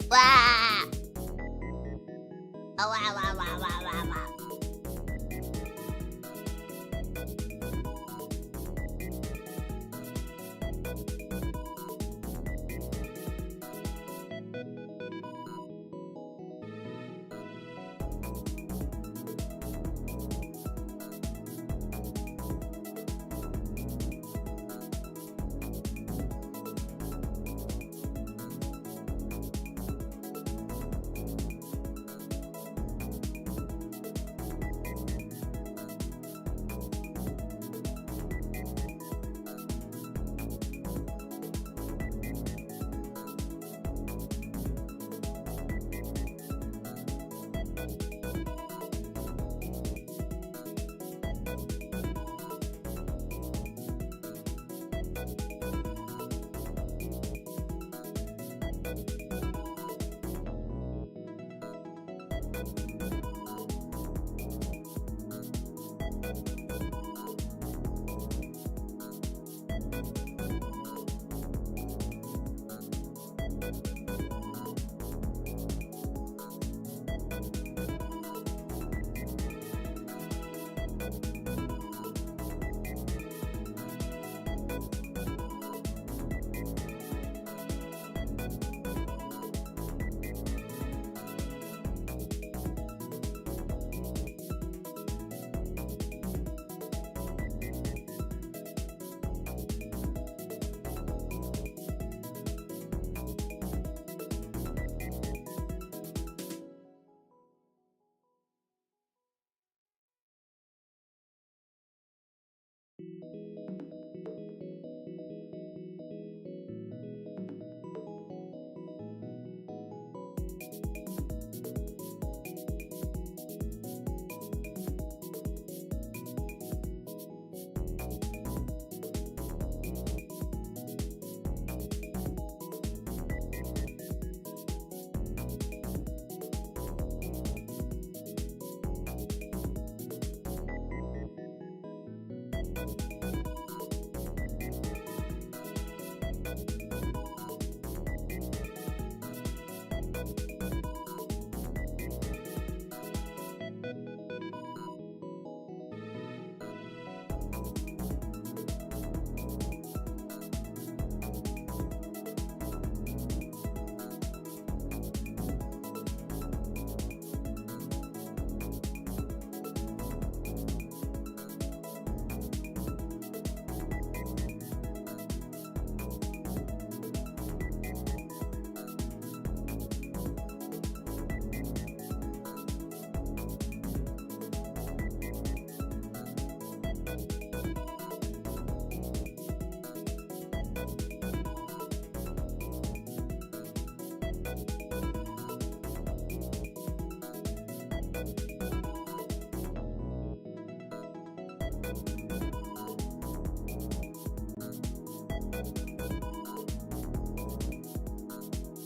Wah! Oh, wow, wow, wow, wow, wow, wow.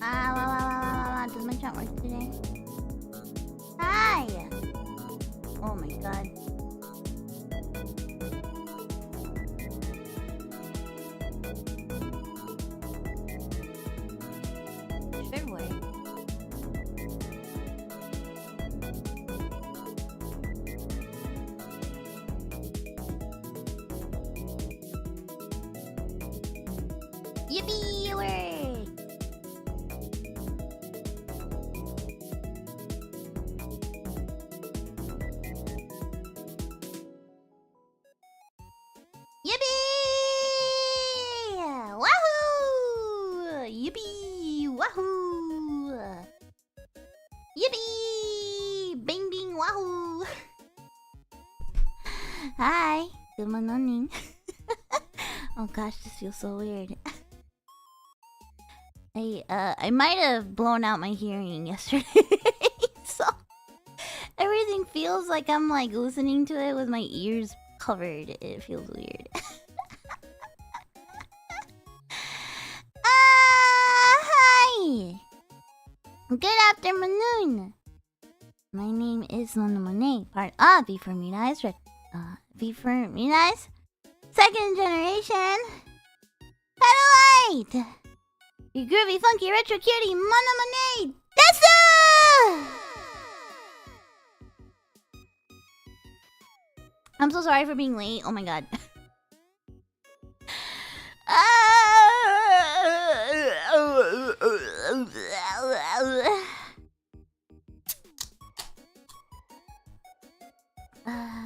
Wow, does my chat work today? Hi! Oh my god. Should work. Yippee! Word! Yippee! Wahoo! Yippee! Wahoo! Yippee! Bing bing wahoo! Hi! Good morning. Oh gosh, this feels so weird. I might have blown out my hearing yesterday, so everything feels like I'm like listening to it with my ears covered. It feels weird. Hi! Good afternoon! My name is Mono Monet, part of V4Mirai's V4Mirai's second generation satellite! Your groovy, funky, retro cutie, Mono Monet Desu! I'm so sorry for being late. Oh my god.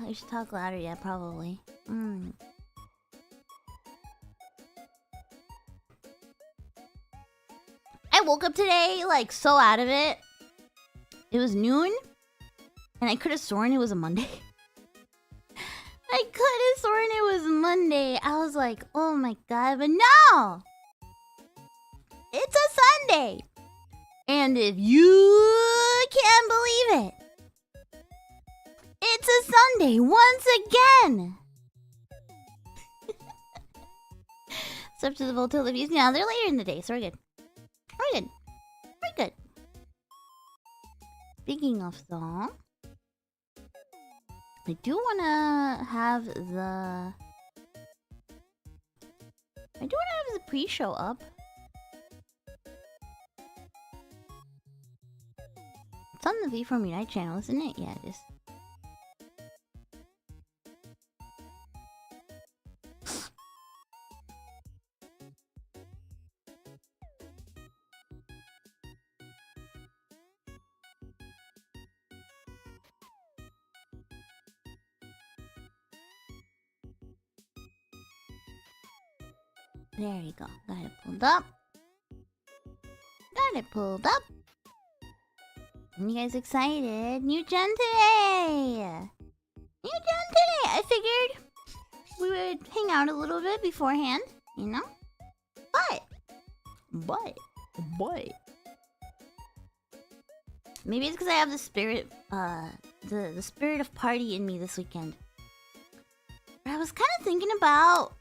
I should talk louder, yeah, probably. I woke up today, like, so out of it. It was noon, and I could have sworn it was a Monday. I could have sworn it was Monday. I was like, oh my god, but no! It's a Sunday! And if you can't believe it, it's a Sunday once again! It's up to the Voltaire reviews now. They're later in the day, so we're good. We're good. We're good. Speaking of song, I do wanna have the pre-show up. It's on the V4Mirai channel, isn't it? Yeah, it is. There you go. Got it pulled up. Got it pulled up. You guys excited? New gen today! New gen today! I figured we would hang out a little bit beforehand, you know? But maybe it's because I have the spirit, the spirit of party in me this weekend. But I was kind of thinking about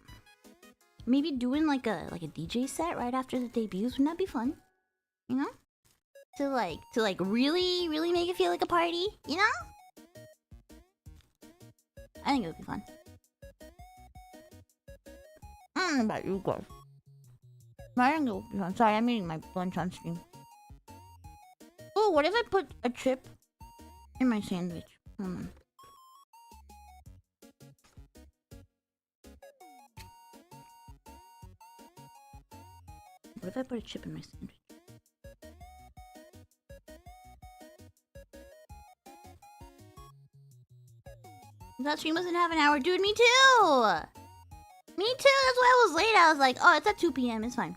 maybe doing like a DJ set right after the debuts. Wouldn't that be fun? You know? To really make it feel like a party, you know? I think it would be fun. I don't know about you guys. But I think it would be fun. Sorry, I'm eating my lunch on stream. Oh, what if I put a chip in my sandwich? Hold on. What if I put a chip in my sandwich? That stream was in half an hour. Dude, me too! Me too! That's why I was late. I was like, oh, it's at 2 p.m. It's fine.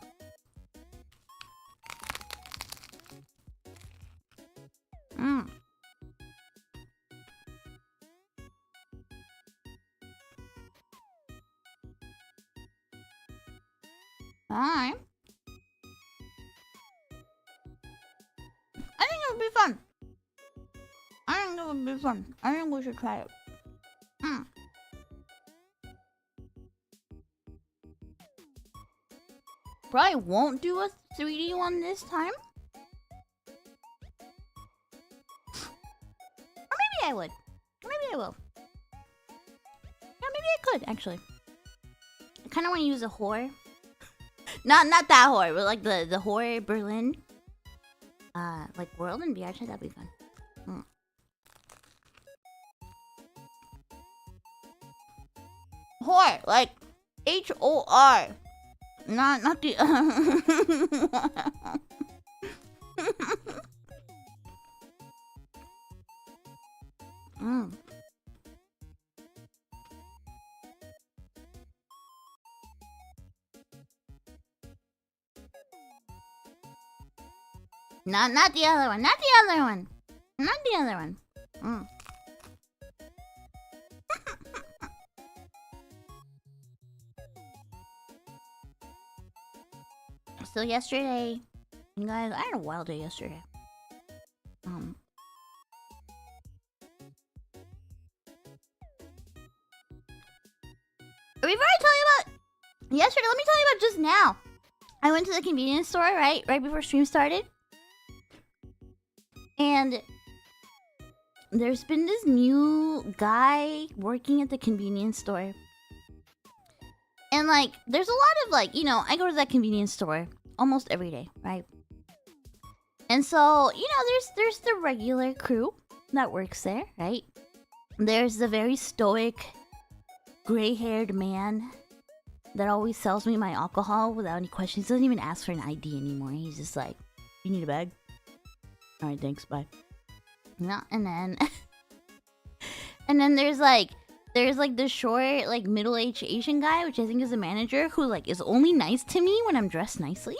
Fine. I think it would be fun. I think it would be fun. I think we should try it. Probably won't do a 3D one this time. Or maybe I would. Or maybe I will. Yeah, maybe I could, actually. I kind of want to use a whore. Not that whore, but like the whore Berlin. Like world in VR chat, that'd be fun. Whore, like H-O-R. Not the. mm. Not the other one. Not the other one. Not the other one. Mm. So yesterday, you guys, I had a wild day yesterday. Before I tell you about yesterday, let me tell you about just now. I went to the convenience store, right before stream started. And there's been this new guy working at the convenience store. And like, there's a lot of like, I go to that convenience store almost every day, right? And so, there's the regular crew that works there, right? There's the very stoic, gray-haired man that always sells me my alcohol without any questions. He doesn't even ask for an ID anymore. He's just like, "You need a bag? Alright, thanks, bye." Yeah, and then... and then there's the short, like, middle-aged Asian guy, which I think is a manager, who, like, is only nice to me when I'm dressed nicely.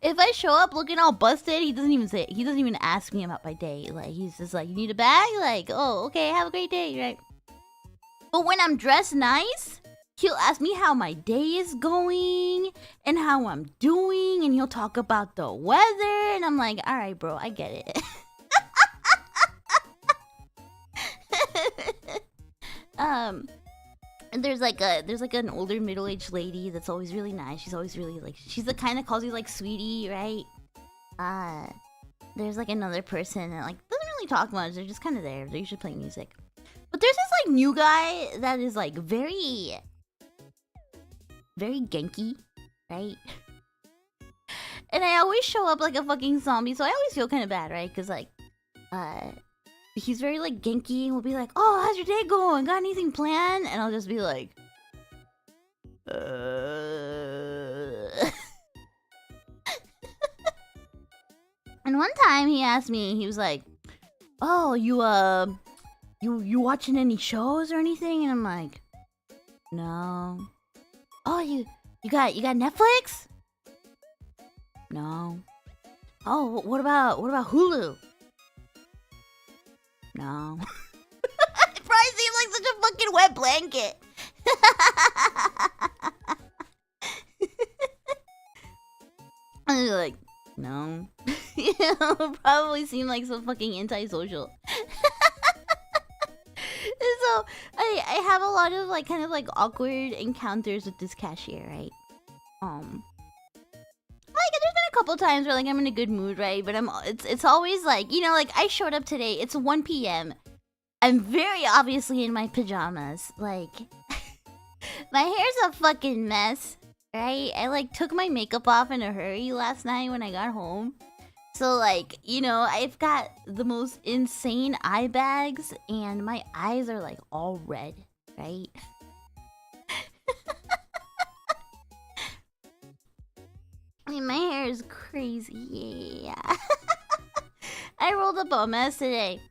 If I show up looking all busted, he doesn't even ask me about my day. Like, he's just like, "You need a bag?" Like, "Oh, okay, have a great day," right? But when I'm dressed nice, he'll ask me how my day is going and how I'm doing, and he'll talk about the weather, and I'm like, "Alright, bro, I get it." And there's an older middle-aged lady that's always really nice. She's always really like, she's the kind that calls you like sweetie, right? There's like another person that like doesn't really talk much. They're just kind of there. They're usually playing music. But there's this like new guy that is like very genki, right? And I always show up like a fucking zombie, so I always feel kind of bad, right? Because like, he's very like genki and will be like, "Oh, how's your day going? Got anything planned?" And I'll just be like, And one time he asked me, he was like, "Oh, you watching any shows or anything?" And I'm like, "No." "Oh, you got Netflix?" "No." "Oh, what about Hulu?" "No." It probably seems like such a fucking wet blanket. I was like, "No." Probably seem like so fucking antisocial. So I have a lot of like kind of like awkward encounters with this cashier, right? Like there's been a couple times where like I'm in a good mood, right? But it's always like, like I showed up today, it's 1 p.m. I'm very obviously in my pajamas. Like my hair's a fucking mess, right? I like took my makeup off in a hurry last night when I got home. So like, I've got the most insane eye bags and my eyes are like all red, right? I mean, my hair is crazy, yeah. I rolled up a mess today.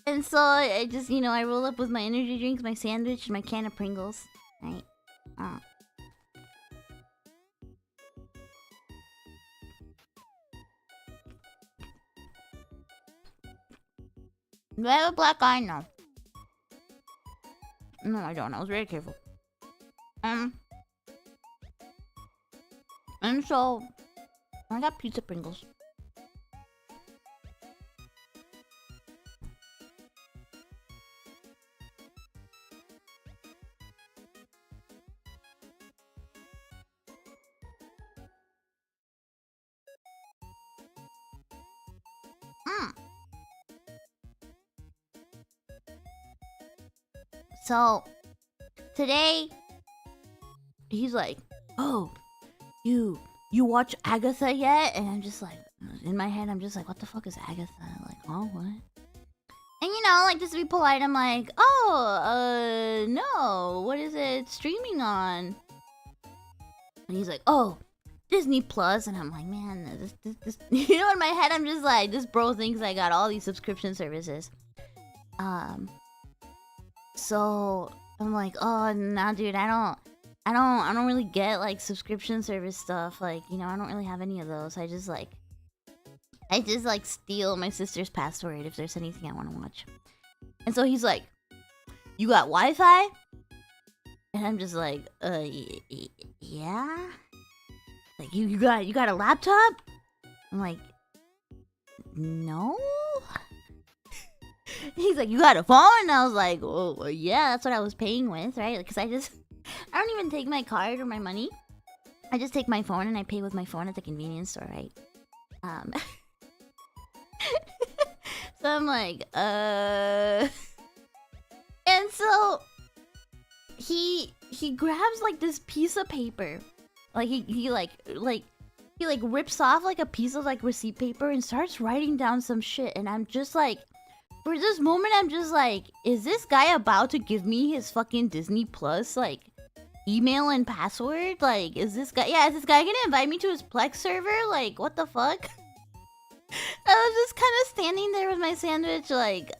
And so I just, I roll up with my energy drinks, my sandwich, and my can of Pringles, right? Do I have a black eye? No. No, I don't. I was very careful. And so I got pizza Pringles. So today he's like, "Oh, you watch Agatha yet?" And I'm just like, in my head I'm just like, "What the fuck is Agatha?" Like, "Oh, what?" And know, like, just to be polite, I'm like, oh, no, what is it streaming on? And he's like, oh, Disney Plus. And I'm like, man, this you know, in my head, I'm just like, this bro thinks I got all these subscription services. So I'm like, oh, nah, dude, I don't really get, like, subscription service stuff. Like, you know, I don't really have any of those. I just steal my sister's password if there's anything I want to watch. And so he's like, you got Wi-Fi? And I'm just like, yeah? Like, you got a laptop? I'm like, no? He's like, you got a phone? And I was like, oh, yeah, that's what I was paying with, right? Because I don't even take my card or my money. I just take my phone and I pay with my phone at the convenience store, right? So I'm like, And so he grabs like this piece of paper. Like he rips off like a piece of like receipt paper and starts writing down some shit. And I'm just like, for this moment, I'm just like, is this guy about to give me his fucking Disney Plus like email and password? Like, is this guy gonna invite me to his Plex server? Like, what the fuck? I was just kind of standing there with my sandwich, like,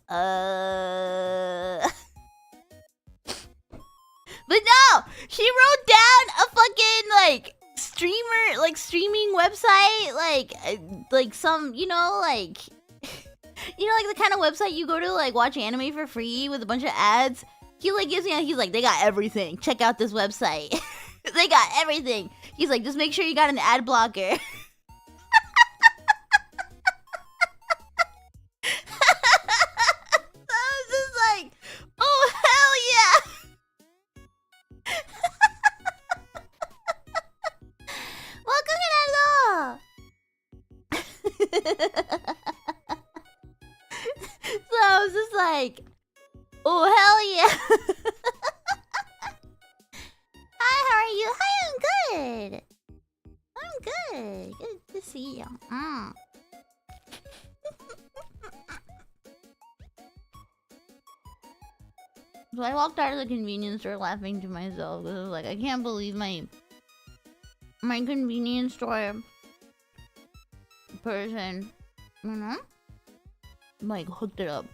But no! She wrote down a fucking, like, streaming website, like some, you know, like... You know, like, the kind of website you go to, like, watch anime for free with a bunch of ads? He, like, gives me, he's like, they got everything. Check out this website. They got everything. He's like, just make sure you got an ad blocker. Oh, hell yeah! Welcome to that. So I was just like, oh, hell yeah! Hi, how are you? Hi, I'm good. I'm good. Good to see you. So I walked out of the convenience store laughing to myself because I was like, I can't believe my convenience store person, you know, like hooked it up.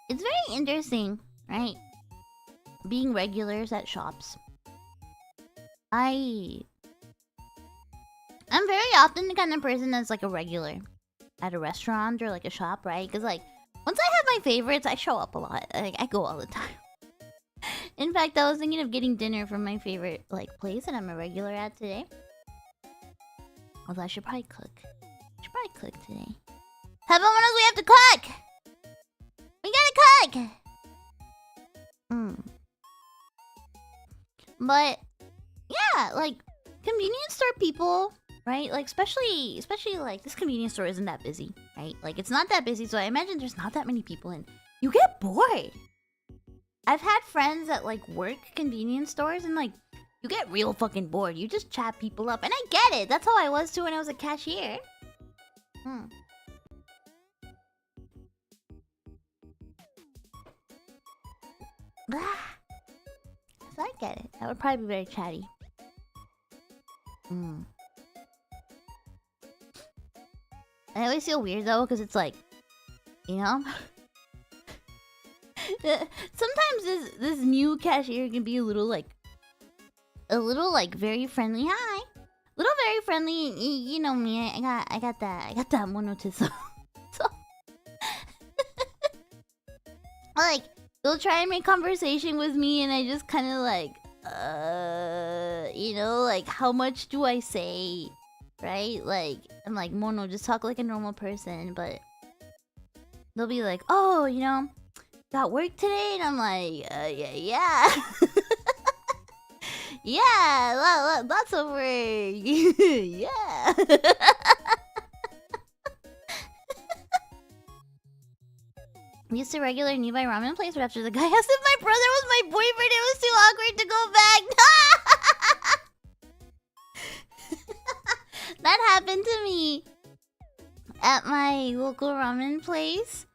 It's very interesting, right? Being regulars at shops. I'm very often the kind of person that's like a regular at a restaurant or like a shop, right? Because like once I have my favorites, I show up a lot. Like I go all the time. In fact, I was thinking of getting dinner from my favorite like place that I'm a regular at today. Although I should probably cook. Today. Heaven knows we have to cook. We gotta cook. But yeah, like convenience store people, right? Like especially like this convenience store isn't that busy, right? Like it's not that busy, so I imagine there's not that many people in. You get bored. I've had friends that like work convenience stores and like you get real fucking bored. You just chat people up, and I get it. That's how I was too when I was a cashier. So I get it. That would probably be very chatty. I always feel weird though, because it's like, you know, sometimes this new cashier can be a little like very friendly. Hi, little very friendly. You know me. I got that monotism. So like they'll try and make conversation with me, and I just kind of like, you know, like how much do I say, right? Like I'm like, Mono, just talk like a normal person, but they'll be like, oh, you know, got work today, and I'm like, yeah. Yeah, lots of work. Yeah. We used to regular nearby ramen place, but after the guy asked if my brother was my boyfriend, it was too awkward to go back. That happened to me at my local ramen place.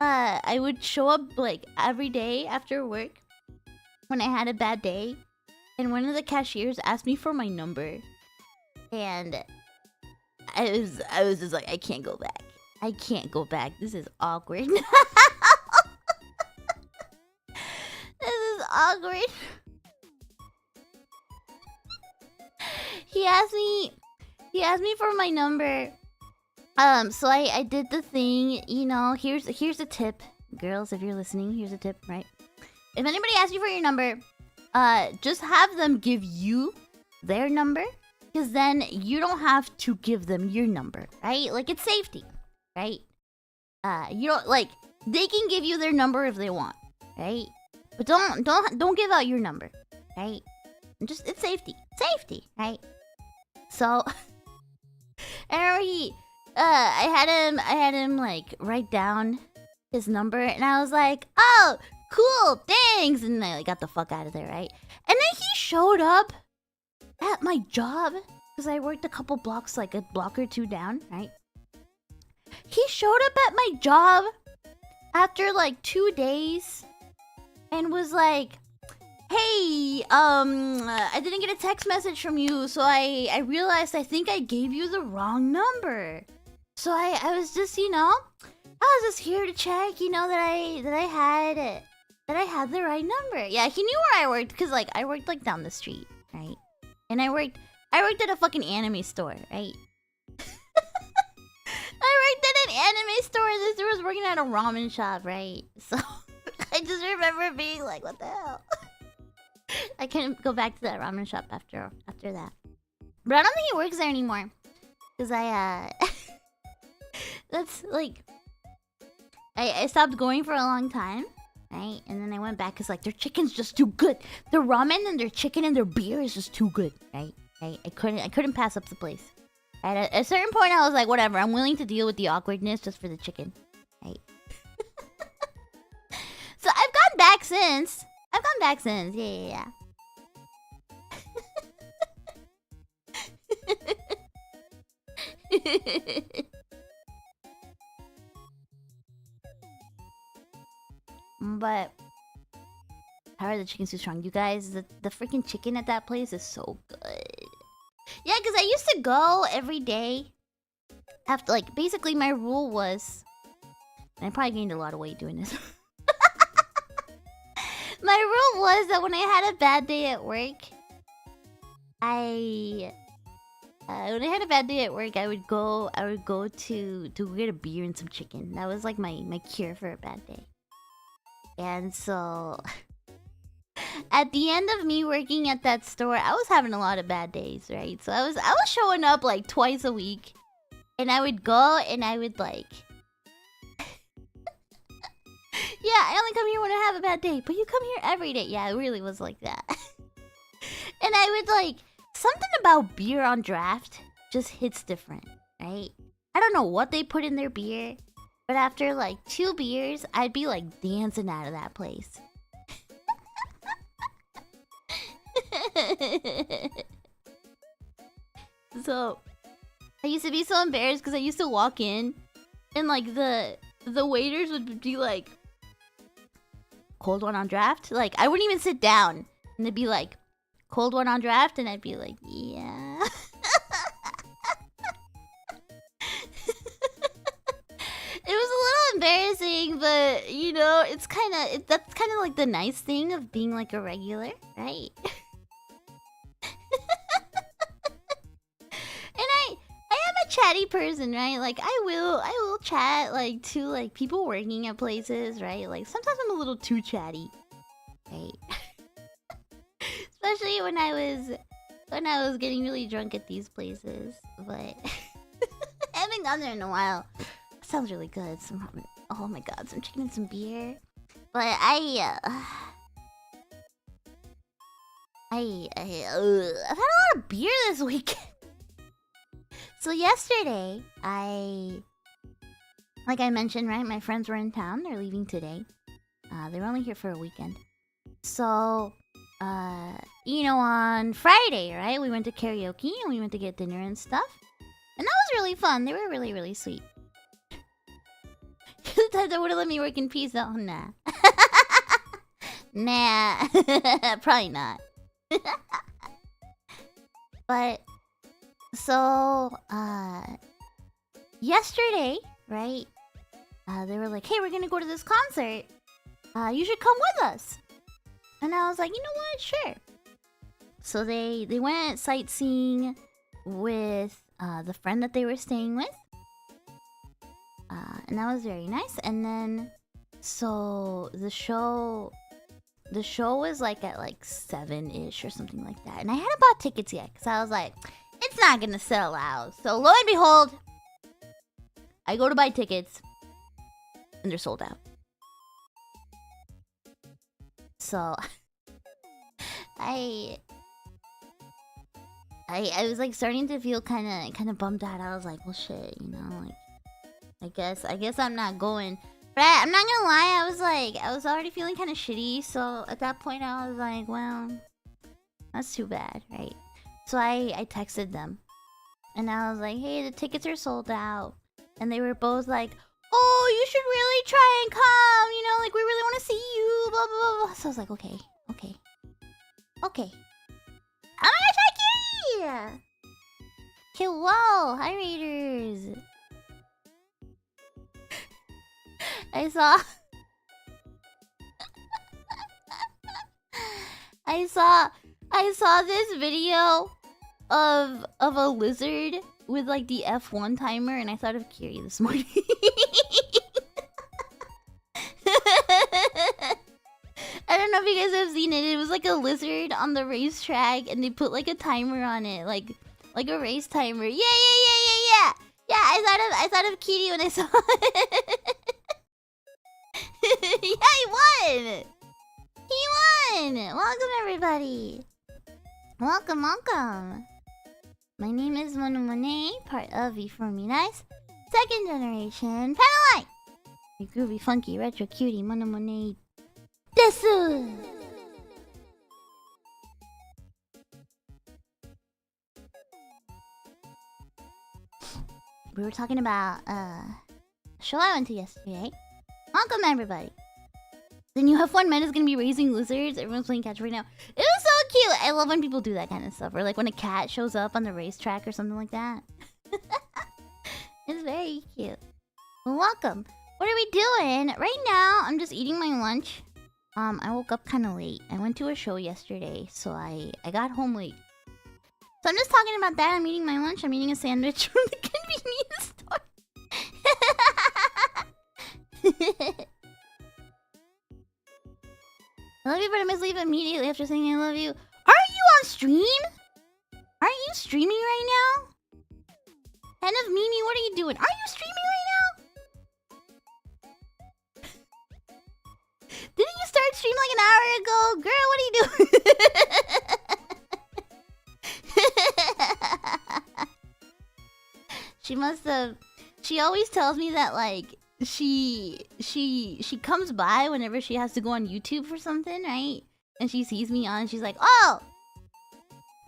I would show up like every day after work when I had a bad day, and one of the cashiers asked me for my number, and I was just like, I can't go back. I can't go back. This is awkward. This is awkward. He asked me for my number. So I did the thing, you know, here's a tip. Girls, if you're listening, here's a tip, right? If anybody asks you for your number, just have them give you their number, because then you don't have to give them your number, right? Like, it's safety, right? You don't, like, they can give you their number if they want, right? But don't give out your number, right? Just, it's safety, right? So I remember I had him like write down his number, and I was like, oh, cool, thanks, and I like, got the fuck out of there, right? And then he showed up at my job, because I worked a couple blocks, like a block or two down, right? He showed up at my job after like 2 days and was like, hey, I didn't get a text message from you, so I realized I think I gave you the wrong number. So I was just, you know, I was just here to check, you know, that I had the right number. Yeah, he knew where I worked, because like I worked like down the street, right? And I worked at a fucking anime store, right? I worked at an anime store, and this dude was working at a ramen shop, right? So I just remember being like, what the hell? I couldn't go back to that ramen shop after that. But I don't think he works there anymore, because that's like, I stopped going for a long time, right? And then I went back because like their chicken's just too good. Their ramen and their chicken and their beer is just too good, right? I couldn't pass up the place. At a certain point, I was like, whatever. I'm willing to deal with the awkwardness just for the chicken, right? So I've gone back since. Yeah. But how are the chickens too strong? You guys, the freaking chicken at that place is so good. Yeah, because I used to go every day. After, like, basically my rule was, and I probably gained a lot of weight doing this. My rule was that when I had a bad day at work, I would go to get a beer and some chicken. That was like my cure for a bad day. And so at the end of me working at that store, I was having a lot of bad days, right? So I was showing up like twice a week, and I would go and I would like, yeah, I only come here when I have a bad day, but you come here every day. Yeah, it really was like that. And I would like, something about beer on draft just hits different, right? I don't know what they put in their beer, but after like 2 beers, I'd be like dancing out of that place. So I used to be so embarrassed because I used to walk in and like the waiters would be like, cold one on draft? Like I wouldn't even sit down and they'd be like, cold one on draft? And I'd be like, yeah. It was a little embarrassing, but you know, it's that's kind of like the nice thing of being like a regular, right? And I am a chatty person, right? Like I will chat like to like people working at places, right? Like sometimes I'm a little too chatty, right? Especially when I was getting really drunk at these places, but I haven't gone there in a while. Sounds really good. Oh my god, some chicken and some beer. But I've had a lot of beer this weekend. So yesterday, I like I mentioned, right? My friends were in town. They're leaving today. They were only here for a weekend. So, you know, on Friday, right? We went to karaoke and we went to get dinner and stuff. And that was really fun. They were really, really sweet. The time they would have let me work in peace. Oh, nah. Nah. Probably not. But, so, yesterday, right? They were like, hey, we're gonna go to this concert. You should come with us. And I was like, you know what? Sure. So they went sightseeing with the friend that they were staying with. And that was very nice. And then, so the show was like at like 7-ish or something like that. And I hadn't bought tickets yet because I was like, it's not gonna sell out. So lo and behold, I go to buy tickets and they're sold out. So I was like starting to feel kind of bummed out. I was like, well, shit, you know, like I guess I'm not going. But I'm not gonna lie, I was already feeling kind of shitty. So at that point, I was like, well, that's too bad, right? So I texted them, and I was like, hey, the tickets are sold out, and they were both like, oh, you should really try and come. You know, like we really want to see you. Blah blah blah. So I was like, okay. I'm gonna try Kiri. Hello, hi Raiders. I saw this video of a lizard with like the F1 timer, and I thought of Kiri this morning. I don't know if you guys have seen it. It was like a lizard on the racetrack, and they put like a timer on it, like a race timer. Yeah. Yeah, I thought of Kiri when I saw it. Yeah, he won! Welcome, everybody! Welcome. My name is Mono Monet, part of V4Mirai's second generation Panelite! Your groovy, funky, retro, cutie, Mono Monet desu! We were talking about a show I went to yesterday. Welcome, everybody. The new F1 meta is gonna be raising lizards. Everyone's playing catch right now. It was so cute. I love when people do that kind of stuff. Or like when a cat shows up on the racetrack or something like that. It's very cute. Well, welcome. What are we doing? Right now, I'm just eating my lunch. I woke up kind of late. I went to a show yesterday, so I got home late. So I'm just talking about that. I'm eating my lunch. I'm eating a sandwich from the convenience store. I love you, but I must leave immediately after saying I love you. Aren't you on stream? Aren't you streaming right now? Hen of Mimi, what are you doing? Are you streaming right now? Didn't you start stream like an hour ago? Girl, what are you doing? She must have... She always tells me that, like... She comes by whenever she has to go on YouTube for something, right? And she sees me on, she's like, oh!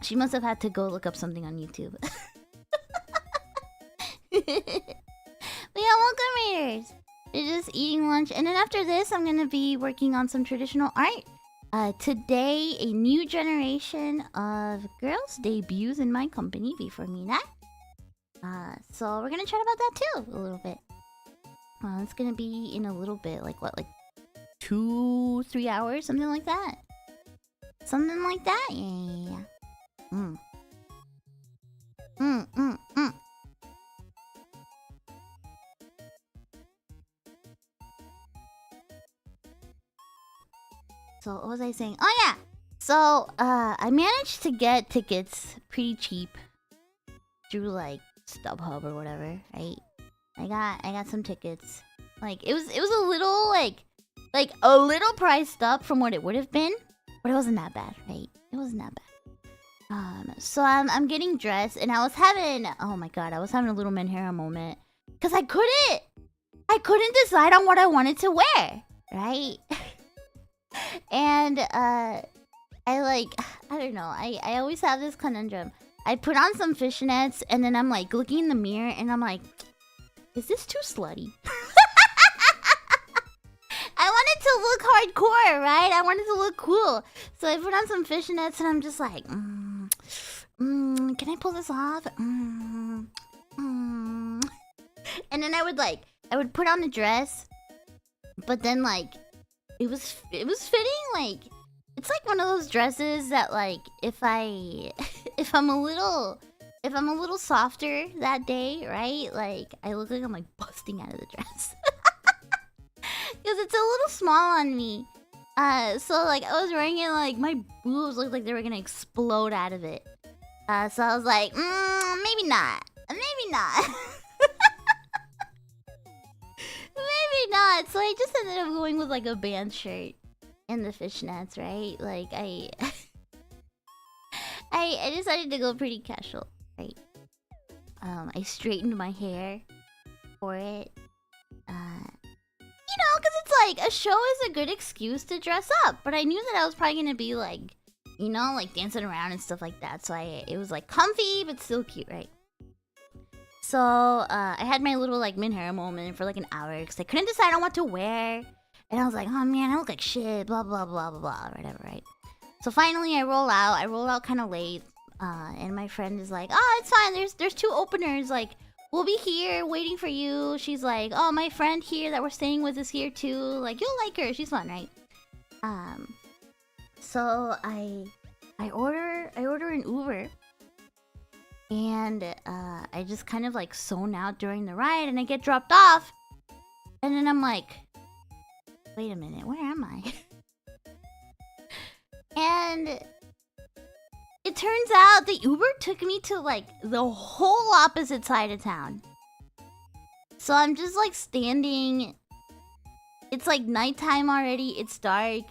She must have had to go look up something on YouTube. But yeah, welcome, Raiders! They're just eating lunch. And then after this, I'm gonna be working on some traditional art. Today, a new generation of girls debuts in my company, V4Mirai. So we're gonna chat about that too, a little bit. It's gonna be in a little bit, like what, like 2-3 hours, something like that. Something like that, yeah. So what was I saying? Oh yeah. So I managed to get tickets pretty cheap through like StubHub or whatever, right? I got some tickets. Like it was a little like a little priced up from what it would have been, but it wasn't that bad, right? It wasn't that bad. So I'm getting dressed, and I was having, oh my god, I was having a little Menhera moment, cause I couldn't I couldn't decide on what I wanted to wear, right? And I don't know. I always have this conundrum. I put on some fishnets and then I'm like looking in the mirror and I'm like, is this too slutty? I wanted to look hardcore, right? I wanted to look cool. So I put on some fishnets and I'm just like, can I pull this off? And then I would put on the dress, but then like it was fitting. Like it's like one of those dresses that like if I'm a little softer that day, right? Like I look like I'm like busting out of the dress because it's a little small on me. So like I was wearing it, like my boobs looked like they were gonna explode out of it. So I was like, maybe not. Maybe not. So I just ended up going with like a band shirt and the fishnets, right? Like I decided to go pretty casual, right? I straightened my hair for it. You know, because it's like a show is a good excuse to dress up. But I knew that I was probably gonna be like, you know, like dancing around and stuff like that. So it was like comfy but still cute, right? So I had my little like mid-hair moment for like an hour because I couldn't decide on what to wear. And I was like, oh man, I look like shit, blah blah blah blah blah, whatever, right? So finally I roll out kind of late. And my friend is like, oh, it's fine, there's 2 openers, like we'll be here waiting for you. She's like, oh, my friend here that we're staying with is here too, like you'll like her, she's fun, right? So I order an Uber, and I just kind of like zone out during the ride, and I get dropped off, and then I'm like, wait a minute, where am I? And it turns out the Uber took me to like the whole opposite side of town. So I'm just like standing. It's like nighttime already, it's dark.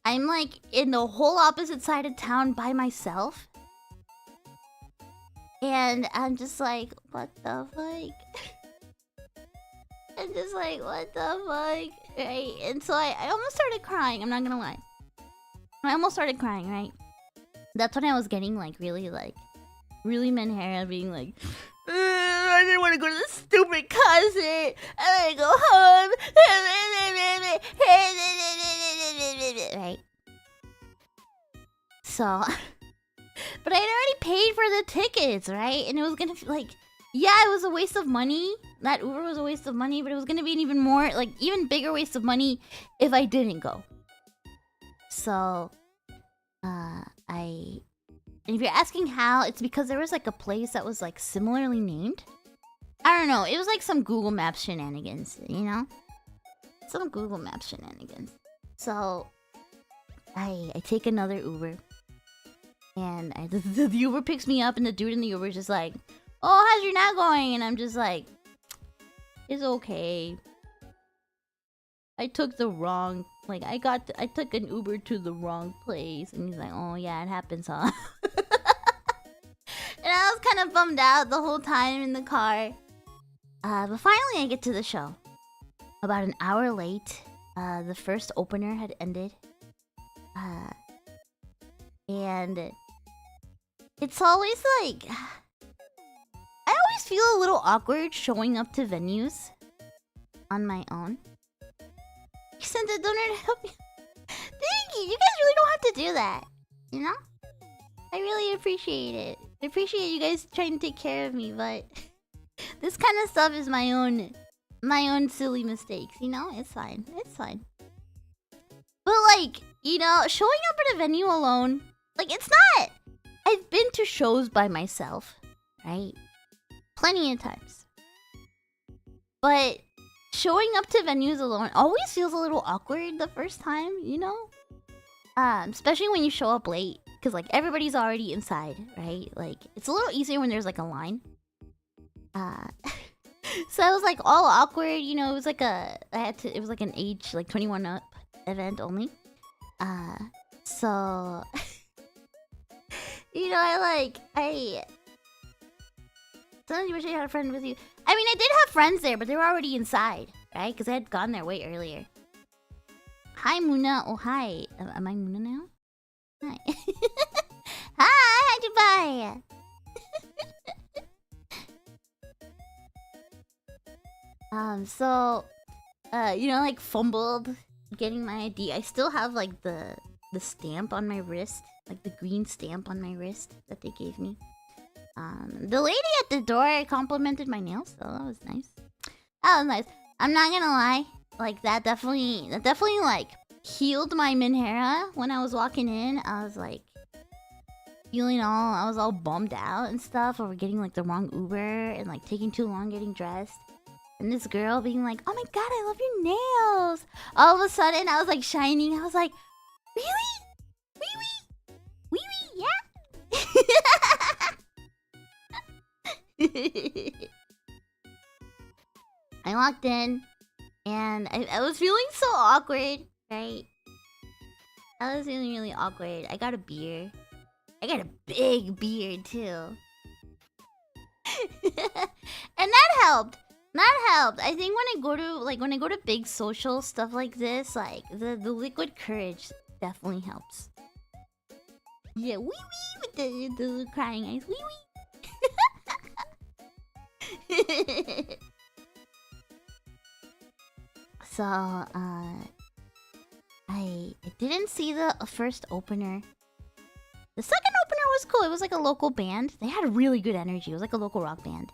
I'm like in the whole opposite side of town by myself. And I'm just like, what the fuck? I'm just like, what the fuck? Right? And so I almost started crying, I'm not gonna lie. I almost started crying, right? That's when I was getting like really menhera, being like, I didn't want to go to the stupid concert. I want to go home. Right? So, but I had already paid for the tickets, right? And it was gonna like, yeah, it was a waste of money. That Uber was a waste of money, but it was gonna be an even more, like, even bigger waste of money if I didn't go. So, and if you're asking how, it's because there was like a place that was like similarly named. I don't know, it was like some Google Maps shenanigans, you know? Some Google Maps shenanigans. So, I take another Uber. And the Uber picks me up, and the dude in the Uber is just like, oh, how's your night going? And I'm just like, it's okay. I took the wrong, like, I took an Uber to the wrong place. And he's like, oh yeah, it happens, huh? And I was kind of bummed out the whole time in the car. But finally I get to the show. About an hour late. The first opener had ended. And it's always like, I always feel a little awkward showing up to venues on my own. You sent a donor to help you. Thank you. You guys really don't have to do that. You know? I really appreciate it. I appreciate you guys trying to take care of me, but this kind of stuff is my own silly mistakes, you know? It's fine. It's fine. But like, you know, showing up at a venue alone, like, it's not. I've been to shows by myself, right? Plenty of times. But showing up to venues alone always feels a little awkward the first time, you know? Especially when you show up late, because like everybody's already inside, right? Like, it's a little easier when there's like a line. So I was like all awkward, you know. It was like it was like an age, like 21 up event only. So you know, I sometimes you wish you had a friend with you. I mean, I did have friends there, but they were already inside, right? Because I had gone there way earlier. Hi, Muna. Oh, hi. Am I Muna now? Hi. Hi, Dubai. So, you know, like fumbled getting my ID. I still have like the stamp on my wrist, like the green stamp on my wrist that they gave me. The lady at the door complimented my nails, so that was nice. That was nice. I'm not gonna lie, like that definitely like healed my Minhera when I was walking in. I was like I was all bummed out and stuff over getting like the wrong Uber and like taking too long getting dressed. And this girl being like, "Oh my god, I love your nails!" All of a sudden, I was like shining. I was like, "Really? Wee wee, yeah." I walked in, and I was feeling so awkward, right? I was feeling really awkward. I got a beer. I got a big beer too, and that helped. That helped. I think when I go to big social stuff like this, like the liquid courage definitely helps. Yeah, wee wee with the crying eyes, wee wee. So I didn't see the first opener. The second opener was cool. It was like a local band. They had really good energy. It was like a local rock band.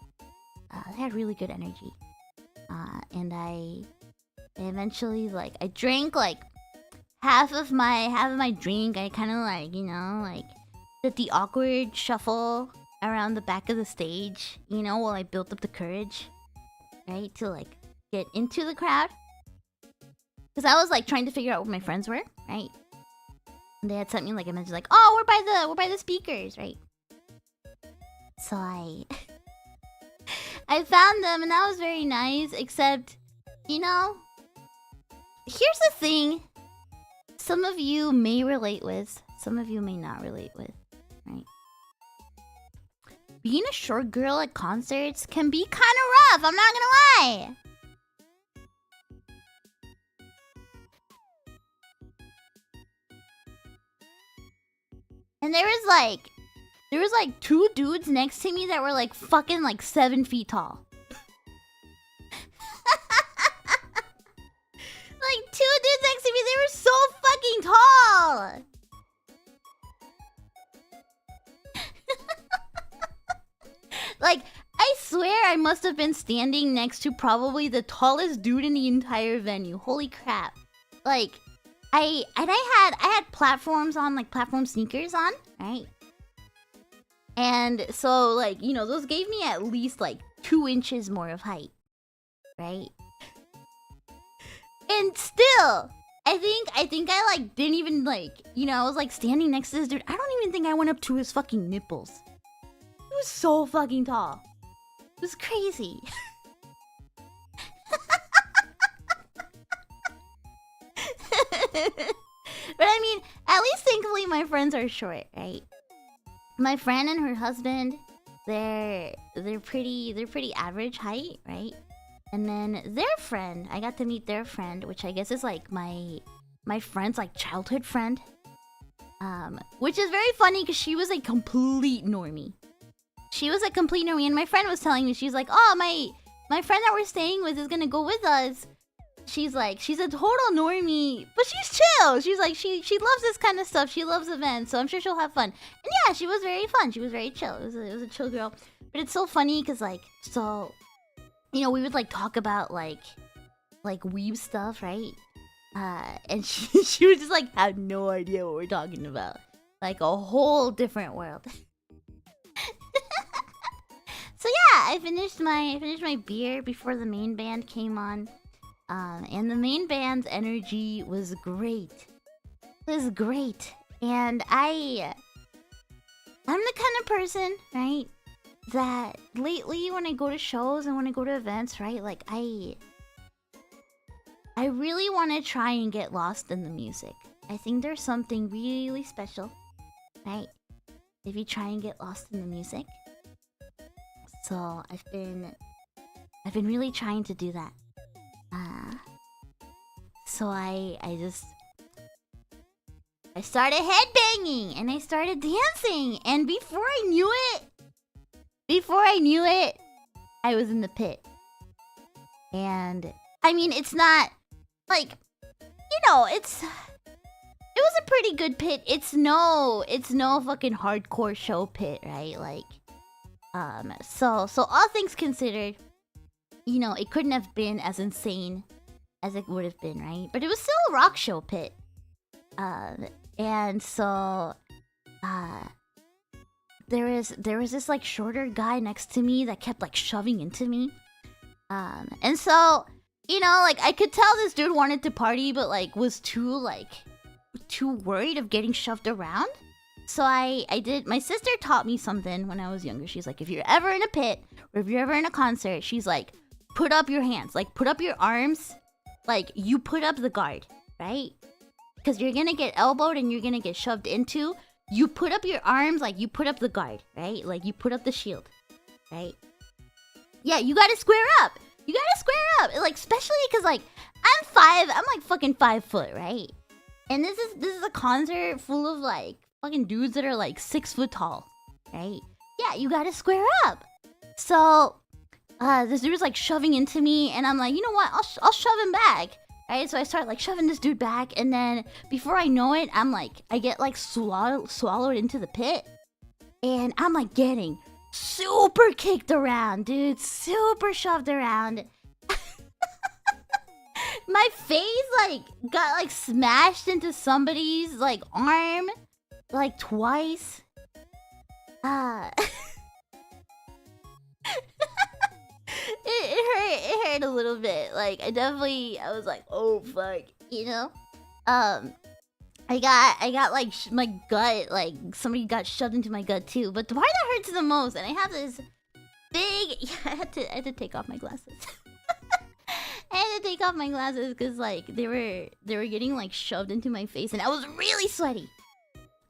They had really good energy. And I eventually like I drank like half of my drink. I kind of like, you know, like did the awkward shuffle around the back of the stage, you know, while I built up the courage, right, to like get into the crowd. Cuz I was like trying to figure out where my friends were, right? And they had sent me like a message like, "Oh, we're by the speakers," right? So I found them, and that was very nice, except, you know, here's the thing. Some of you may relate with, some of you may not relate with, right? Being a short girl at concerts can be kind of rough, I'm not gonna lie. And there was like two dudes next to me that were like fucking like 7 feet tall. Like two dudes next to me, they were so fucking tall. Like, I swear I must have been standing next to probably the tallest dude in the entire venue. Holy crap. Like, I had platforms on, like platform sneakers on, right? And so, like, you know, those gave me at least like 2 inches more of height, right? And still, I think I like didn't even like, you know, I was like standing next to this dude. I don't even think I went up to his fucking nipples. He was so fucking tall. It was crazy. But I mean, at least thankfully my friends are short, right? My friend and her husband, they're pretty average height, right? And then their friend, I got to meet their friend, which I guess is like my friend's like childhood friend. Which is very funny because she was a complete normie. She was a complete normie, and my friend was telling me, she's like, "Oh, my friend that we're staying with is gonna go with us." She's like, she's a total normie, but she's chill. She's like, she loves this kind of stuff. She loves events, so I'm sure she'll have fun. And yeah, she was very fun. She was very chill. It was a chill girl. But it's so funny because like, so, you know, we would like talk about like weeb stuff, right? And she was just like had no idea what we're talking about. Like a whole different world. So yeah, I finished my beer before the main band came on. And the main band's energy was great. It was great. And I'm the kind of person, right, that lately when I go to shows and when I go to events, right, like I really want to try and get lost in the music. I think there's something really special, right, if you try and get lost in the music. So I've been I've been really trying to do that. So I started headbanging and I started dancing, and before I knew it, I was in the pit. And I mean, it's not like, it was a pretty good pit. It's no fucking hardcore show pit, right? Like, so all things considered, it couldn't have been as insane as it would have been, right? But it was still a rock show pit. And so, there was this like shorter guy next to me that kept like shoving into me. And so, like I could tell this dude wanted to party, but like was too worried of getting shoved around. So I did. My sister taught me something when I was younger. She's like, if you're ever in a pit or if you're ever in a concert, she's like, put up your hands, like put up your arms, like you put up the guard, right? Because you're gonna get elbowed and you're gonna get shoved into. You put up your arms like you put up the guard, right? Like you put up the shield, right? Yeah, you gotta square up. You gotta square up. Like, especially because like I'm like fucking 5 foot, right? And this is a concert full of like fucking dudes that are like 6 foot tall, right? Yeah, you gotta square up. So, this dude was like shoving into me, and I'm like, you know what? I'll shove him back. Right, so I start like shoving this dude back, and then before I know it, I get like swallowed into the pit, and I'm like getting super kicked around, dude, super shoved around. My face like got like smashed into somebody's like arm, like twice. It hurt a little bit. Like I was like, oh fuck, I got like my gut, like somebody got shoved into my gut too. But the part that hurts the most, and I have this big, I had to take off my glasses. I had to take off my glasses because like they were getting like shoved into my face, and I was really sweaty.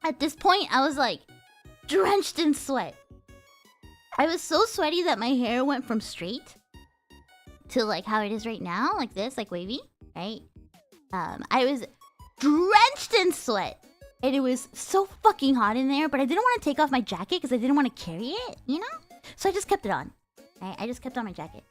At this point, I was like drenched in sweat. I was so sweaty that my hair went from straight to like how it is right now, like this, like wavy, right? I was drenched in sweat, and it was so fucking hot in there, but I didn't want to take off my jacket because I didn't want to carry it, So I just kept it on. Right? I just kept on my jacket.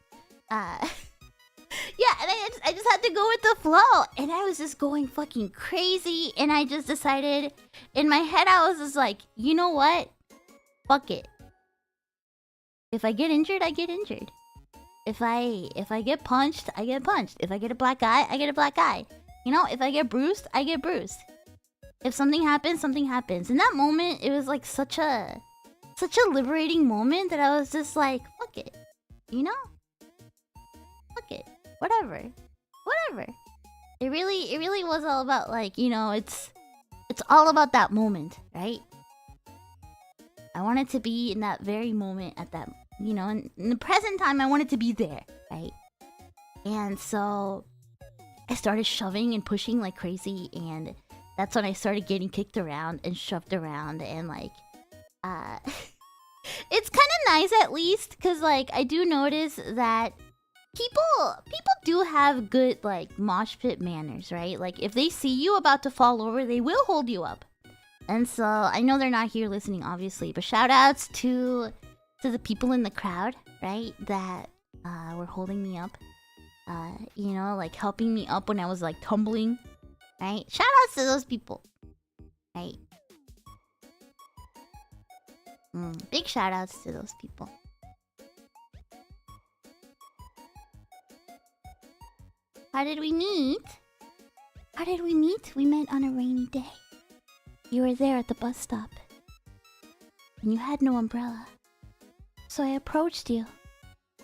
Yeah, and I just had to go with the flow, and I was just going fucking crazy, and I just decided, in my head, I was just like, you know what? Fuck it. If I get injured, I get injured. If I get punched, I get punched. If I get a black eye, I get a black eye. If I get bruised, I get bruised. If something happens, something happens. In that moment, it was like such a liberating moment that I was just like, fuck it. Fuck it. Whatever. It really was all about like, it's all about that moment, right? I wanted to be in that very moment at that, in the present time, I wanted to be there, right? And so I started shoving and pushing like crazy, and that's when I started getting kicked around and shoved around, and like, it's kind of nice at least, because like, I do notice that people do have good like mosh pit manners, right? Like, if they see you about to fall over, they will hold you up. And so, I know they're not here listening, obviously, but shout outs to the people in the crowd, right? That were holding me up. Like helping me up when I was like tumbling, right? Shout outs to those people, right? Big shout outs to those people. How did we meet? We met on a rainy day. You were there at the bus stop, and you had no umbrella. So I approached you,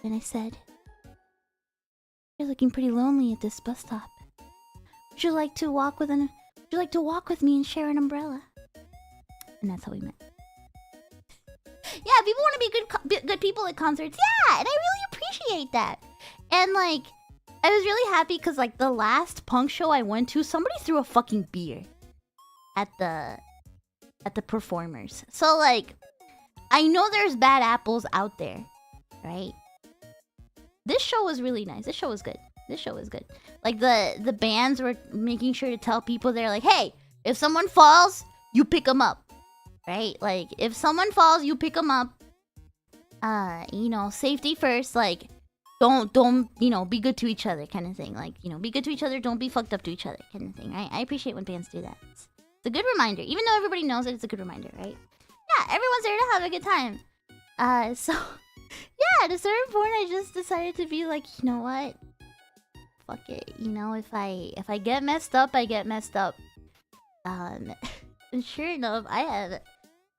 and I said, "You're looking pretty lonely at this bus stop. Would you like to walk with me and share an umbrella?" And that's how we met. Yeah, people want to be good people at concerts. Yeah, and I really appreciate that. And like, I was really happy because like the last punk show I went to, somebody threw a fucking beer at the performers. So like, I know there's bad apples out there, right? this show was really nice. This show was good. This show was good. Like the bands were making sure to tell people, they're like, hey, if someone falls, you pick them up, right? Like if someone falls, you pick them up. You know, safety first. Like don't you know, be good to each other, kind of thing. Like, you know, be good to each other. Don't be fucked up to each other, kind of thing. Right? I appreciate when bands do that. It's a good reminder, even though everybody knows it. It's a good reminder, right? Yeah, everyone's there to have a good time. So yeah, at a certain point, I just decided to be like, you know what? Fuck it. You know, if I get messed up, I get messed up. And sure enough, I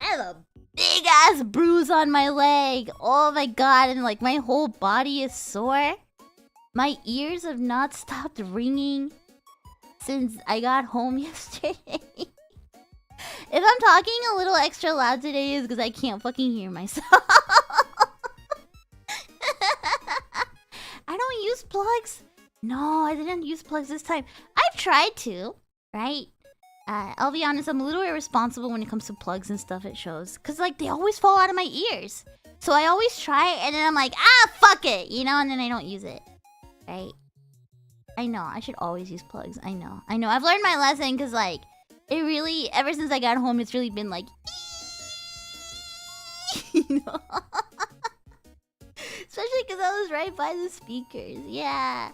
have a big ass bruise on my leg. Oh my god, and like my whole body is sore. My ears have not stopped ringing since I got home yesterday. If I'm talking a little extra loud today, is because I can't fucking hear myself. I don't use plugs. No, I didn't use plugs this time. I've tried to, right? I'll be honest, I'm a little irresponsible when it comes to plugs and stuff at shows. Because, like, they always fall out of my ears. So I always try, and then I'm like, fuck it, you know? And then I don't use it, right? I know, I should always use plugs. I know. I've learned my lesson, because, like, it really, ever since I got home, it's really been like, you know? Especially because I was right by the speakers. Yeah.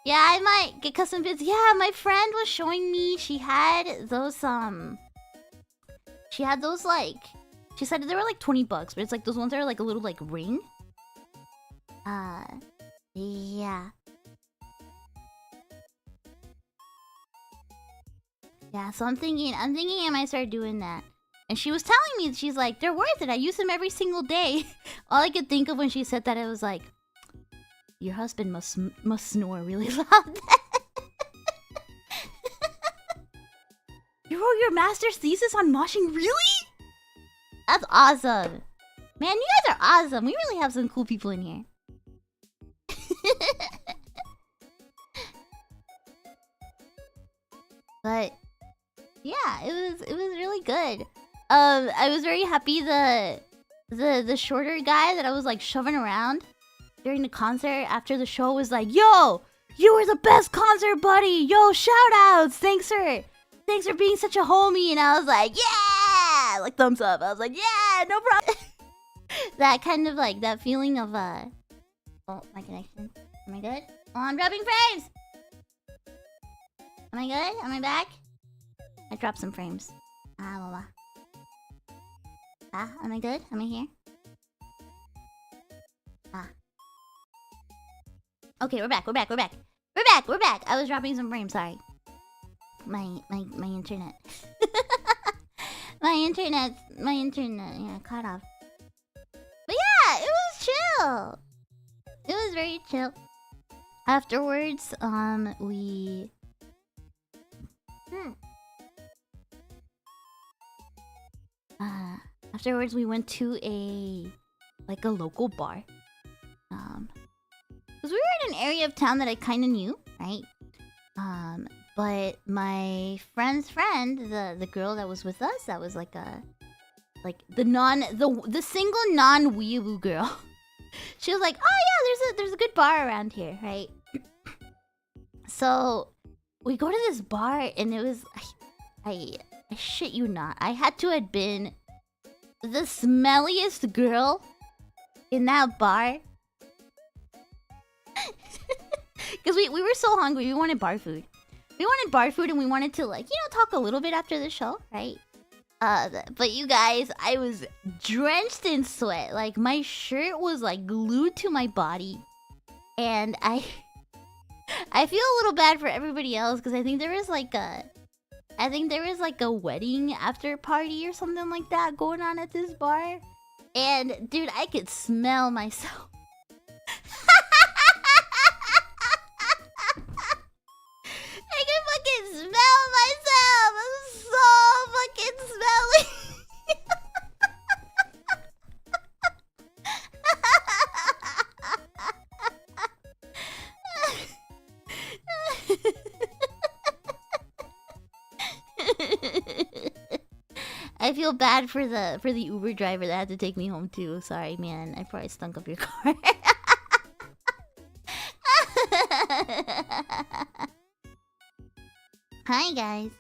Yeah, I might get custom fits. Yeah, my friend was showing me, she had those, like, she said they were like $20, but it's like those ones that are like a little like ring. Yeah. Yeah, so I'm thinking I might start doing that. And she was telling me, she's like, they're worth it. I use them every single day. All I could think of when she said that, it was like, your husband must snore really loud. You wrote your master's thesis on moshing? Really? That's awesome. Man, you guys are awesome. We really have some cool people in here. But yeah, it was really good. I was very happy the shorter guy that I was like shoving around during the concert after the show was like, yo, you were the best concert, buddy. Yo, shout outs. Thanks for being such a homie. And I was like, yeah, like thumbs up. I was like, yeah, no problem. That kind of like, that feeling of, oh, my connection. Am I good? Oh, I'm dropping frames. Am I good? Am I back? I dropped some frames. Am I good? Am I here? Okay, we're back. I was dropping some frames, sorry. My internet. my internet, yeah, cut off. But yeah, it was chill. It was very chill. Afterwards, we... Afterwards, we went to a local bar. Because we were in an area of town that I kind of knew, right? But my friend's friend, the girl that was with us, that was the single non-weeaboo girl. She was like, oh yeah, there's a good bar around here, right? So we go to this bar, and it was, I shit you not, I had to have been the smelliest girl in that bar. Because we were so hungry, we wanted bar food. And we wanted to, like, you know, talk a little bit after the show, right? But you guys, I was drenched in sweat. Like, my shirt was, like, glued to my body. And I feel a little bad for everybody else, because I think there was, like, a wedding after party or something like that going on at this bar. And, dude, I could smell myself. I can fucking smell myself. I'm so fucking smelly. I feel bad for the Uber driver that had to take me home too. Sorry, man. I probably stunk up your car. Hi guys.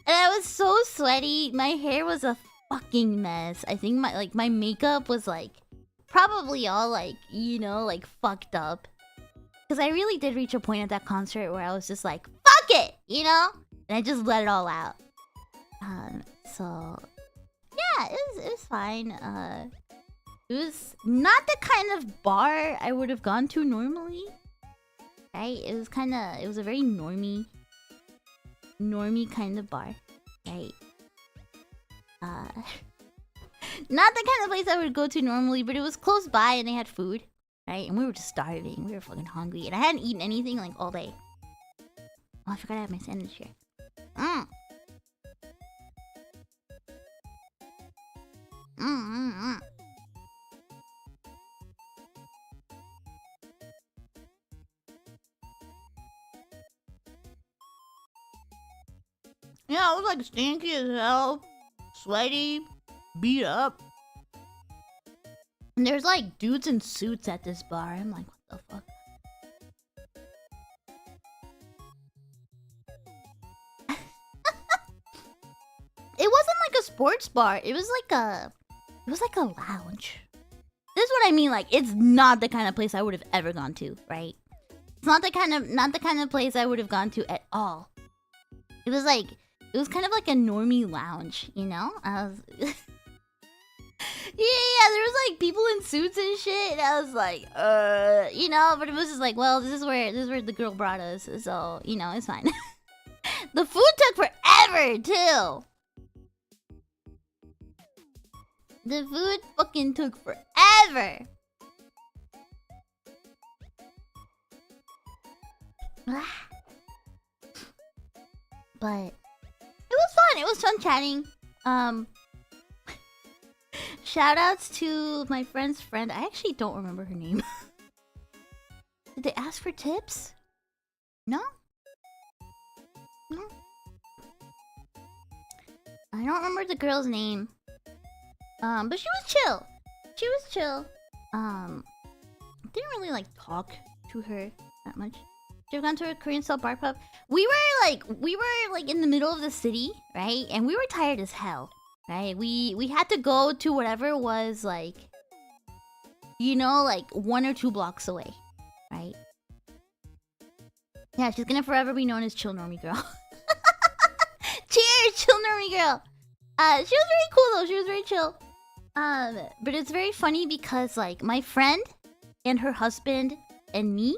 And I was so sweaty. My hair was a fucking mess. I think my makeup was like probably all like, you know, like fucked up. Cause I really did reach a point at that concert where I was just like, fuck it, you know? And I just let it all out. So yeah, it was fine. It was not the kind of bar I would have gone to normally. Right? It was a very normie kind of bar. Right? Not the kind of place I would go to normally, but it was close by and they had food. Right? And we were just starving. We were fucking hungry. And I hadn't eaten anything like all day. Oh, I forgot I have my sandwich here. Yeah, I was like stinky as hell, sweaty, beat up. And there's like dudes in suits at this bar. I'm like, what the fuck? It wasn't like a sports bar. It was like a lounge. This is what I mean. Like, it's not the kind of place I would have ever gone to, right? It's not the kind of place I would have gone to at all. It was kind of like a normie lounge, you know? I was yeah, there was like people in suits and shit, and I was like, you know, but it was just like, well, this is where the girl brought us, so, you know, it's fine. The food took forever, too. The food fucking took forever. But it was fun. It was fun chatting. Shoutouts to my friend's friend. I actually don't remember her name. Did they ask for tips? No? No? I don't remember the girl's name. But she was chill. She was chill. Didn't really like talk to her that much. She gone to a Korean style bar pub. We were like in the middle of the city, right? And we were tired as hell, right? We had to go to whatever was like, you know, like 1 or 2 blocks away, right? Yeah, she's gonna forever be known as Chill Normie Girl. Cheers, Chill Normie Girl. She was very cool though. She was very chill. But it's very funny because like my friend and her husband and me,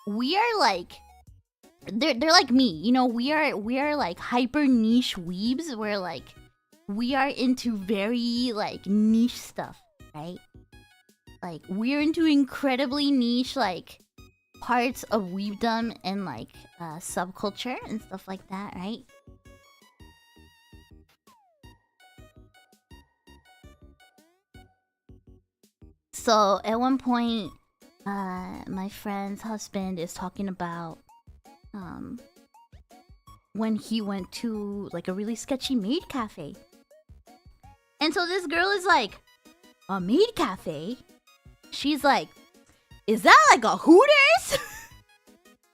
we are like, they're like me, you know. We are like hyper niche weebs. Where like we are into very like niche stuff, right? Like we're into incredibly niche like parts of weebdom and like subculture and stuff like that, right? So at one point, my friend's husband is talking about when he went to like a really sketchy maid cafe. And so this girl is like, a maid cafe? She's like, is that like a Hooters?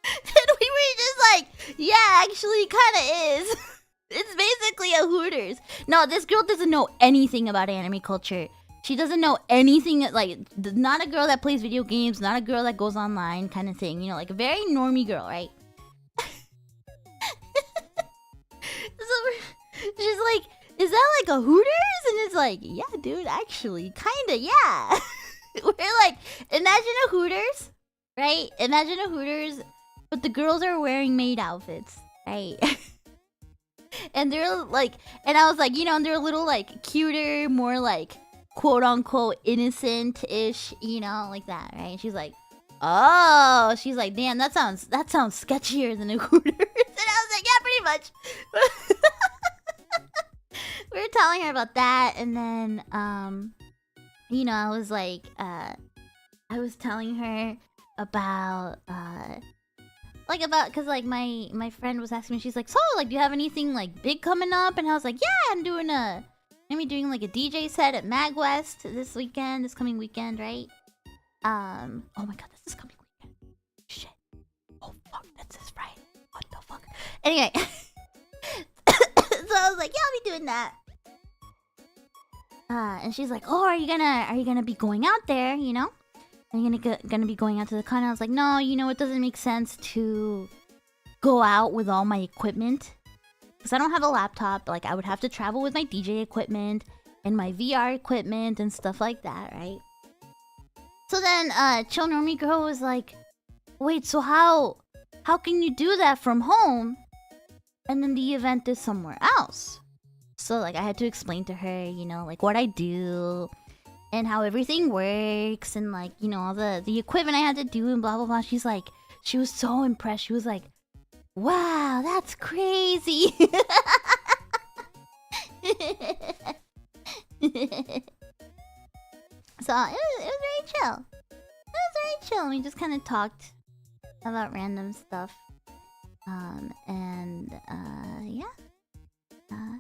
And we were just like, yeah, actually kinda is. It's basically a Hooters. No, this girl doesn't know anything about anime culture. She doesn't know anything, like, not a girl that plays video games, not a girl that goes online kind of thing. You know, like a very normie girl, right? So she's like, is that like a Hooters? And it's like, yeah, dude, actually, kinda, yeah. We're like, imagine a Hooters, right? Imagine a Hooters, but the girls are wearing maid outfits, right? And they're like, and I was like, you know, and they're a little like cuter, more like quote unquote innocent-ish, you know, like that, right? And she's like, oh, she's like, damn, that sounds sketchier than a Hooters. And I was like, yeah, pretty much. We were telling her about that, and then you know, I was like, I was telling her about because like my friend was asking me, she's like, so like, do you have anything like big coming up? And I was like, yeah, I'm doing like a DJ set at MagWest this coming weekend, right? Oh my god, this is coming weekend. Shit. Oh fuck, that's this Friday. What the fuck? Anyway. So I was like, yeah, I'll be doing that. And she's like, oh, are you gonna be going out there, you know? Are you gonna be going out to the con? I was like, no, you know, it doesn't make sense to go out with all my equipment. Because I don't have a laptop. Like, I would have to travel with my DJ equipment and my VR equipment and stuff like that, right? So then, Chill Normie Girl was like, wait, so how can you do that from home? And then the event is somewhere else. So, like, I had to explain to her, you know, like, what I do and how everything works and, like, you know, all the equipment I had to do and blah, blah, blah. She's like, she was so impressed. She was like, wow, that's crazy. So, it was very chill. It was very chill. We just kind of talked about random stuff. Yeah.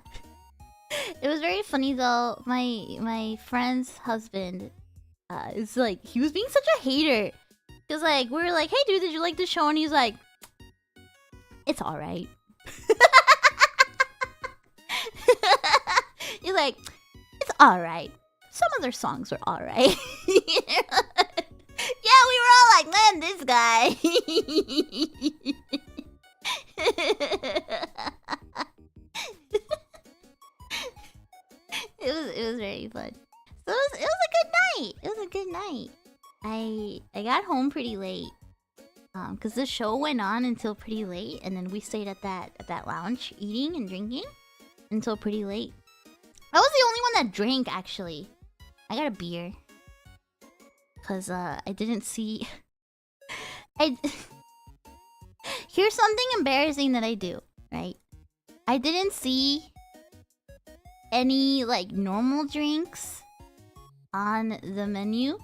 It was very funny though. My friend's husband is like, he was being such a hater. Cause like we were like, hey dude, did you like the show? And he's like, it's alright. He's like, it's alright. Some other songs were alright. Yeah, we were all like, man, this guy. It was very fun. So it was a good night. It was a good night. I got home pretty late. Cause the show went on until pretty late, and then we stayed at that lounge eating and drinking until pretty late. I was the only one that drank actually. I got a beer. Cause I didn't see Here's something embarrassing that I do, right? I didn't see any like normal drinks on the menu.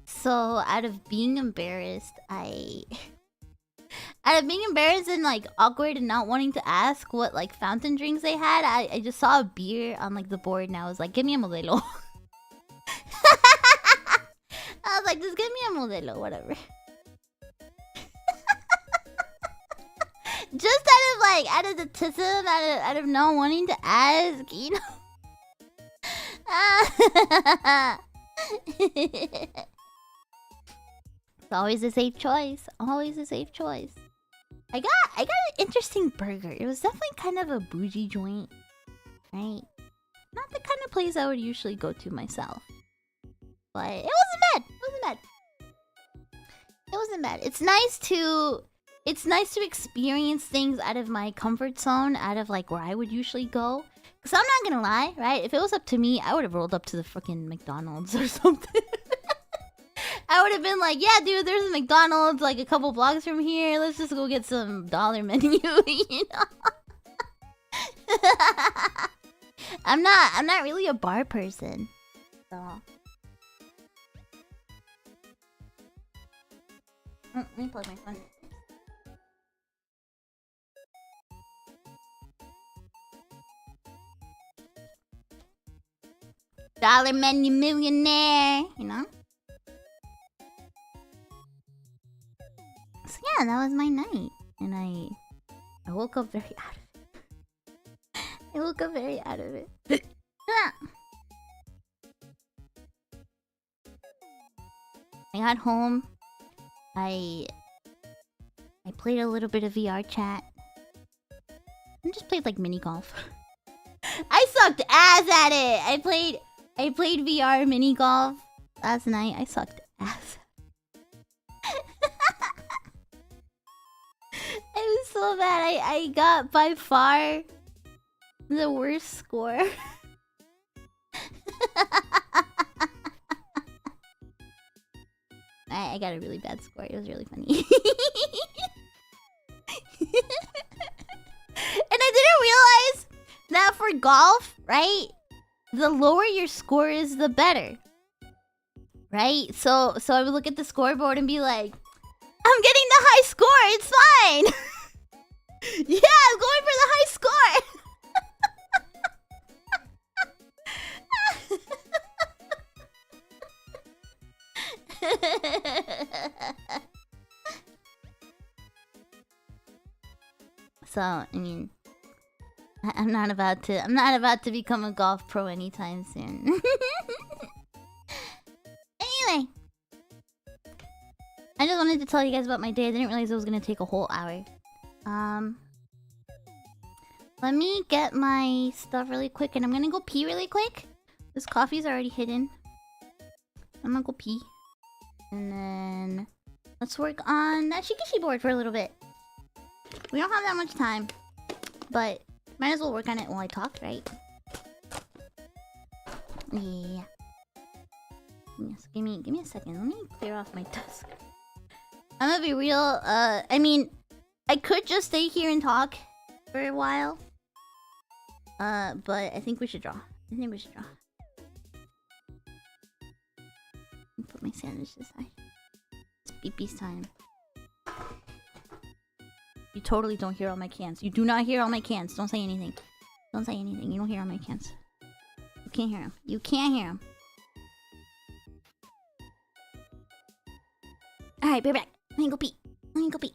So out of being embarrassed, out of being embarrassed and like awkward and not wanting to ask what like fountain drinks they had, I just saw a beer on like the board and I was like, give me a modelo. I was like, just give me a modelo, whatever. Just out of the tism, out of not wanting to ask, you know. It's always a safe choice. Always a safe choice. I got an interesting burger. It was definitely kind of a bougie joint, right? Not the kind of place I would usually go to myself. But it wasn't bad. It wasn't bad. It wasn't bad. It's nice to experience things out of my comfort zone, out of like where I would usually go. Cause I'm not gonna lie, right? If it was up to me, I would have rolled up to the freaking McDonald's or something. I would have been like, yeah, dude, there's a McDonald's like a couple blocks from here. Let's just go get some dollar menu, you know? I'm not really a bar person. So let me plug my phone. Dollar menu millionaire, you know? So yeah, that was my night. And I woke up very out of it. I woke up very out of it. I got home. I played a little bit of VR chat. I just played like mini golf. I sucked ass at it. I played VR mini golf last night. I sucked ass. It was so bad. I got by far the worst score. I got a really bad score. It was really funny. And I didn't realize that for golf, right? The lower your score is, the better. Right? So I would look at the scoreboard and be like, I'm getting the high score. It's fine. Yeah, I'm going for the high score. So, I mean, I'm not about to become a golf pro anytime soon. Anyway, I just wanted to tell you guys about my day. I didn't realize it was gonna take a whole hour. Let me get my stuff really quick, and I'm gonna go pee really quick. This coffee's already hidden. I'm gonna go pee, and then let's work on that shikishi board for a little bit. We don't have that much time, but might as well work on it while I talk, right? Yeah. Yes, give me a second. Let me clear off my desk. I'm gonna be real. I mean, I could just stay here and talk for a while. But I think we should draw. Put my sandwich aside. It's pee-pee's time. You totally don't hear all my cans. You do not hear all my cans. Don't say anything. Don't say anything. You don't hear all my cans. You can't hear them. You can't hear them. Alright, be right back. Let me go pee.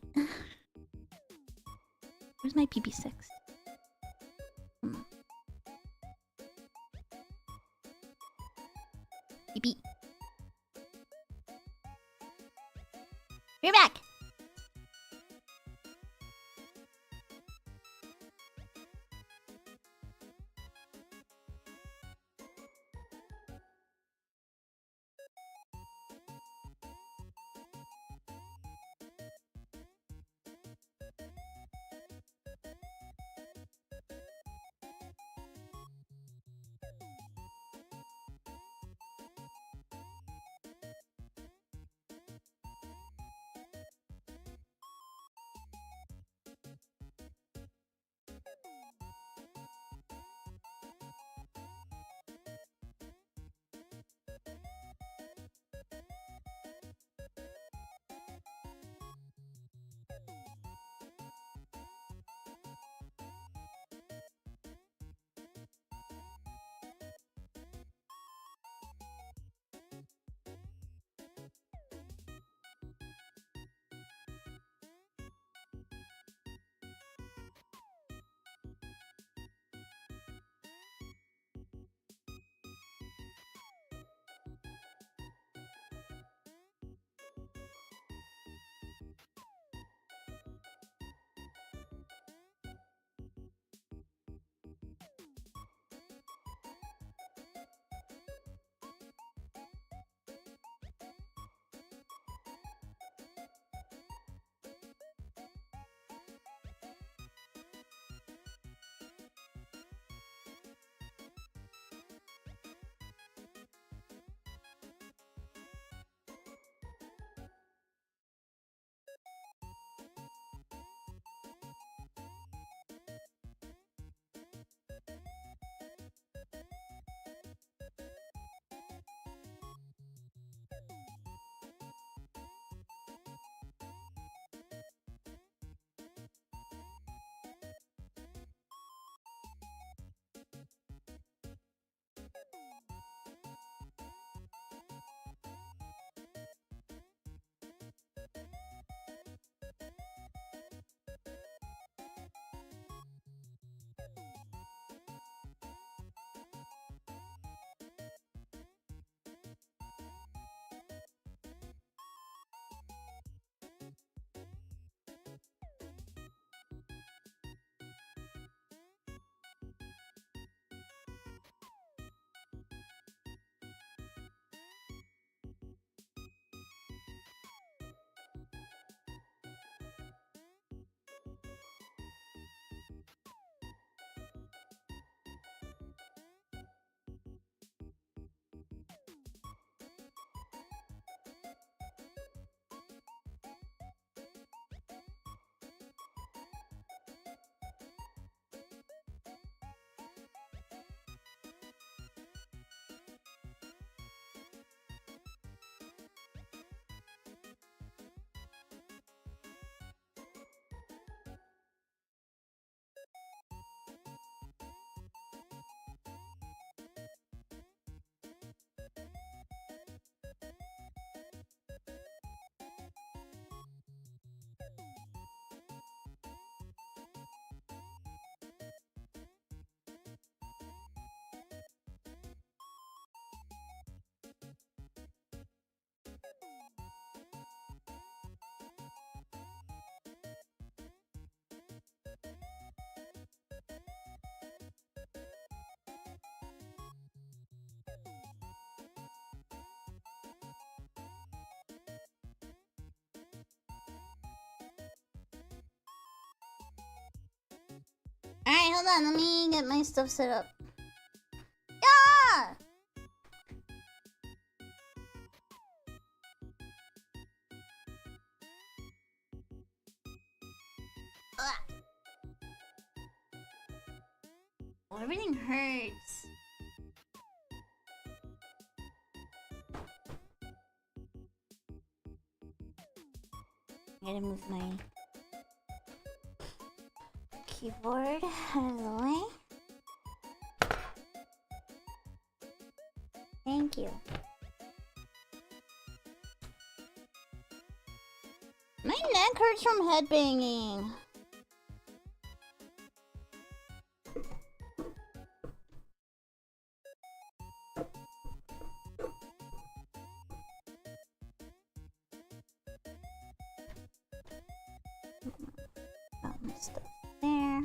Where's my pee-pee sticks? Pee-pee. Be right back. hold on. Let me get my stuff set up. Yeah! Oh, everything hurts. I gotta move my keyboard out of the way. Thank you. My neck hurts from headbanging. Got my stuff there.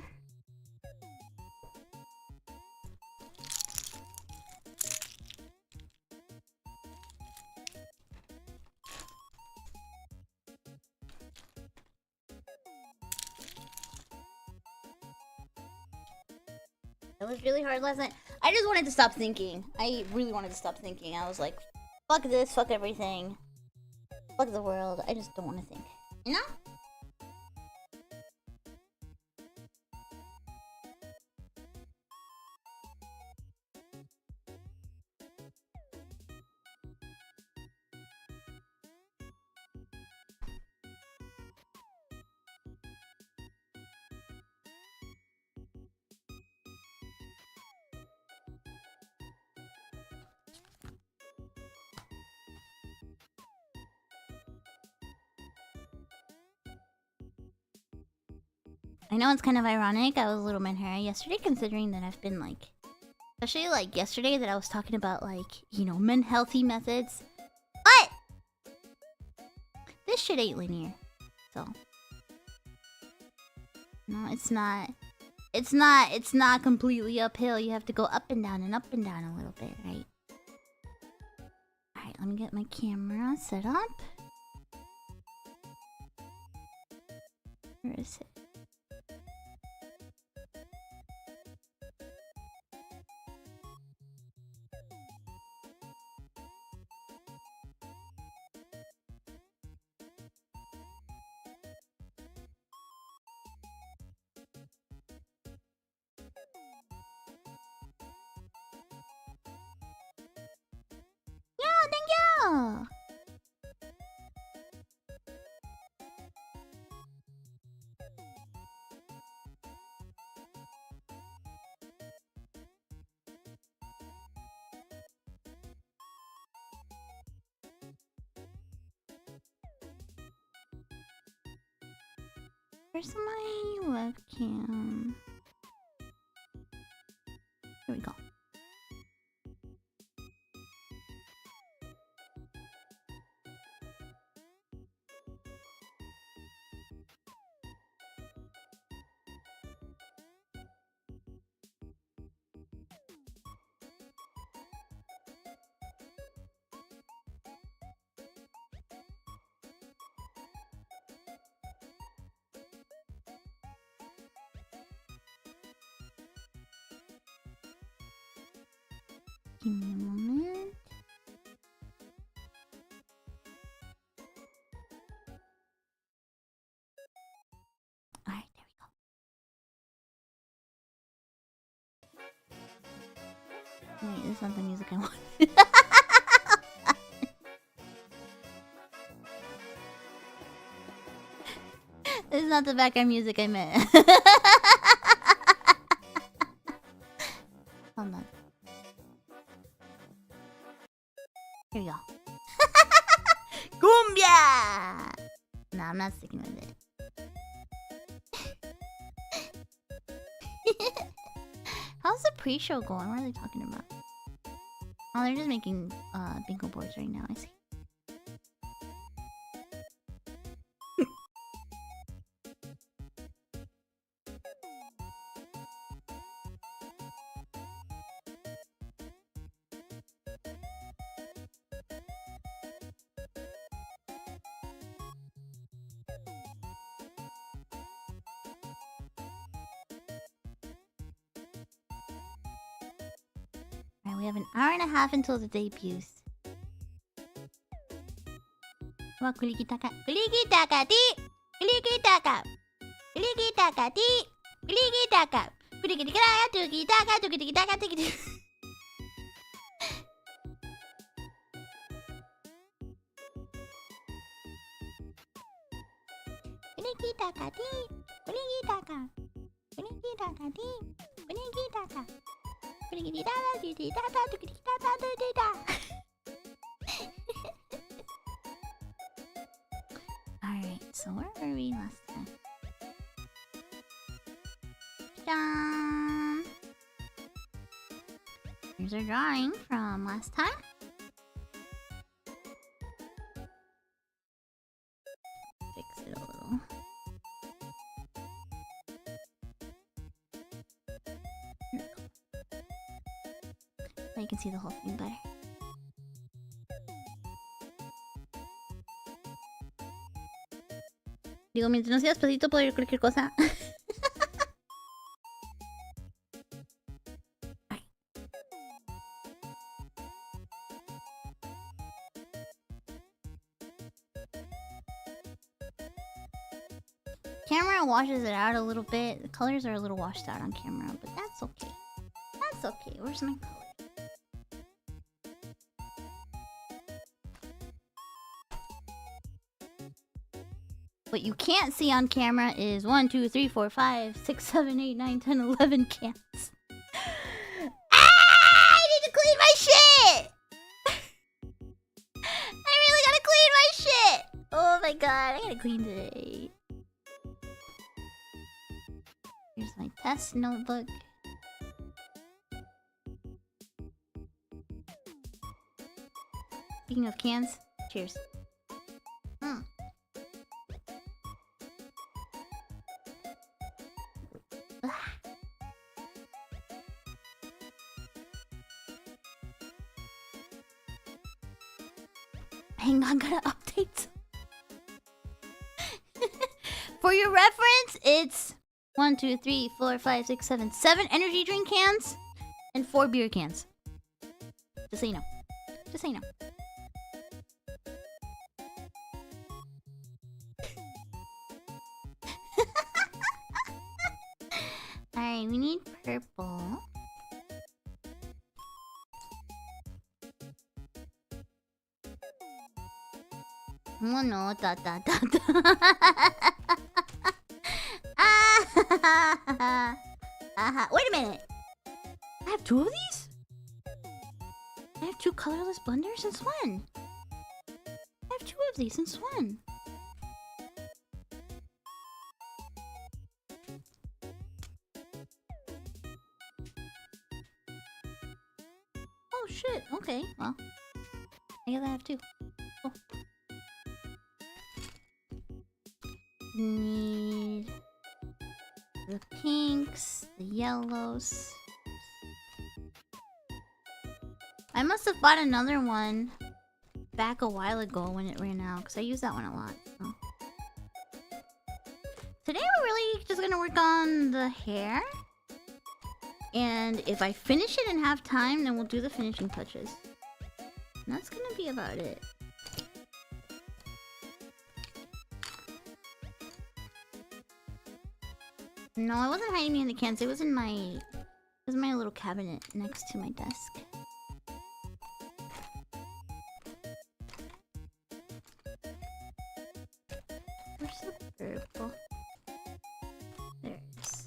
It was really hard last night. I just wanted to stop thinking. I really wanted to stop thinking. I was like, fuck this, fuck everything. Fuck the world. I just don't want to think. You know? I know it's kind of ironic. I was a little mad yesterday, considering that I've been like, especially like yesterday that I was talking about like, you know, men healthy methods. But this shit ain't linear, so no, it's not. It's not completely uphill. You have to go up and down a little bit, right? All right, let me get my camera set up. Where is it? Yeah, thank you. Where's my webcam? Here we go. Give me a moment. Alright, there we go. Wait, this is not the music I want. This is not the background music I meant. Hold on. Here we go. Cumbia! No, I'm not sticking with it. How's the pre-show going? What are they talking about? Oh, they're just making bingo boards right now, I see. Alright, we have an hour and a half until the debuts. Well, kulikitaka. Kulikitaka ti! Kulikitaka! Kulikitaka ti! Kulikitaka! Kulikitaka! Tukitaka! Tukitaka! Tukitaka! Kulikitaka ti! Kulikitaka! Kulikitaka ti! Kulikitaka! Kulikitaka! Tukitaka! Tukitaka! Tukitaka! Alright, so where were we last time? Ta-da! Here's our drawing from last time. Fix it a little. Now you can see the whole thing better. Digo, mientras no sea despacito puedo ir cualquier cosa. Camera washes it out a little bit. The colors are a little washed out on camera, but that's okay. That's okay. Where's my color? What you can't see on camera is 1, 2, 3, 4, 5, 6, 7, 8, 9, 10, 11 cans. I need to clean my shit! I really gotta clean my shit! Oh my god, I gotta clean today. Here's my test notebook. Speaking of cans, cheers. Hang on, gotta update. For your reference, it's 1, 2, 3, 4, 5, 6, 7, 7 energy drink cans and 4 beer cans. Just so you know. Just so you know. Alright, we need purple. Mono da da da da. Wait a minute. I have 2 of these? I have 2 colorless blenders since when? I have 2 of these since when? Oh shit, okay, well. I guess I have 2. Cool. Need the pinks, the yellows. I must have bought another one back a while ago when it ran out, because I use that one a lot. So. Today we're really just gonna work on the hair. And if I finish it and have time, then we'll do the finishing touches. And that's gonna be about it. No, I wasn't hiding behind the cans. It was in my little cabinet next to my desk. Where's the purple? There it is.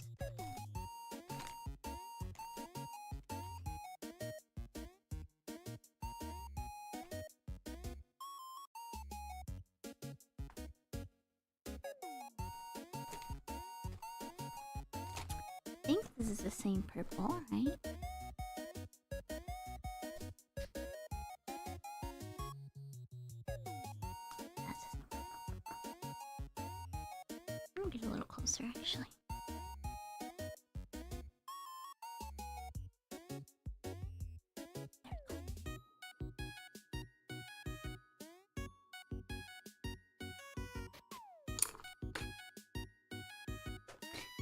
I think this is the same purple, right? That's the same purple. I'm gonna get a little closer, actually.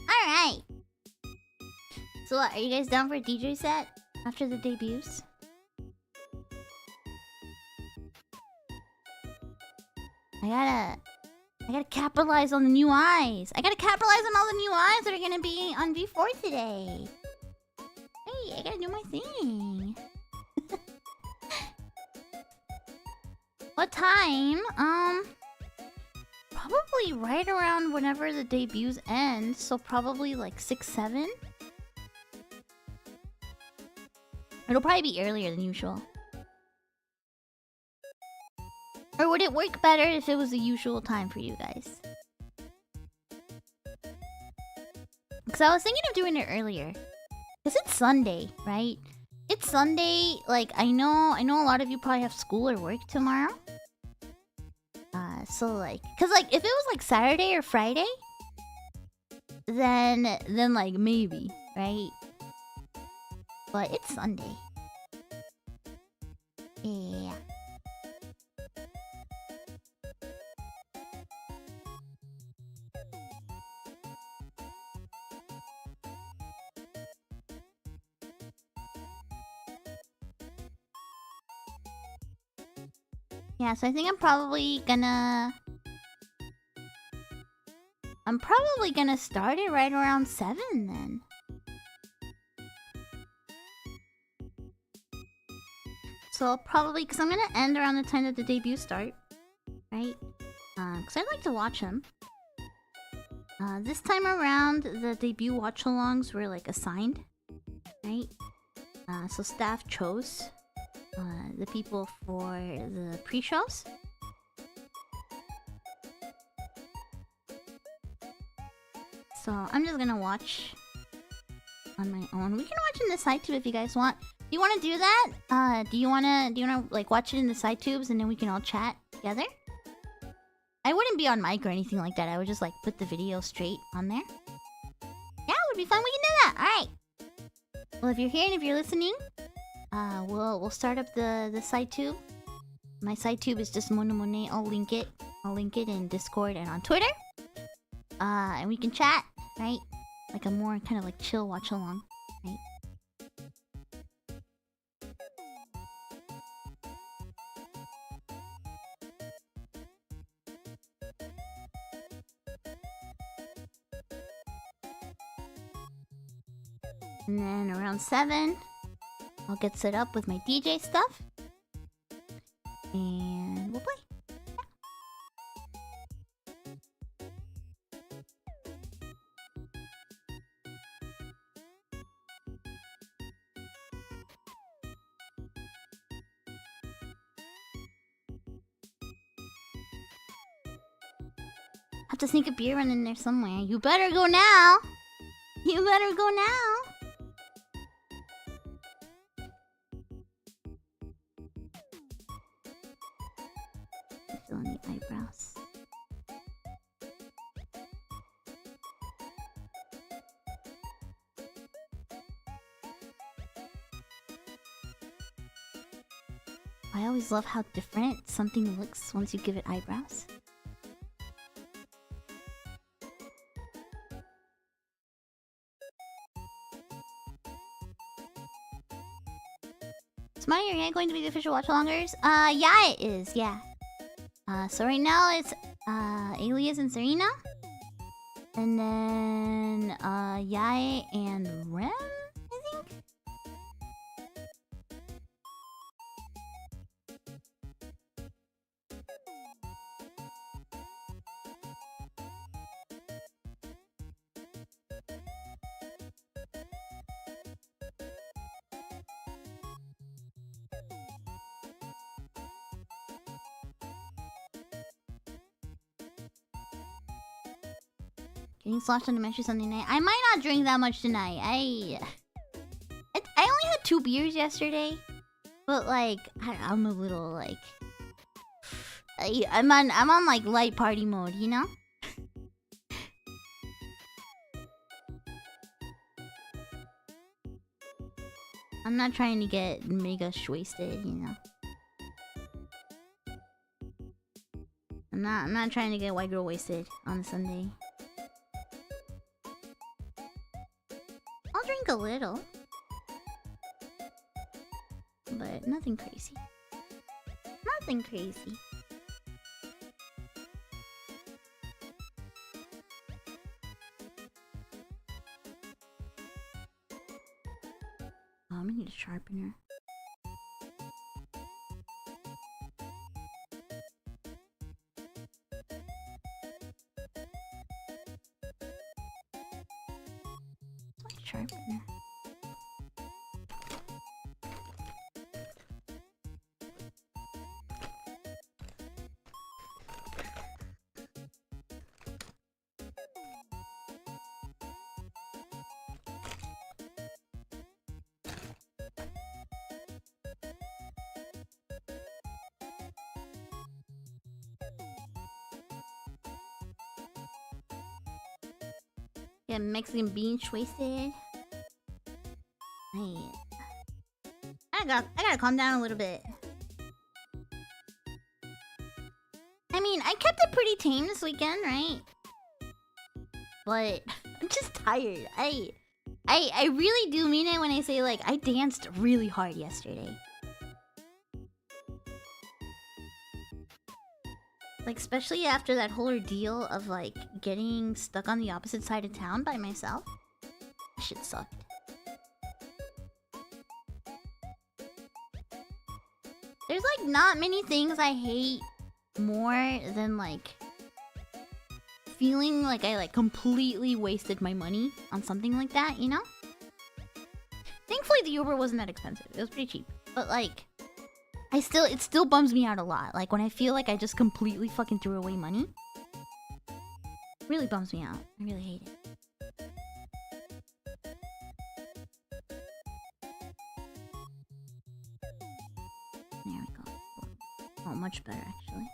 Alright. So what, are you guys down for a DJ set after the debuts? I gotta capitalize on the new eyes. I gotta capitalize on all the new eyes that are gonna be on V4 today. Hey, I gotta do my thing. What time? Probably right around whenever the debuts end. So probably like 6, 7. It'll probably be earlier than usual. Or would it work better if it was the usual time for you guys? Because I was thinking of doing it earlier. Because it's Sunday, right? It's Sunday. Like, I know a lot of you probably have school or work tomorrow. So like, because like, if it was like Saturday or Friday, then like maybe, right? But it's Sunday. Yeah. Yeah, so I think I'm probably gonna start it right around 7 then. So I'll probably, because I'm gonna end around the time that the debuts start, right? Because I like to watch them. This time around, the debut watch-alongs were like assigned, right? So staff chose the people for the pre-shows. So I'm just gonna watch on my own. We can watch in the side tube if you guys want. Do you want to do that? Do you wanna like watch it in the side tubes and then we can all chat together? I wouldn't be on mic or anything like that. I would just like put the video straight on there. Yeah, it would be fun. We can do that. All right. Well, if you're here and if you're listening, we'll start up the side tube. My side tube is just Mono Monet. I'll link it in Discord and on Twitter. And we can chat, right? Like a more kind of like chill watch along, right? And then around 7, I'll get set up with my DJ stuff. And we'll play. Have to sneak a beer run in there somewhere. You better go now. You better go now. Fill in the eyebrows. I always love how different something looks once you give it eyebrows. Smiley, are you going to be the official watch-alongers? Yeah, it is, yeah. So right now it's Alias and Serina. And then Yae and Rem, I think? Getting sloshed on dementia Sunday night. I might not drink that much tonight. I only had 2 beers yesterday, but like I'm a little like I'm on like light party mode, you know. I'm not trying to get mega wasted, you know. I'm not trying to get white girl wasted on Sunday. I'll drink a little, but nothing crazy. Nothing crazy. Oh, I'm gonna need a sharpener. Sharpener. Yeah, Mexican bean twisted. Right. I gotta calm down a little bit. I mean, I kept it pretty tame this weekend, right? But I'm just tired. I really do mean it when I say, like, I danced really hard yesterday. Like, especially after that whole ordeal of, like, getting stuck on the opposite side of town by myself. That shit sucked. There's, like, not many things I hate more than, like, feeling like I, like, completely wasted my money on something like that, you know? Thankfully, the Uber wasn't that expensive. It was pretty cheap. But, like, it still bums me out a lot. Like, when I feel like I just completely fucking threw away money. It really bums me out. I really hate it. There we go. Oh, much better, actually.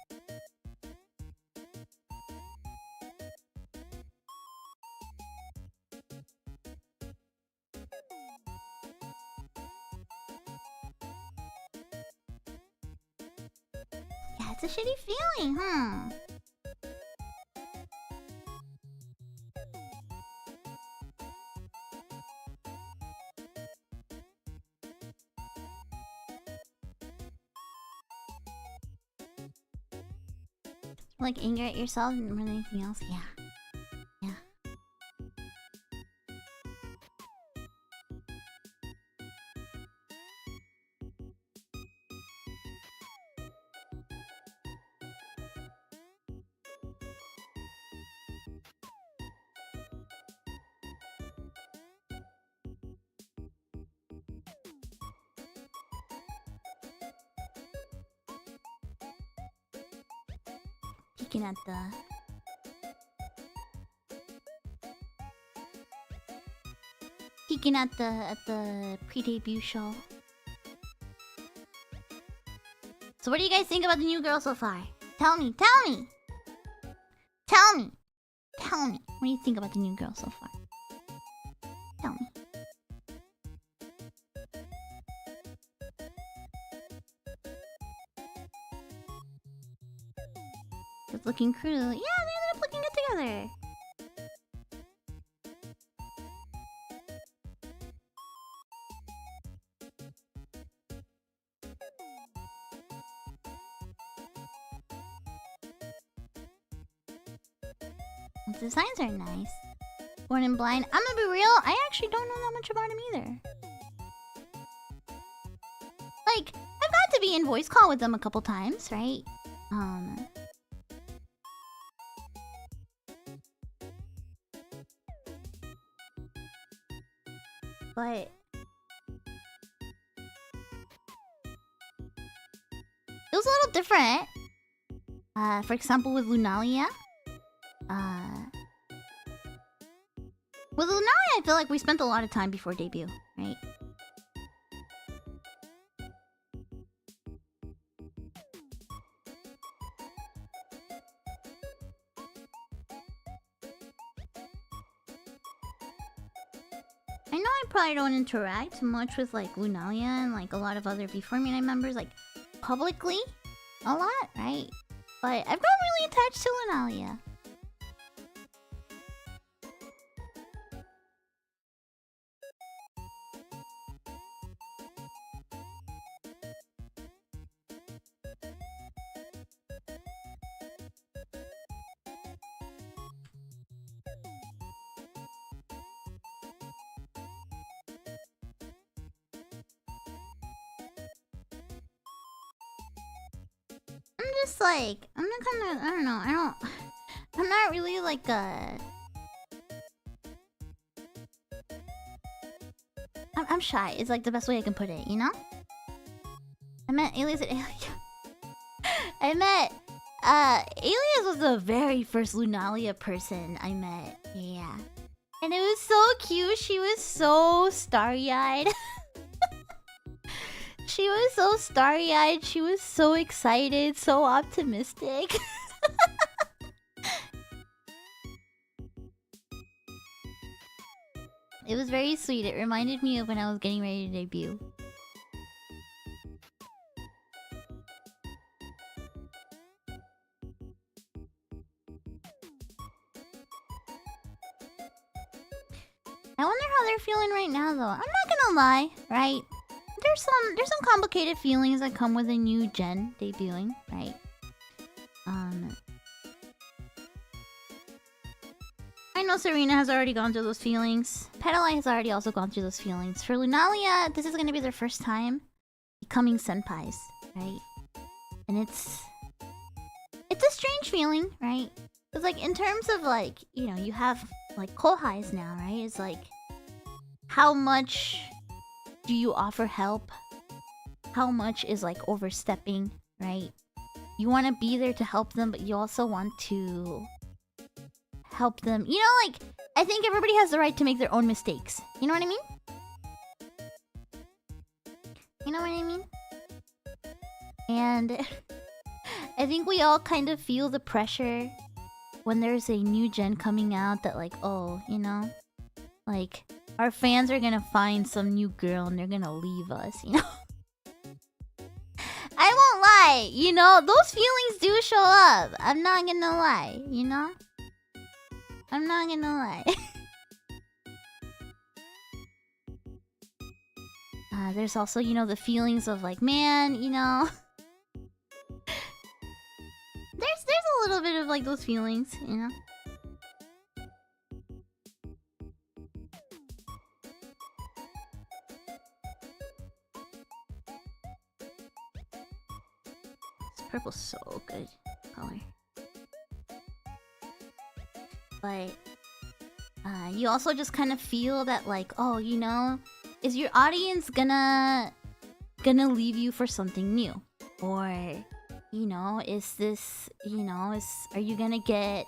Yeah, it's a shitty feeling, huh? Like anger at yourself and more than anything else? Yeah. Yeah. Peeking at the pre-debut show. So what do you guys think about the new girl so far? Tell me. Tell me. What do you think about the new girl so far? Tell me. Good looking crew. Yeah, they ended up looking good together. The designs are nice. Born in Blind. I'm gonna be real, I actually don't know that much about him either. Like, I've got to be in voice call with them a couple times, right? But it was a little different. For example, with Lunalia. With Lunalia, I feel like we spent a lot of time before debut, right? I know I probably don't interact much with like Lunalia and like a lot of other V4Mirai members, like publicly a lot, right? But I've gotten really attached to Lunalia. just like I'm not kind of I don't know. I'm not really like I'm shy. It's like the best way I can put it, you know? I met Alias at I met Alias was the very first Lunalia person I met. Yeah. And it was so cute. She was so starry-eyed. She was so starry-eyed. She was so excited, so optimistic. It was very sweet. It reminded me of when I was getting ready to debut. I wonder how they're feeling right now, though. I'm not gonna lie, right? There's some complicated feelings that come with a new gen debuting, right? I know Serina has already gone through those feelings. Petalai has already also gone through those feelings. For Lunalia, this is gonna be their first time becoming senpais, right? And it's a strange feeling, right? It's like in terms of like, you know, you have like kohais now, right? It's like how much do you offer help? How much is like overstepping, right? You want to be there to help them, but you also want to help them. You know, like, I think everybody has the right to make their own mistakes. You know what I mean? You know what I mean? And I think we all kind of feel the pressure when there's a new gen coming out that like, oh, you know? Like, our fans are gonna find some new girl and they're gonna leave us, you know? I won't lie, you know? Those feelings do show up. I'm not gonna lie, you know? I'm not gonna lie. There's also, you know, the feelings of like, man, you know... There's a little bit of like those feelings, you know? This purple's so good color. But you also just kind of feel that like, oh, you know, is your audience gonna leave you for something new? Or, you know, is this, you know, are you gonna get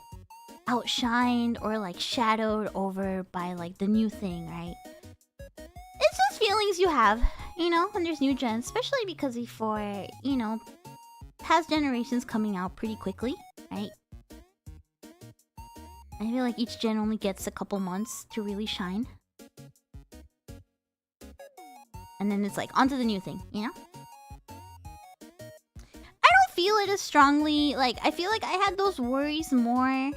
outshined or like shadowed over by like the new thing, right? It's just feelings you have, you know, when there's new gens, especially because before, you know, past generations coming out pretty quickly, right? I feel like each gen only gets a couple months to really shine. And then it's like, onto the new thing, you know? I don't feel it as strongly. Like, I feel like I had those worries more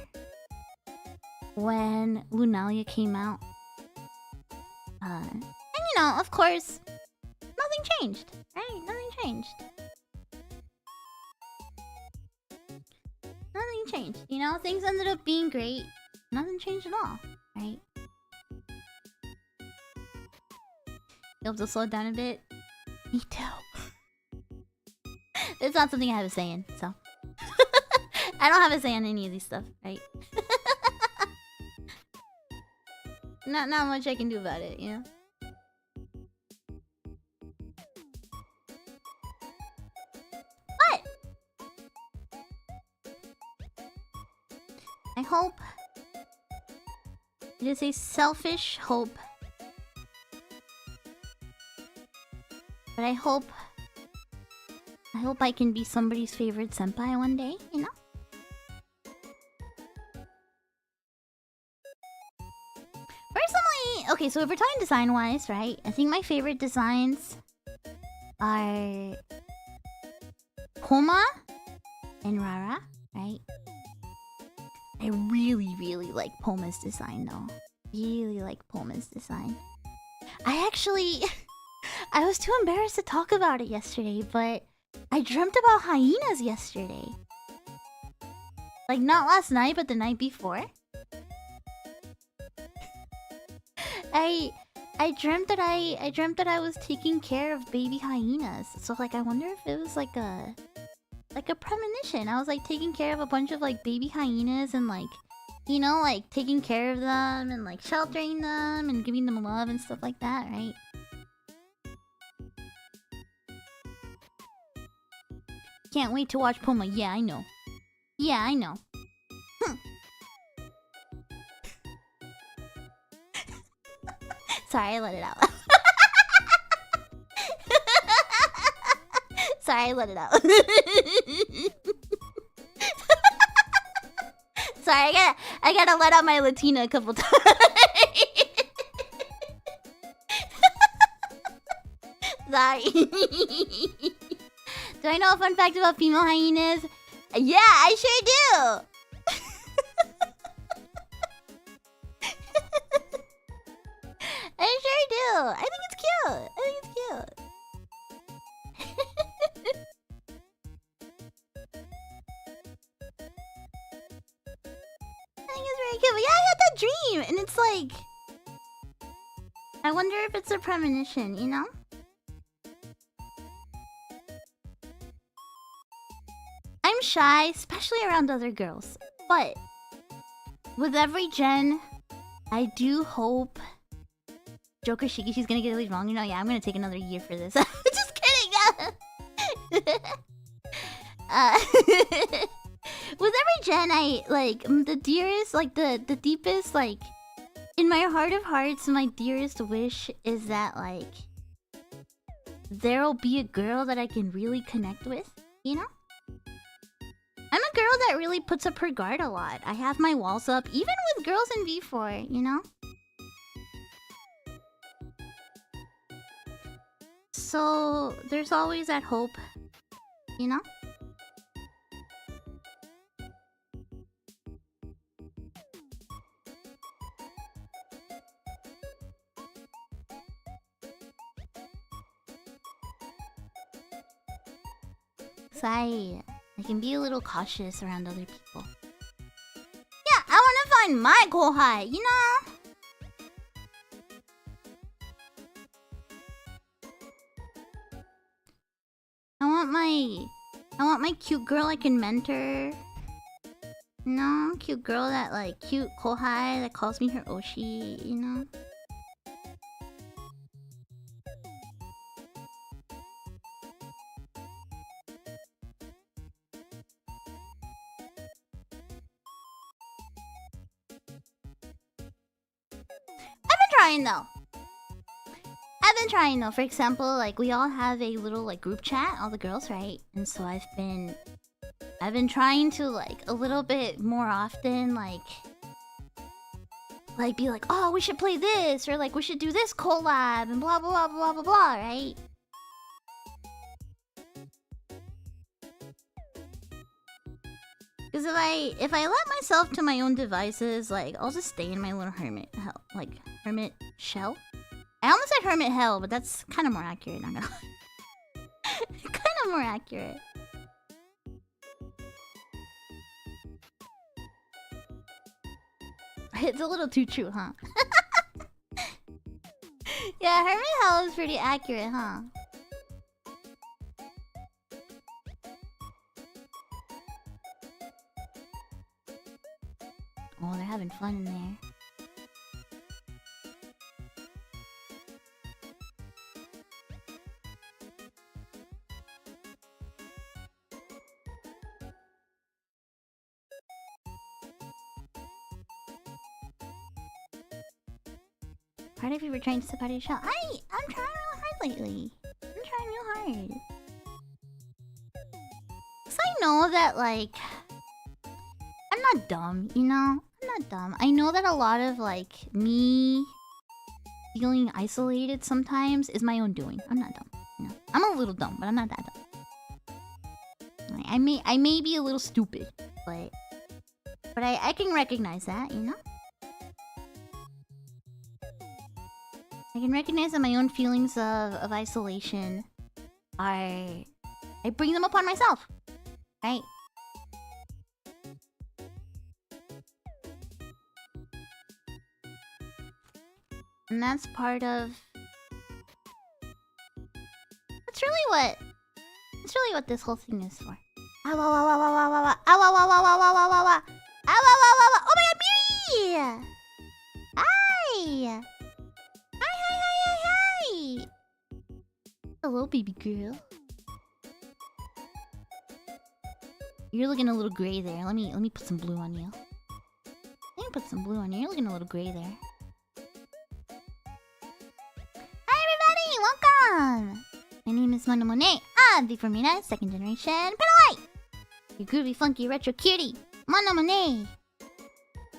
when Lunalia came out. And you know, of course, nothing changed, right? Nothing changed. Nothing changed, you know? Things ended up being great. Nothing changed at all, right? You have to slow down a bit? Me too. It's not something I have a say in, so... I don't have a say on any of these stuff, right? Not much I can do about it, you know? But I hope it is a selfish hope, but I hope I can be somebody's favorite senpai one day, you know? Personally, okay, so if we're talking design-wise, right? I think my favorite designs are Homa and Rara, right? I really, really like Poma's design, though. Really like Poma's design. I actually... I was too embarrassed to talk about it yesterday, but I dreamt about hyenas yesterday. Like, not last night, but the night before. I dreamt that I was taking care of baby hyenas. So like, I wonder if it was like a like a premonition. I was like taking care of a bunch of like baby hyenas and like, you know, like taking care of them and like sheltering them and giving them love and stuff like that, right? Can't wait to watch Puma. Yeah, I know. Yeah, I know. Sorry, I let it out. Sorry, I let it out. Sorry, I gotta let out my Latina a couple times. Sorry. Do I know a fun fact about female hyenas? Yeah, I sure do. I sure do. I think it's cute. I think it's cute. I think it's very cute. But yeah, I had that dream, and it's like, I wonder if it's a premonition, you know? I'm shy, especially around other girls. But with every gen, I do hope Joker Shiki, she's gonna get it really wrong. You know, yeah, I'm gonna take another year for this. Just kidding. With every gen, I like the dearest, like the deepest, like in my heart of hearts, my dearest wish is that like there'll be a girl that I can really connect with. You know, I'm a girl that really puts up her guard a lot. I have my walls up, even with girls in V4. You know. So there's always that hope, you know? So I can be a little cautious around other people. Yeah, I wanna find my kohai, you know? I want my cute girl I can mentor. No, cute girl that like cute kohai that calls me her Oshi, you know? I've been trying though. For example, like we all have a little like group chat, all the girls, right? And so I've been trying to like a little bit more often like be like, oh, we should play this, or like we should do this collab and blah blah blah blah blah blah, right? Because if I let myself to my own devices, like I'll just stay in my little hermit shell. I almost said hermit hell, but that's kind of more accurate, not gonna lie. Kind of more accurate. It's a little too true, huh? Yeah, hermit hell is pretty accurate, huh? Oh, they're having fun in there. Part of you were trying to step out of your shell. I'm trying real hard lately. I'm trying real hard. Cause I know that like I'm not dumb, you know? I'm not dumb. I know that a lot of like me feeling isolated sometimes is my own doing. I'm not dumb. You know? I'm a little dumb, but I'm not that dumb. Like, I may be a little stupid, but I can recognize that, you know? I can recognize that my own feelings of isolation I bring them upon myself, right? And that's part of... That's really what this whole thing is for. Ow, ow, ow, ow, ow, ow, ow, ow, ow, ow, ow, ow, ow, ow, ow, ow, ow, ow, ow, ow. Oh my god, Miri! Hi! Hi, hi, hi, hi, hi! Hello, baby girl. You're looking a little gray there. Let me put some blue on you. Let me put some blue on you. You're looking a little gray there. Hi, everybody! Welcome! My name is Mono Monet. I'm V4Mirai, second generation. Penalite! You groovy, funky, retro cutie. Mono Monet.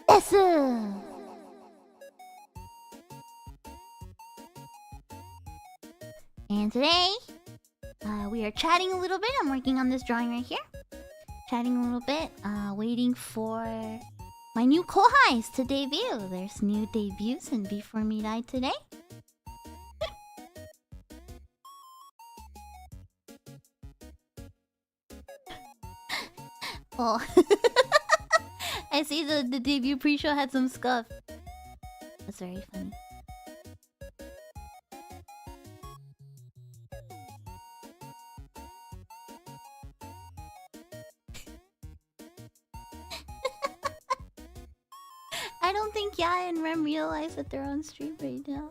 Desu! And today, we are chatting a little bit. I'm working on this drawing right here. Chatting a little bit, waiting for my new kohais to debut. There's new debuts in V4Mirai today. Oh, I see the debut pre-show had some scuff. That's very funny. I don't think Yae and Rem realize that they're on stream right now.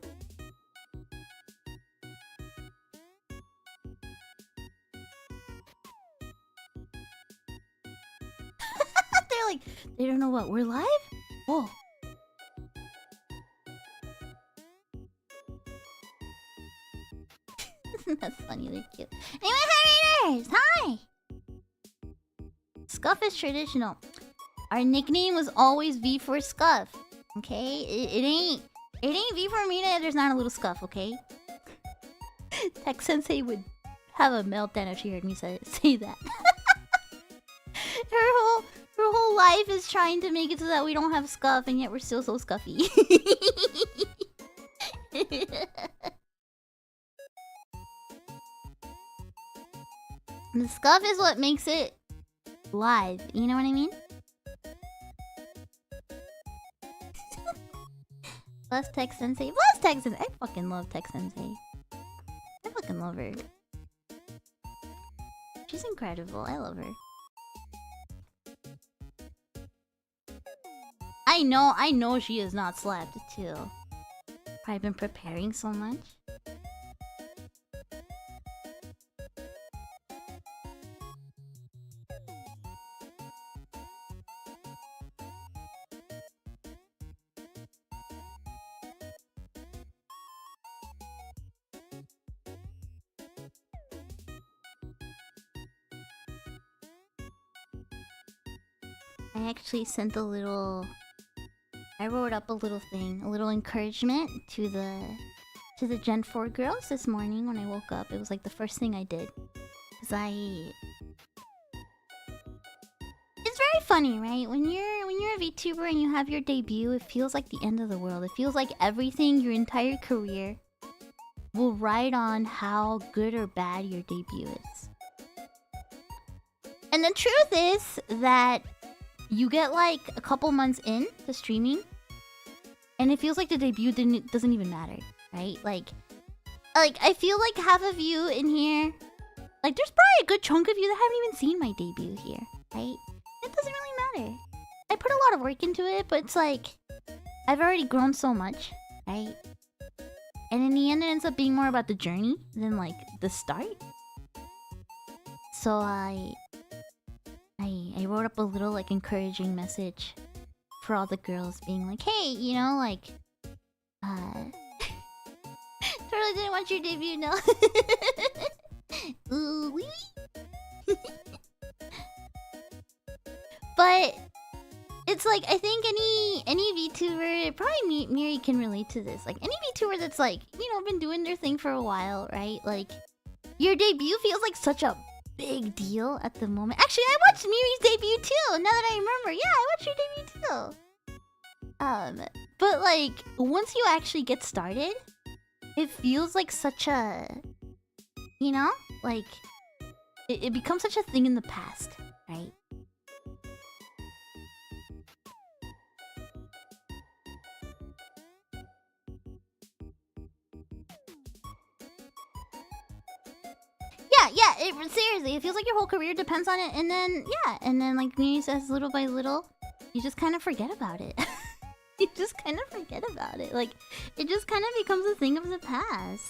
They're like, they don't know what, we're live? Whoa. That's funny, they're cute. Anyway, hi Raiders! Hi! Scuff is traditional. Our nickname was always V4 Scuff. Okay? It ain't V4Mirai if there's not a little scuff, okay? Tech Sensei would have a meltdown if she heard me say that. Her whole life is trying to make it so that we don't have scuff, and yet we're still so scuffy. The scuff is what makes it live. You know what I mean? Plus Tech Sensei. Plus Tech Sensei. I fucking love Tech Sensei. I fucking love her. She's incredible. I love her. I know she is not slept too. Probably been preparing so much. I actually sent a little... I wrote up a little thing, a little encouragement to the Gen 4 girls this morning when I woke up. It was like the first thing I did. Cause it's very funny, right? When you're a VTuber and you have your debut, it feels like the end of the world. It feels like everything, your entire career, will ride on how good or bad your debut is. And the truth is that you get like a couple months in to streaming, and it feels like the debut doesn't even matter, right? Like I feel like half of you in here, like there's probably a good chunk of you that haven't even seen my debut here, right? It doesn't really matter. I put a lot of work into it, but it's like I've already grown so much, right? And in the end, it ends up being more about the journey than like the start. So I wrote up a little like encouraging message for all the girls, being like, hey, you know, like totally didn't want your debut, no. Ooh, wee wee. But it's like, I think any VTuber, probably Miri can relate to this. Like any VTuber that's like, you know, been doing their thing for a while, right? Like your debut feels like such a big deal at the moment. Actually, I watched Miri's debut too. Now that I remember, yeah, I watched your debut too. But like once you actually get started, it feels like such a, you know, like it becomes such a thing in the past, right? yeah, seriously, it feels like your whole career depends on it, and then, yeah, and then, like Mimi says, little by little, you just kind of forget about it. You just kind of forget about it. Like, it just kind of becomes a thing of the past.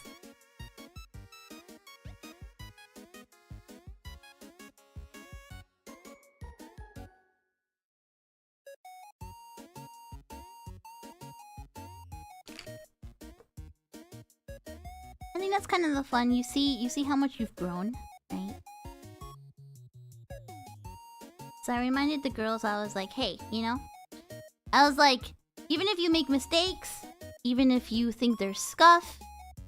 I think that's kind of the fun. You see how much you've grown, right? So I reminded the girls, I was like, hey, you know? I was like, even if you make mistakes, even if you think there's scuff,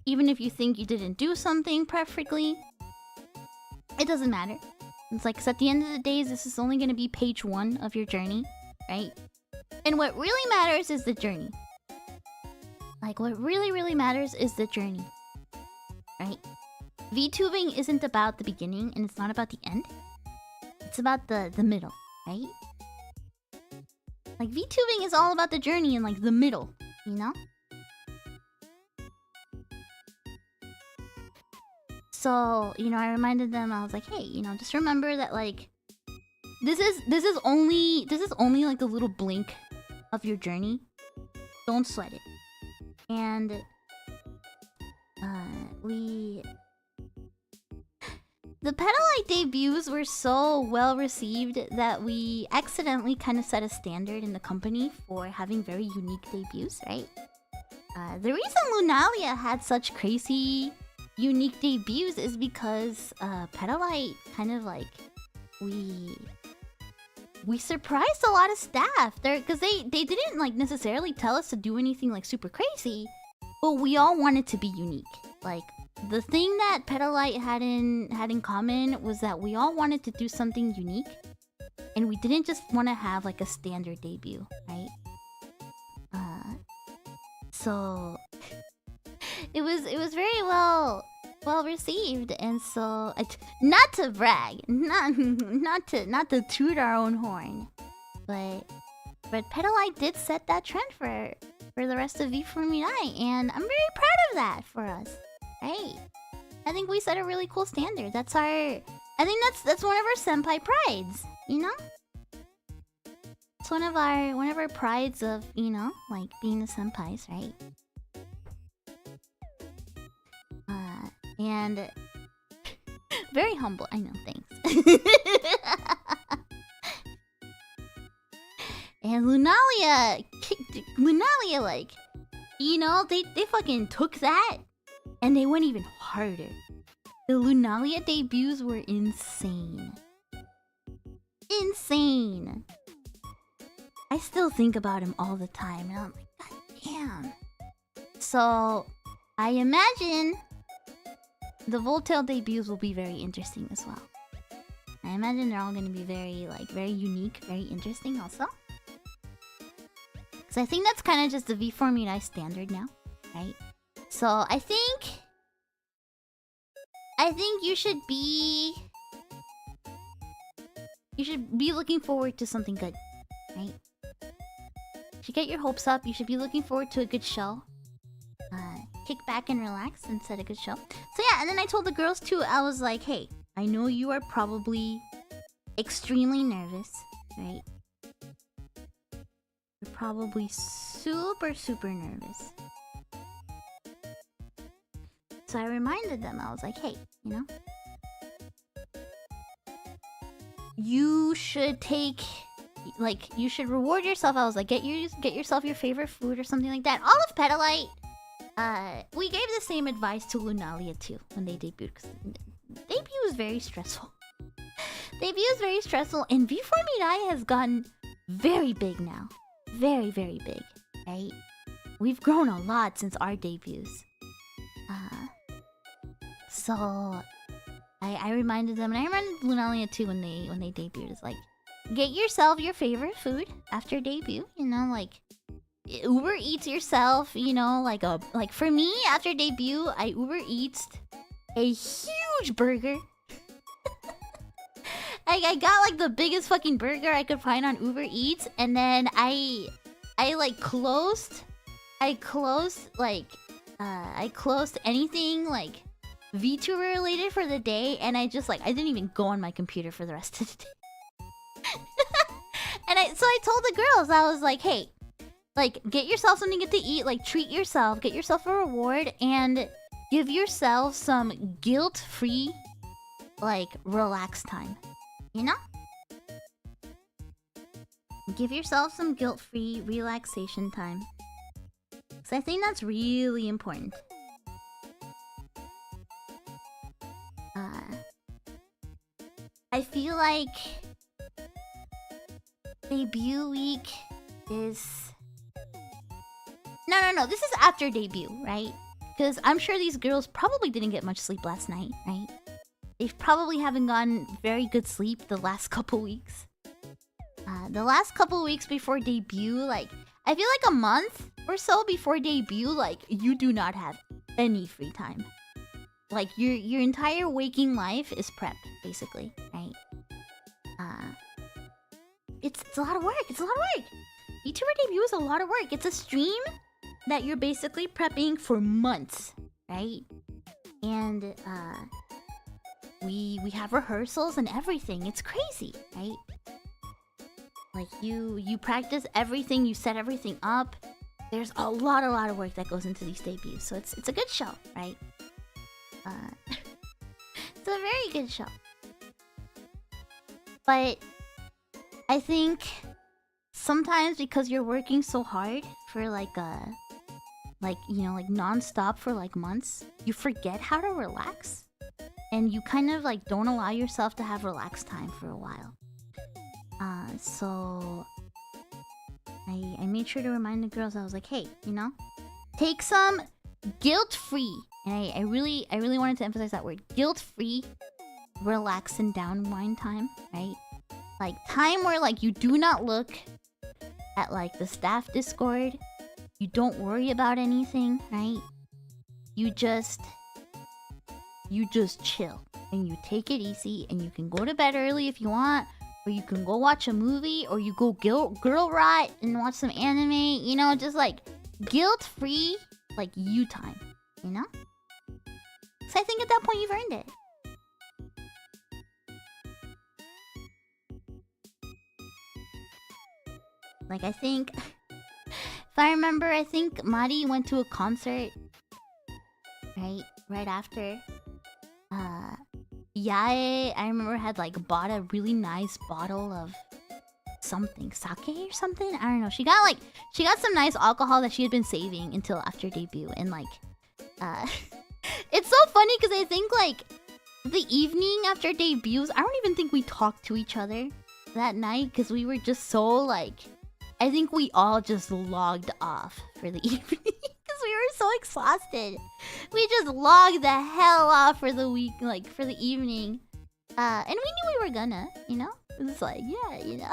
even if you think you didn't do something perfectly, it doesn't matter. It's like, 'cause at the end of the day, this is only gonna be page 1 of your journey, right? And what really matters is the journey. Like, what really, really matters is the journey. Right? VTubing isn't about the beginning and it's not about the end. It's about the middle, right? Like, VTubing is all about the journey and like the middle, you know? So, you know, I reminded them, I was like, hey, you know, just remember that like this is only like a little blink of your journey. Don't sweat it. And the Pedalite debuts were so well received that we accidentally kind of set a standard in the company for having very unique debuts, right? The reason Lunalia had such crazy unique debuts is because Pedalite kind of like we surprised a lot of staff there, because they didn't like necessarily tell us to do anything like super crazy, but we all wanted to be unique. Like, the thing that Pedalite had in common was that we all wanted to do something unique, and we didn't just want to have like a standard debut, right? So it was very well received, and so not to brag, not to toot our own horn, but Pedalite did set that trend for the rest of V4Mirai, and I'm very proud of that for us. Right? I think we set a really cool standard. That's one of our senpai prides, you know? It's one of our prides of, you know, like being the senpais, right? And very humble, I know, thanks. And Lunalia, like, you know, they fucking took that and they went even harder. The Lunalia debuts were insane. Insane. I still think about him all the time, and I'm like, God damn. So, I imagine the Voltail debuts will be very interesting as well. I imagine they're all going to be very unique, very interesting also. Because I think that's kind of just the V4Mirai standard now, right? So I think you should be looking forward to something good, right? You should get your hopes up. You should be looking forward to a good show. Kick back and relax and set a good show. So yeah, and then I told the girls too, I was like, hey, I know you are probably extremely nervous, right? You're probably super nervous. So I reminded them, I was like, hey, you know, you should you should reward yourself. I was like, get yourself your favorite food or something like that. All of Pedalite, we gave the same advice to Lunalia too when they debuted, because debut was very stressful. Debut is very stressful, and V4Mirai has gotten very big now. Very big, right? We've grown a lot since our debuts. So I reminded them, and I reminded Lunalia too when they debuted. It's like, get yourself your favorite food after debut. You know, like Uber Eats yourself. You know, like for me after debut, I Uber Eats a huge burger. I got like the biggest fucking burger I could find on Uber Eats, and then I closed anything like VTuber related for the day, and I just like I didn't even go on my computer for the rest of the day. And so I told the girls, I was like, hey, like get yourself something to eat, like treat yourself, get yourself a reward, and give yourself some guilt-free, like relax time. You know? Give yourself some guilt-free relaxation time. So I think that's really important. I feel like debut week is... No. This is after debut, right? Because I'm sure these girls probably didn't get much sleep last night, right? They probably haven't gotten very good sleep the last couple weeks. The last couple weeks before debut, like... I feel like a month or so before debut, like, you do not have any free time. Like, your entire waking life is prepped, basically, right? It's a lot of work. It's a lot of work. VTuber debut is a lot of work. It's a stream that you're basically prepping for months, right? And we have rehearsals and everything. It's crazy, right? Like you practice everything, you set everything up. There's a lot of work that goes into these debuts, so it's a good show, right? It's a very good show. But I think sometimes because you're working so hard for like non-stop for like months, you forget how to relax, and you kind of like don't allow yourself to have relaxed time for a while. So I made sure to remind the girls. I was like, hey, you know, take some guilt-free, and I really wanted to emphasize that word, guilt-free, relax and downwind time, right? Like time where like you do not look at like the staff Discord, you don't worry about anything, right? You just chill and you take it easy, and you can go to bed early if you want. Or you can go watch a movie, or you go girl rot and watch some anime, you know, just like guilt-free, like you time, you know? So I think at that point you've earned it. Like I think, if I remember, I think Mari went to a concert, right after. Yae, I remember, had like bought a really nice bottle of something, sake or something. I don't know. She got some nice alcohol that she had been saving until after debut, and like, it's so funny because I think like the evening after debuts, I don't even think we talked to each other that night because we were just so like, I think we all just logged off for the evening. We were so exhausted. We just logged the hell off for the week, like for the evening. And we knew we were gonna, you know? It was like, yeah, you know.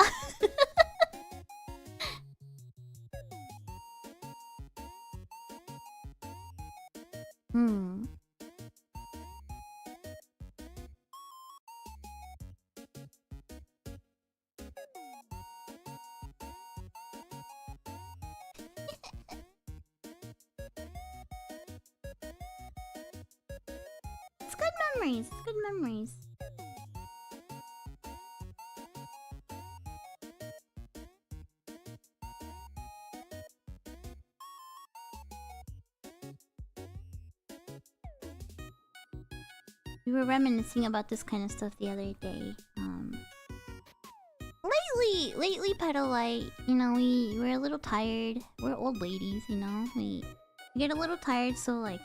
Good memories. We were reminiscing about this kind of stuff the other day. Lately, Pedalite, you know, we're a little tired. We're old ladies, you know. We get a little tired, so like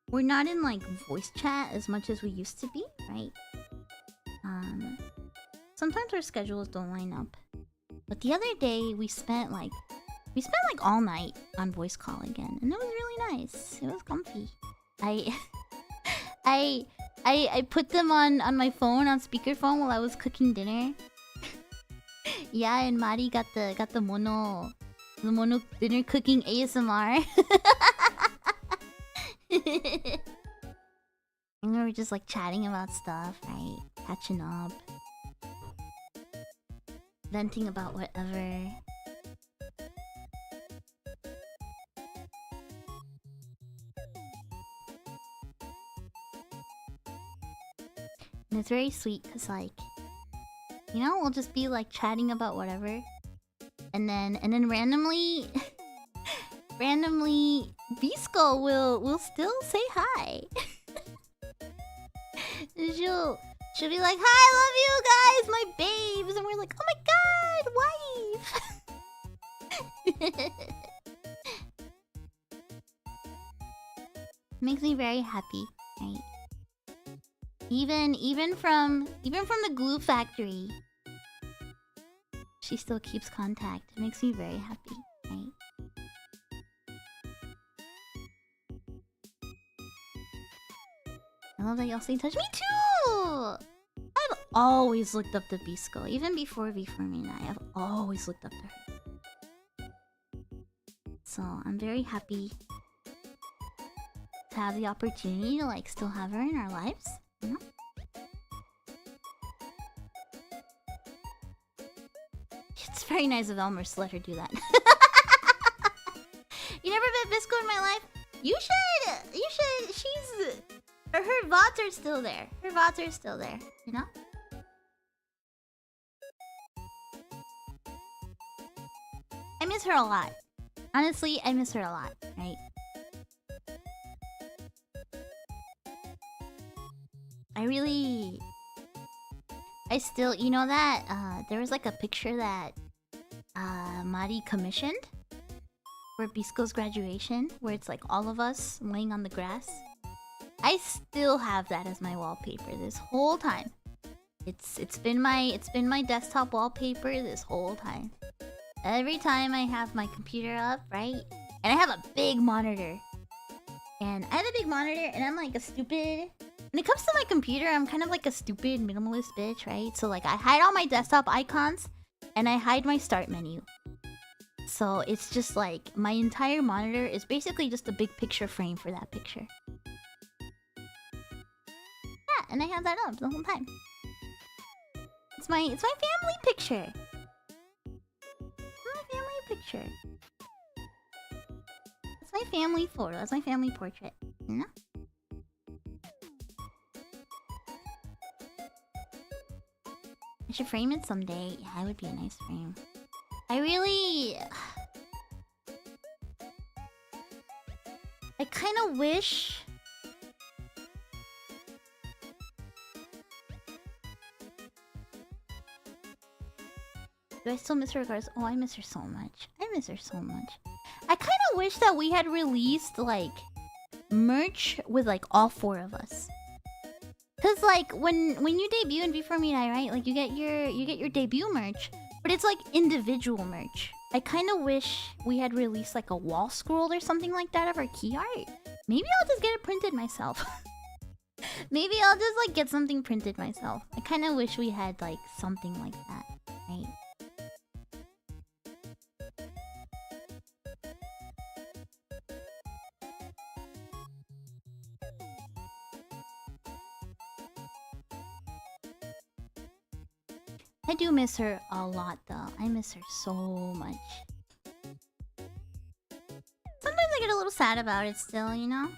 we're not in like voice chat as much as we used to be, right? Sometimes our schedules don't line up. But the other day we spent like all night on voice call again, and it was really nice. It was comfy. I put them on my phone on speakerphone while I was cooking dinner. Yeah, and Mari got the mono dinner cooking ASMR. And we were just like chatting about stuff, right? Catching up. Venting about whatever. And it's very sweet because, like, you know, we'll just be like chatting about whatever, and then randomly, randomly, Bisco will still say hi. And she'll be like, "Hi, I love you guys, my babes," and we're like, "Oh my god, wife!" Makes me very happy, right? Even from the glue factory, she still keeps contact. It makes me very happy, right? I love that y'all stay in touch. Me too! I've always looked up to Bisco. Even before V4Mirai, I've always looked up to her. So I'm very happy to have the opportunity to like still have her in our lives. You know? It's very nice of Elmer to let her do that. You never met Bisco in my life? You should. She's... Her VODs are still there. Her VODs are still there, you know? I miss her a lot. Honestly, I miss her a lot, right? I still, you know that, there was like a picture that, Mari commissioned for Bisco's graduation, where it's like all of us laying on the grass. I still have that as my wallpaper this whole time. It's been my desktop wallpaper this whole time. Every time I have my computer up, right? And I have a big monitor. And I have a big monitor and I'm like a stupid... When it comes to my computer, I'm kind of like a stupid minimalist bitch, right? So like I hide all my desktop icons and I hide my start menu. So it's just like my entire monitor is basically just a big picture frame for that picture. Yeah, and I have that up the whole time. It's my family picture. My family picture. It's my family photo. It's my family portrait. You know? I should frame it someday. Yeah, it would be a nice frame. I kind of wish... Do I still miss her regardless? Oh, I miss her so much. I miss her so much. I kind of wish that we had released, like, merch with, like, all four of us. Cause, like, when you debut in V4Mirai, right? Like, you get your debut merch, but it's, like, individual merch. I kind of wish we had released, like, a wall scroll or something like that of our key art. Maybe I'll just get it printed myself. Maybe I'll just, like, get something printed myself. I kind of wish we had, like, something like that, right? I do miss her a lot, though. I miss her so much. Sometimes I get a little sad about it still, you know?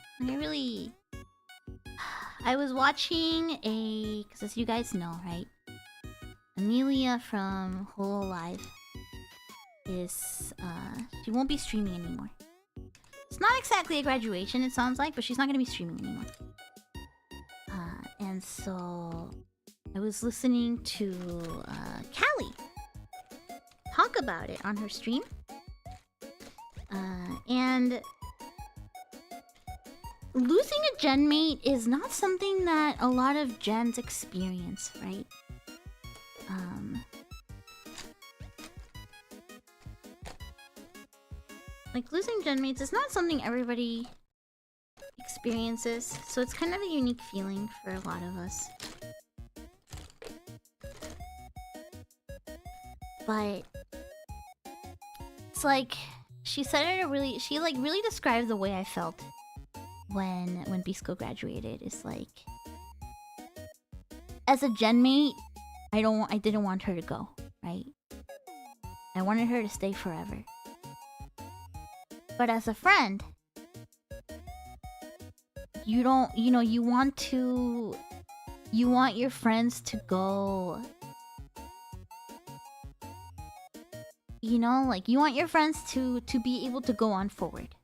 I was watching because as you guys know, right? Amelia from Hololive is, she won't be streaming anymore. It's not exactly a graduation, it sounds like, but she's not gonna be streaming anymore. And so... I was listening to Callie talk about it on her stream. And losing a genmate is not something that a lot of gens experience, right? Like losing genmates is not something everybody experiences, so it's kind of a unique feeling for a lot of us. But it's like she said it she really described the way I felt when Bisco graduated. It's like as a genmate, I didn't want her to go, right? I wanted her to stay forever. But as a friend, you want to You want your friends to go. You know, like you want your friends to be able to go on forward.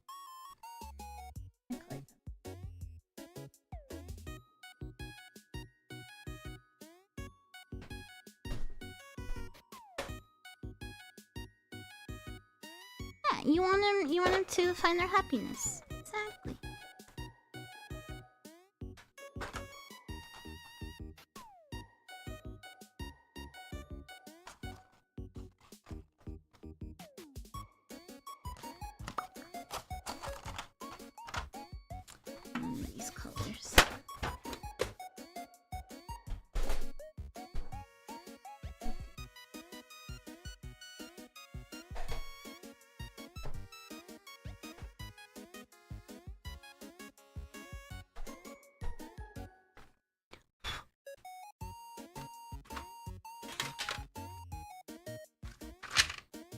Yeah, you want them to find their happiness. Exactly. These colors.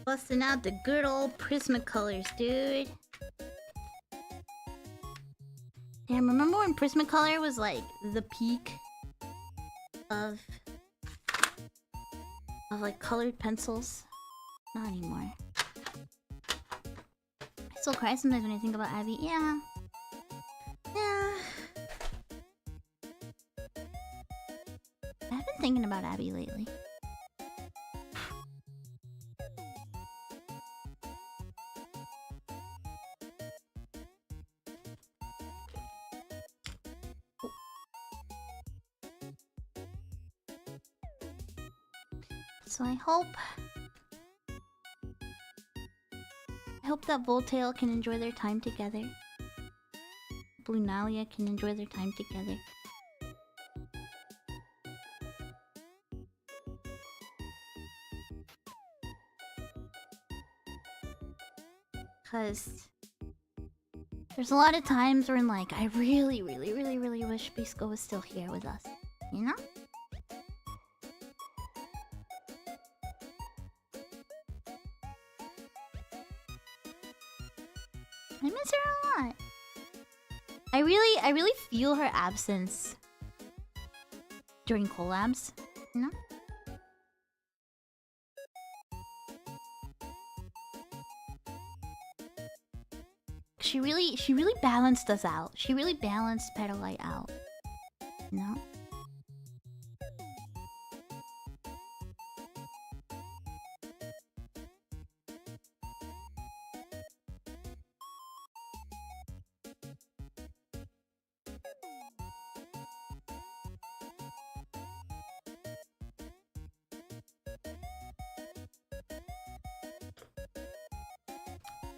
Busting out the good old Prismacolors, dude. Damn, remember when Prismacolor was like the peak of like colored pencils? Not anymore. I still cry sometimes when I think about Abby. Yeah. Yeah. I've been thinking about Abby lately. So I hope that Voltail can enjoy their time together. Blunalia can enjoy their time together. Cause there's a lot of times when like I really wish Bisco was still here with us. You know? I miss her a lot. I really feel her absence during collabs, you know? She really balanced us out. She really balanced Petalite out. You know?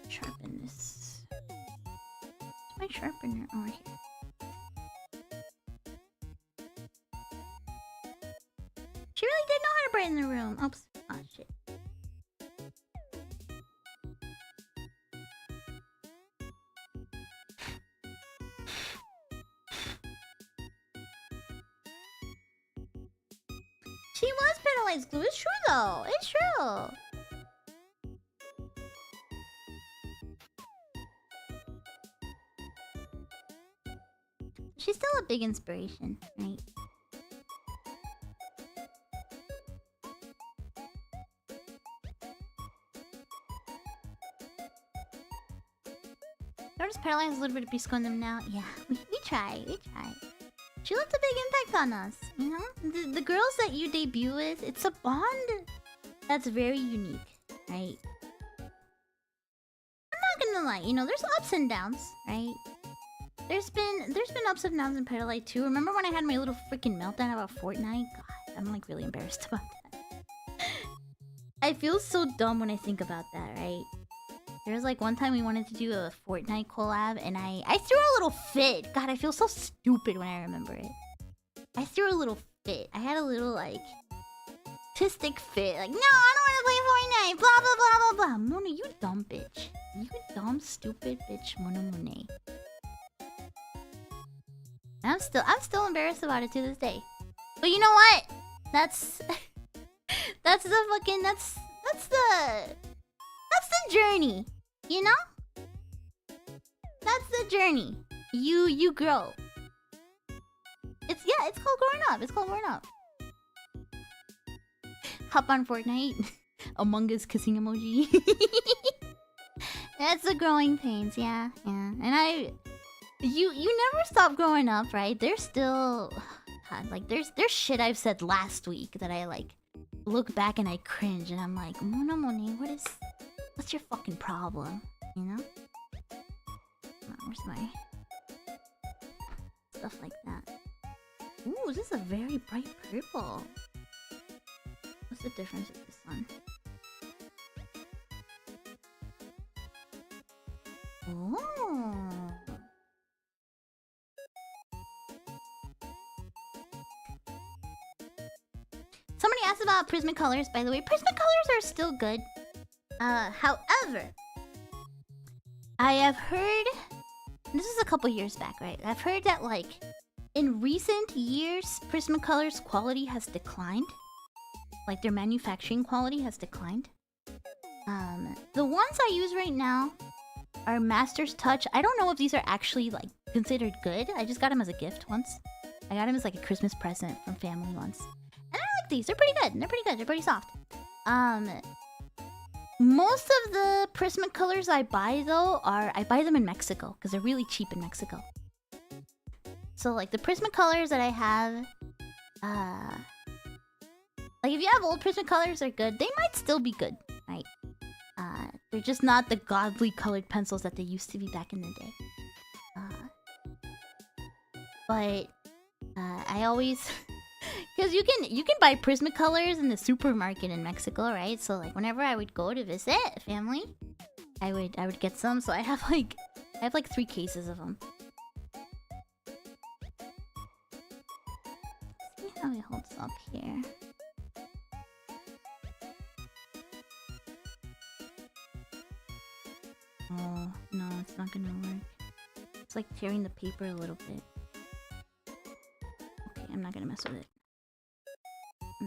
Sharpen this. Where's my sharpener? Oh, right here. She really did know how to brighten the room. Oops. Oh, shit. She was penalized glue. It's true, though. It's true. She's still a big inspiration, right? Notice Paralyze a little bit of Bisco in them now. Yeah, we try. She left a big impact on us, you know? The girls that you debut with, it's a bond that's very unique, right? I'm not gonna lie, you know, there's ups and downs, right? There's been ups and downs in Petalite too. Remember when I had my little freaking meltdown about Fortnite? God, I'm like really embarrassed about that. I feel so dumb when I think about that, right? There was like one time we wanted to do a Fortnite collab and I threw a little fit. God, I feel so stupid when I remember it. I threw a little fit. I had a little like autistic fit. Like, no, I don't want to play Fortnite. Blah blah blah blah blah. Mono, you dumb bitch. You dumb stupid bitch, Mono Monet. I'm still embarrassed about it to this day. But you know what? That's the journey. You know? That's the journey. You grow. it's called growing up. It's called growing up. Hop on Fortnite. Among Us kissing emoji. That's the growing pains, yeah. And you never stop growing up, right? There's still God, like there's shit I've said last week that I like look back and I cringe and I'm like, Mono Monet, what's your fucking problem? You know? Where's my stuff like that? Ooh, this is a very bright purple. What's the difference with this one? Oh. Somebody asked about Prismacolors, by the way. Prismacolors are still good. However, I have heard... This is a couple years back, right? I've heard that, like, in recent years, Prismacolors' quality has declined. Like, their manufacturing quality has declined. The ones I use right now are Master's Touch. I don't know if these are actually, like, considered good. I just got them as a gift once. I got them as, like, a Christmas present from family once. And I like these. They're pretty good. They're pretty soft. Most of the Prismacolors I buy, though, I buy them in Mexico. Because they're really cheap in Mexico. So, like, the Prismacolors that I have... like, if you have old Prismacolors, they're good. They might still be good, right? They're just not the godly colored pencils that they used to be back in the day. But I always... Because you can buy Prismacolors in the supermarket in Mexico, right? So, like, whenever I would go to visit family, I would get some. So I have like 3 cases of them. Let's see how it holds up here. Oh, no, it's not gonna work. It's like tearing the paper a little bit. Okay, I'm not gonna mess with it. I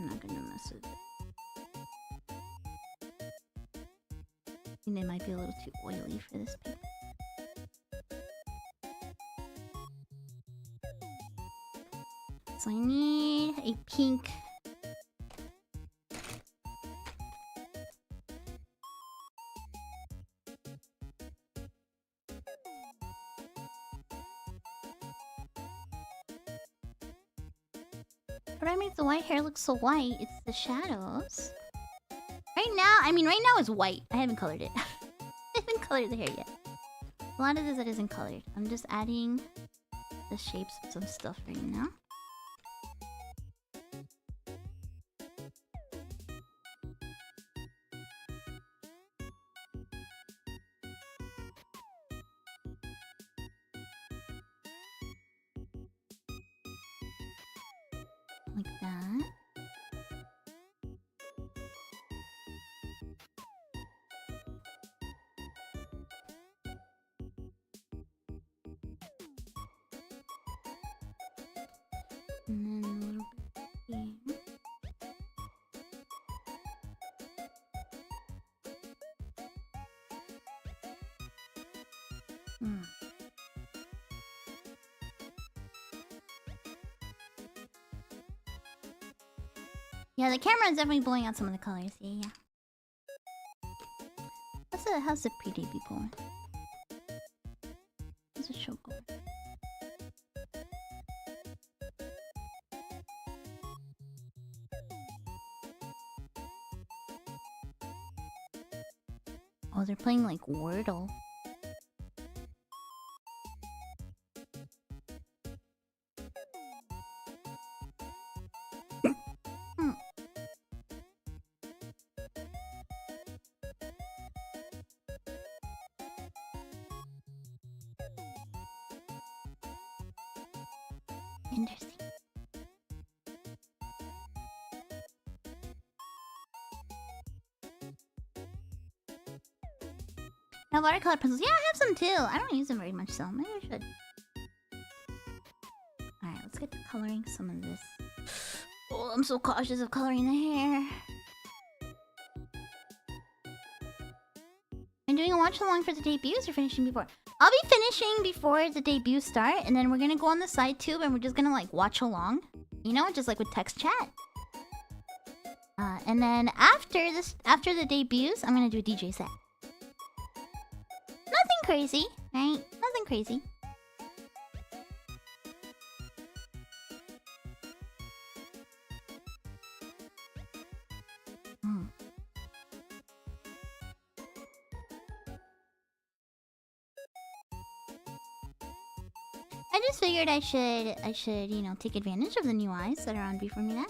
think they might be a little too oily for this paper. So I need a pink. What makes the white hair look so white? It's the shadows. Right now it's white. I haven't colored it. I haven't colored the hair yet. A lot of this that isn't colored. I'm just adding the shapes of some stuff right now. Like that. And then a little bit here. Yeah, the camera is definitely blowing out some of the colors. Yeah. How's the pre-debut going? How's the show going? Oh, they're playing like Wordle. Interesting. Now watercolor pencils. Yeah, I have some too. I don't use them very much, so maybe I should. Alright, let's get to coloring some of this. Oh, I'm so cautious of coloring the hair. I'm doing a watch along for the debuts or finishing before? I'll be finishing before the debuts start, and then we're gonna go on the side tube and we're just gonna like watch along. You know, just like with text chat. And then after the debuts, I'm gonna do a DJ set. Nothing crazy, right? Nothing crazy. I just figured I should, you know, take advantage of the new eyes that are on V4Mirai.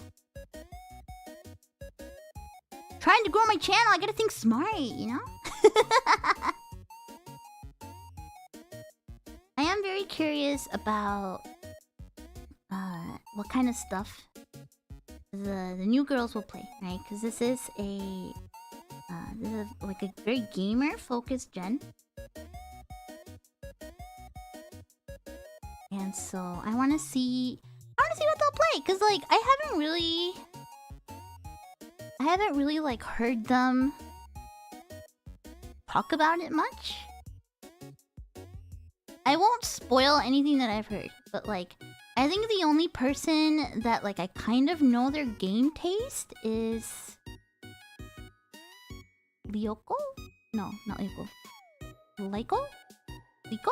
Trying to grow my channel, I gotta think smart, you know? I am very curious about what kind of stuff the new girls will play, right? Because this is like a very gamer focused gen. And so I want to see what they'll play, cause like I haven't really like heard them talk about it much. I won't spoil anything that I've heard, but like I think the only person that like I kind of know their game taste is Lyoko? No, not Lyoko. Lyko? Liko?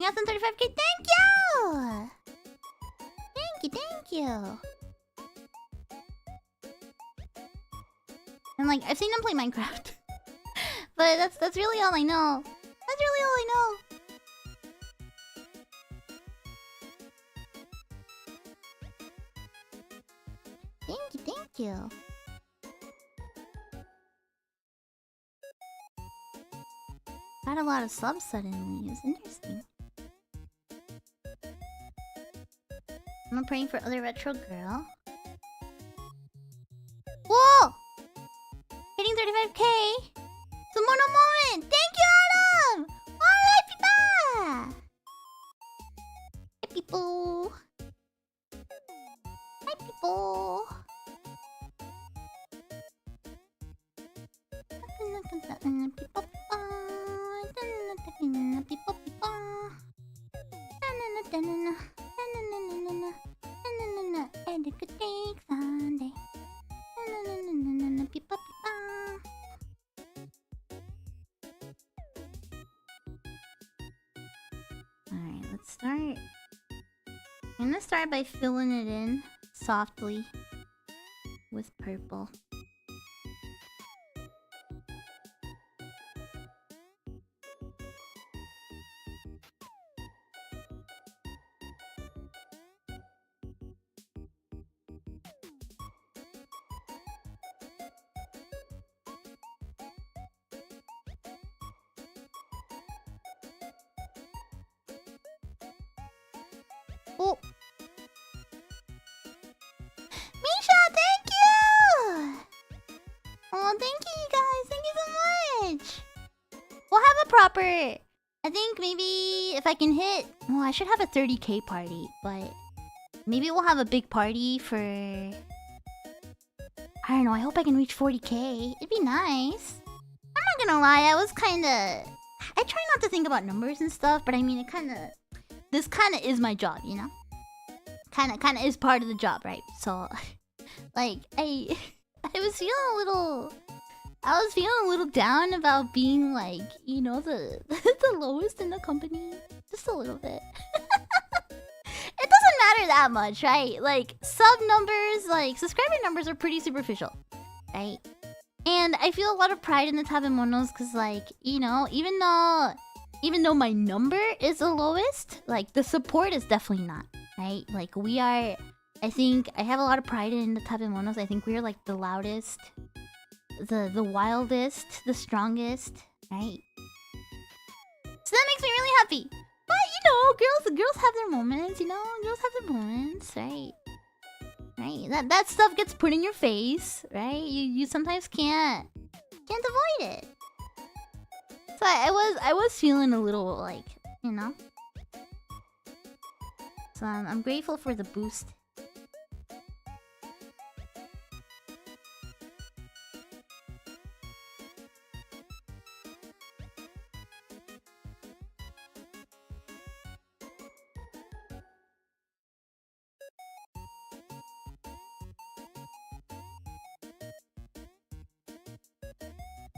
You got some 35k? Thank you! Thank you. And like, I've seen them play Minecraft. But that's really all I know. That's really all I know. Thank you. Got a lot of subs suddenly. It's interesting. I'm praying for other retro girl. Whoa! Hitting 35k! It's a Mono Moment! Thank you, Adam! Alright, people! Hi, people! Hi, people! Alright, let's start. I'm gonna start by filling it in softly with purple. Oh! Misha, thank you! Oh, thank you, you guys. Thank you so much. We'll have a proper... I think maybe if I can hit... Oh, I should have a 30k party, but... Maybe we'll have a big party for... I don't know, I hope I can reach 40k. It'd be nice. I'm not gonna lie, I was kinda... I try not to think about numbers and stuff, but I mean, it kinda... This kinda is my job, you know? Kinda is part of the job, right? So, like, I was feeling a little... I was feeling a little down about being, like, you know, the lowest in the company. Just a little bit. It doesn't matter that much, right? Like, sub numbers, like, subscriber numbers are pretty superficial, right? And I feel a lot of pride in the Tabemonos because, like, you know, even though my number is the lowest, like, the support is definitely not, right? Like, we are... I think I have a lot of pride in the Tabemonos. I think we're, like, the loudest, the wildest, the strongest, right? So that makes me really happy. But, you know, girls have their moments, you know? Girls have their moments, right? Right? That stuff gets put in your face, right? You sometimes can't avoid it. So I was feeling a little, like, you know? So I'm grateful for the boost.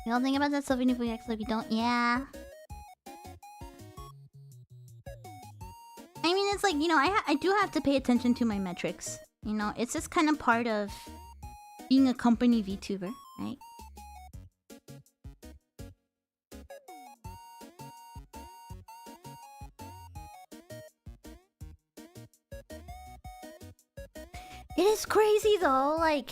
You all think about that stuff even if we actually don't? Yeah. I mean, it's like, you know, I do have to pay attention to my metrics. You know, it's just kind of part of being a company VTuber, right? It is crazy though, like...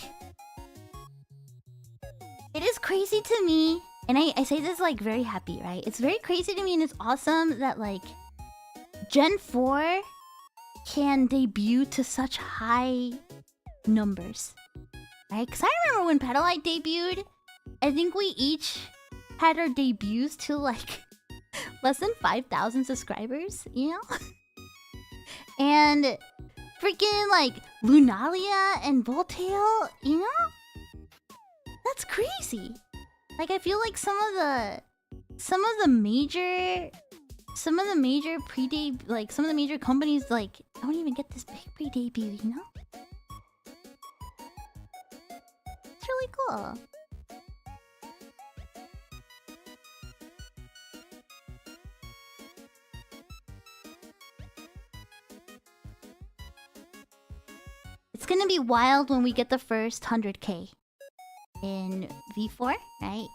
It is crazy to me, and I say this like very happy, right? It's very crazy to me and it's awesome that like... Gen 4 can debut to such high numbers. Right? Because I remember when Petalite debuted, I think we each had our debuts to like... less than 5,000 subscribers, you know? And... freaking like Lunalia and Voltail, you know? That's crazy. Like I feel like some of the major pre-debut, like some of the major companies like don't even get this big pre-debut, you know? It's really cool. It's gonna be wild when we get the first 100k in V4, right?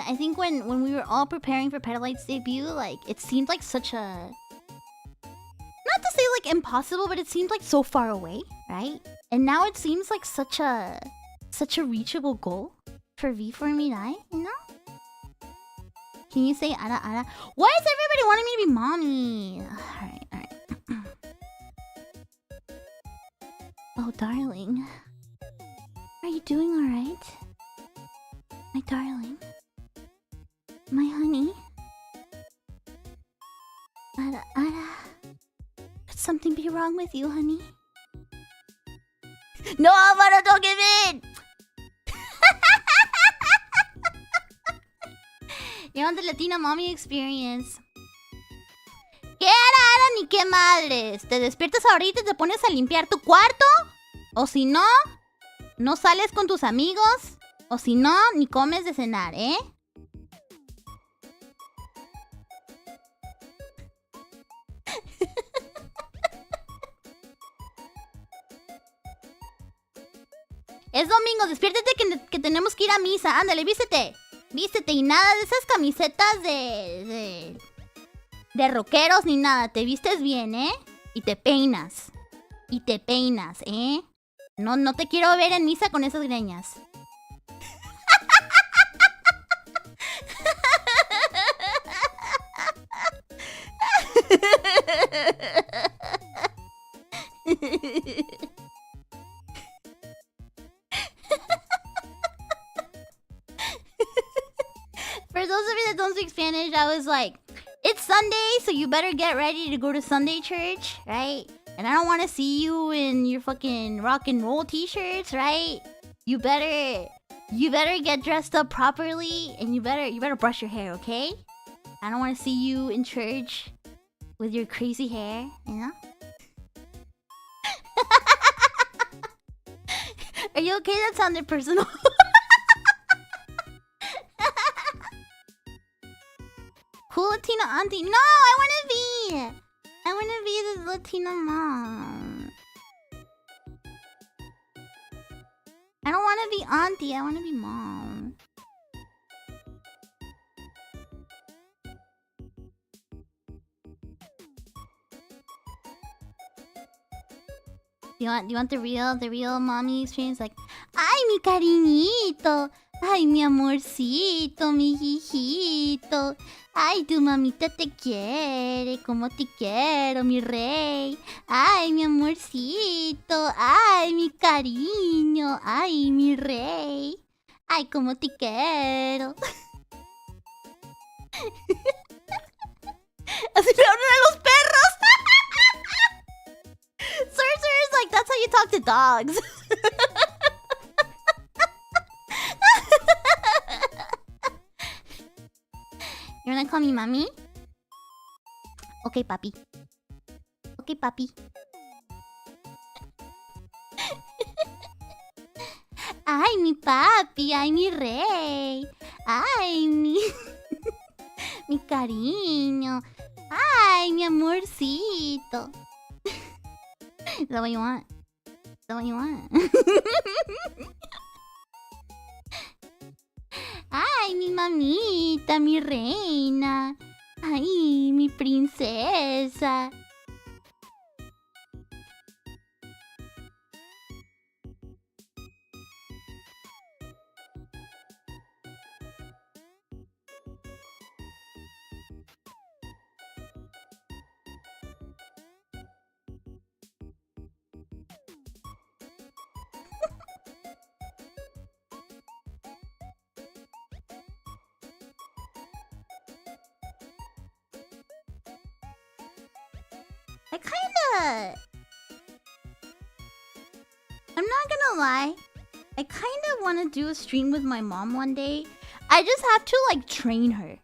I think when we were all preparing for Petalite's debut, like it seemed like such a... not to say like impossible, but it seemed like so far away, right? And now it seems like such a reachable goal for V4Mirai, you know? Can you say ara ara? Why is everybody wanting me to be mommy? Alright. Oh, darling. Are you doing alright? My darling. My honey. Ara ara. Could something be wrong with you, honey? No, Alvaro, don't give in! You want the Latina mommy experience. ¿Qué hará ni qué madres? ¿Te despiertas ahorita y te pones a limpiar tu cuarto? O si no, no sales con tus amigos. O si no, ni comes de cenar, ¿eh? Es domingo, despiértate que tenemos que ir a misa. Ándale, vístete. Vístete y nada de esas camisetas de rockeros ni nada. Te vistes bien, ¿eh? Y te peinas. Y te peinas, ¿eh? No te quiero ver en misa con esas greñas. For those of you that don't speak Spanish, I was like, it's Sunday, so you better get ready to go to Sunday church, right? And I don't want to see you in your fucking rock and roll t-shirts, right? You better get dressed up properly, and you better brush your hair, okay? I don't want to see you in church with your crazy hair, you know? Are you okay? That sounded personal. Cool Latina auntie. No, I wanna be the Latina mom. I don't wanna be auntie, I wanna be mom. Do you want the real mommy experience? Like, ay, mi cariñito. Ay, mi amorcito, mi hijito. Ay, tu mamita te quiere, como te quiero, mi rey. Ay, mi amorcito. Ay, mi cariño. Ay, mi rey. Ay, como te quiero. Así le hablan a los perros. Sorcerer is like, that's how you talk to dogs. You wanna call me mommy? Okay, papi. Okay, papi. Ay, mi papi, ay, mi rey. Ay, mi... mi cariño. Ay, mi amorcito. Is that what you want? Is that what you want? Ay, mi mamita, mi reina. Ay, mi princesa. I kinda... I'm not gonna lie. I kinda wanna do a stream with my mom one day. I just have to, like, train her.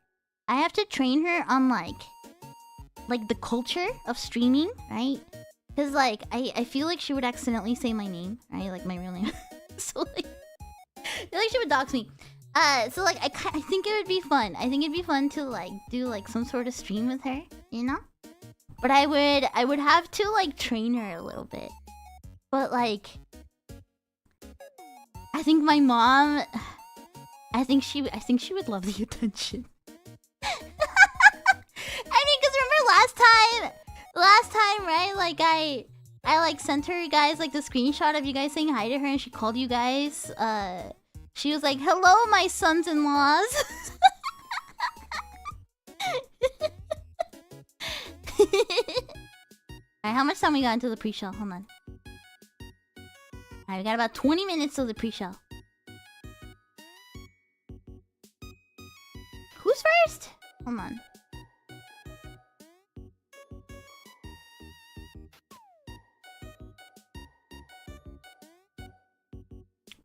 I have to train her on, like the culture of streaming, right? Because, like, I feel like she would accidentally say my name, right? Like, my real name. So, like... I feel like she would dox me. So, like, I think it would be fun. I think it'd be fun to, like, do, like, some sort of stream with her, you know? But I would have to, like, train her a little bit. But, like... I think my mom... I think she would love the attention. I mean, because remember last time, right? Like, I like, sent her guys, like, the screenshot of you guys saying hi to her, and she called you guys, she was like, hello, my sons-in-laws. Alright, how much time we got into the pre-show? Hold on. Alright, we got about 20 minutes till the pre-show. Who's first? Hold on.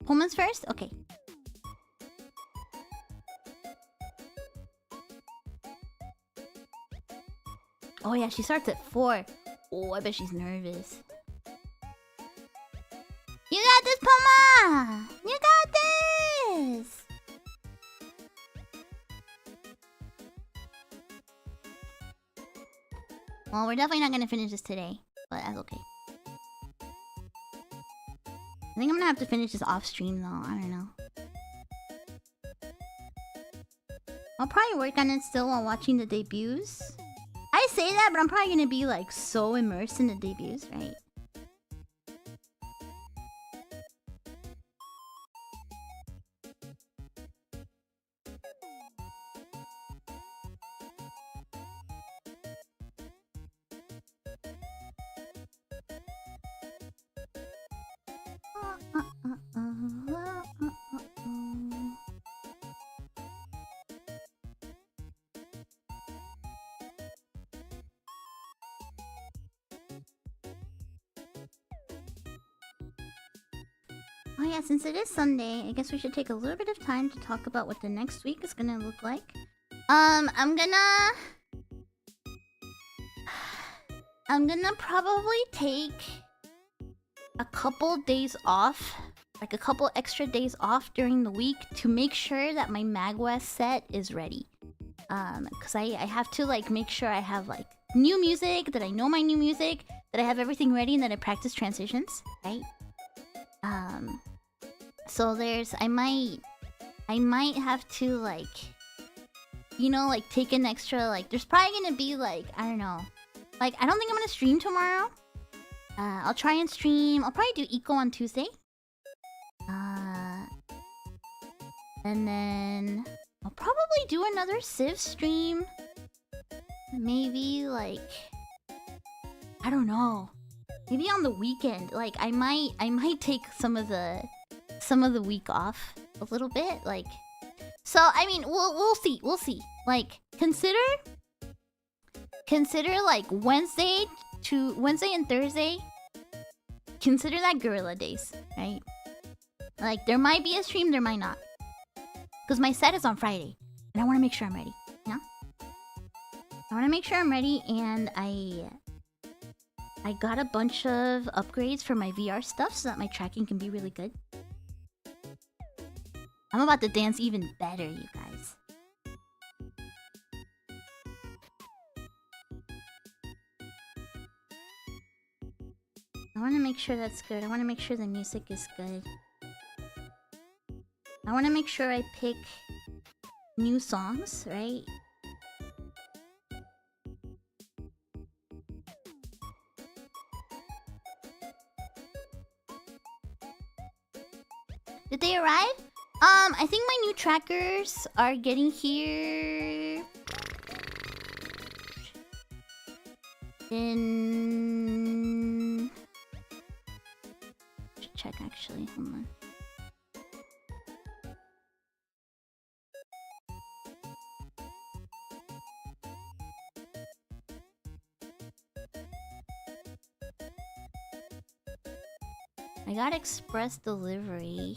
Pullman's first? Okay. Oh yeah, she starts at 4. Oh, I bet she's nervous. You got this, Puma! You got this! Well, we're definitely not gonna finish this today, but that's okay. I think I'm gonna have to finish this off stream though, I don't know. I'll probably work on it still while watching the debuts. I say that, but I'm probably gonna be like so immersed in the debuts, right? Oh yeah, since it is Sunday, I guess we should take a little bit of time to talk about what the next week is gonna look like. I'm gonna probably take a couple days off, like a couple extra days off during the week to make sure that my MagWest set is ready. Cause I have to like make sure I have like new music, that I know my new music, that I have everything ready, and that I practice transitions, right? So I might have to like, you know, like take an extra, like there's probably gonna be like, I don't know, like I don't think I'm gonna stream tomorrow. I'll try and stream. I'll probably do Eco on Tuesday. And then I'll probably do another Civ stream. Maybe like, I don't know. Maybe on the weekend. Like I might take some of the week off a little bit. Like, so I mean, we'll see. Like consider like Wednesday and Thursday. Consider that gorilla days, right? Like there might be a stream, there might not. Because my set is on Friday. And I want to make sure I'm ready. Yeah? I want to make sure I'm ready, and I got a bunch of upgrades for my VR stuff so that my tracking can be really good. I'm about to dance even better, you guys. I want to make sure that's good. I want to make sure the music is good. I want to make sure I pick new songs, right? Did they arrive? I think my new trackers are getting here in... Should check actually, hold on. I got express delivery.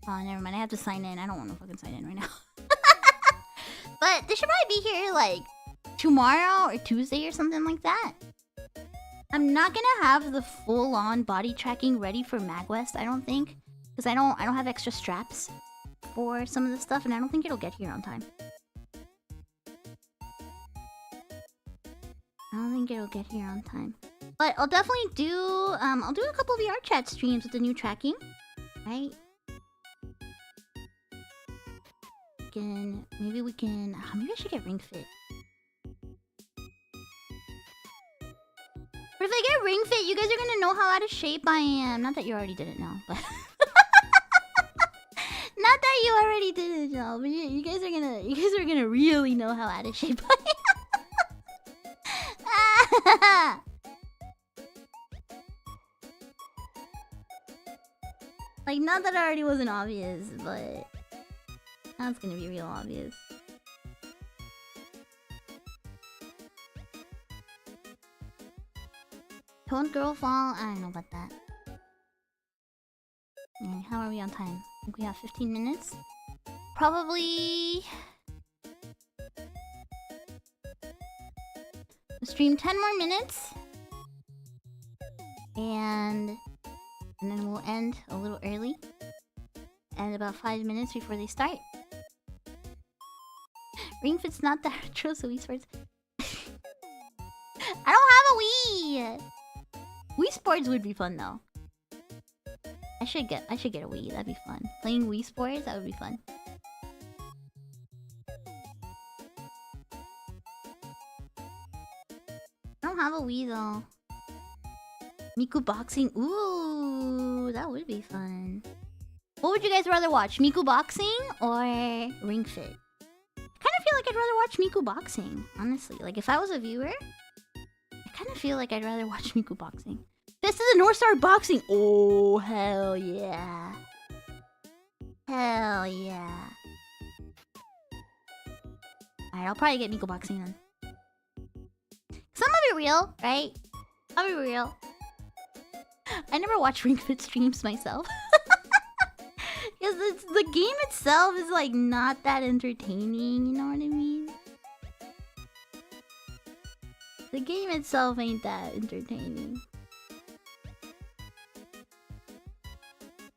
Oh, never mind. I have to sign in. I don't want to fucking sign in right now. But they should probably be here like tomorrow or Tuesday or something like that. I'm not gonna have the full-on body tracking ready for MagWest, I don't think, because I don't have extra straps for some of the stuff, and I don't think it'll get here on time. But I'll definitely do I'll do a couple VR chat streams with the new tracking, right? Maybe we can maybe I should get Ring Fit. But if I get Ring Fit, you guys are gonna know how out of shape I am. Not that you already didn't know, but not that you already didn't know, but you guys are gonna really know how out of shape I am. Like, not that it already wasn't obvious, but now it's gonna be real obvious. Toned girl fall? I don't know about that. How are we on time? I think we have 15 minutes. Probably... stream 10 more minutes. And then we'll end a little early. And about 5 minutes before they start. Ring Fit's not that retro, so Wii Sports. I don't have a Wii! Wii Sports would be fun though. I should get a Wii, that'd be fun. Playing Wii Sports, that would be fun. I don't have a Wii though. Miku boxing, ooh, that would be fun. What would you guys rather watch, Miku boxing or Ring Fit? I kind of feel like I'd rather watch Miku boxing, honestly. Like if I was a viewer, I kind of feel like I'd rather watch Miku boxing. This is a North Star boxing. Oh hell yeah! Hell yeah! Alright, I'll probably get Miku boxing then. Some of it real, right? I'll be real. I never watch Ring Fit streams myself. Because the game itself is like not that entertaining, you know what I mean? The game itself ain't that entertaining.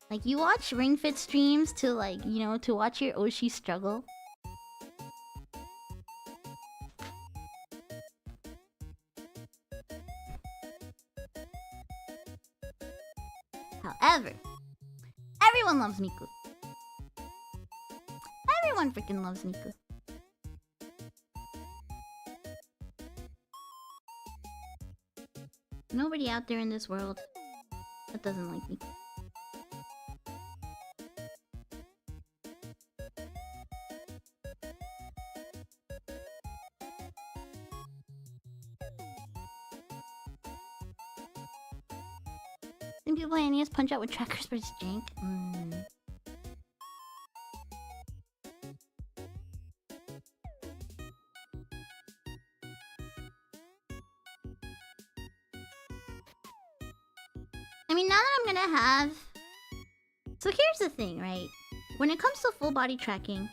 Like you watch Ring Fit streams to like, you know, to watch your Oshi struggle. However, everyone loves Miku. Everyone freaking loves Miku. Nobody out there in this world that doesn't like Miku. Some people play NES Punch Out with trackers, but it's jank. I mean, now that I'm gonna have... So here's the thing, right? When it comes to full body tracking,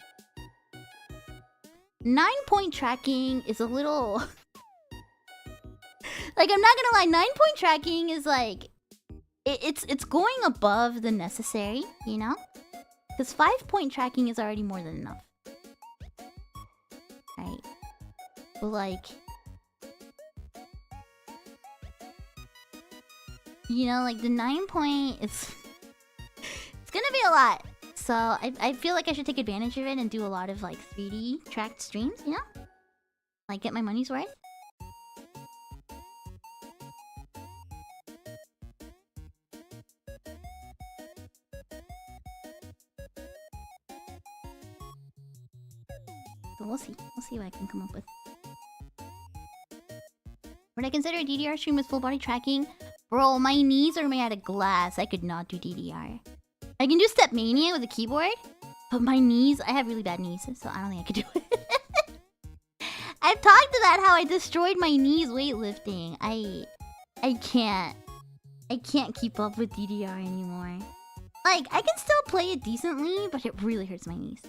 9-point tracking is a little... Like, I'm not gonna lie, 9-point tracking is like... It's going above the necessary, you know? Because 5-point tracking is already more than enough. Right? But like... You know, like the 9-point, it's gonna be a lot. So I feel like I should take advantage of it and do a lot of like 3D tracked streams, you know? Like get my money's worth. So we'll see. We'll see what I can come up with. Would I consider a DDR stream with full body tracking? Bro, my knees are made out of glass. I could not do DDR. I can do Step Mania with a keyboard, but my knees, I have really bad knees, so I don't think I could do it. I've talked about how I destroyed my knees weightlifting. I can't keep up with DDR anymore. Like, I can still play it decently, but it really hurts my knees.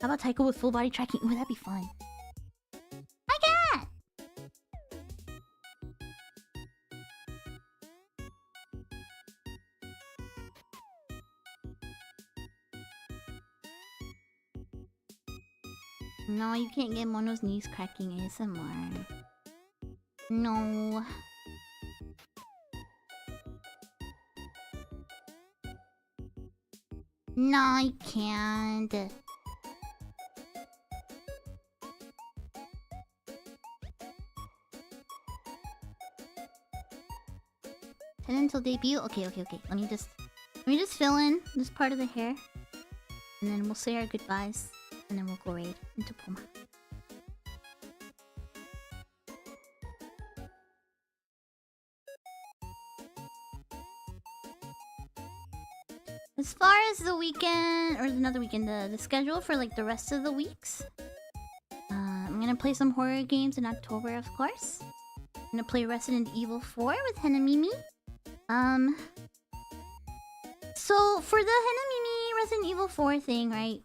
How about Taiko with full body tracking? Ooh, that'd be fun. I can't! No, you can't get Mono's knees cracking ASMR. No. No, I can't. Until debut? Okay. Let me just fill in this part of the hair. And then we'll say our goodbyes. And then we'll go raid into Puma. As far as the weekend, or another weekend, the schedule for like the rest of the weeks. I'm gonna play some horror games in October, of course. I'm gonna play Resident Evil 4 with Henamimi. So for the Henamimi Resident Evil 4 thing, right?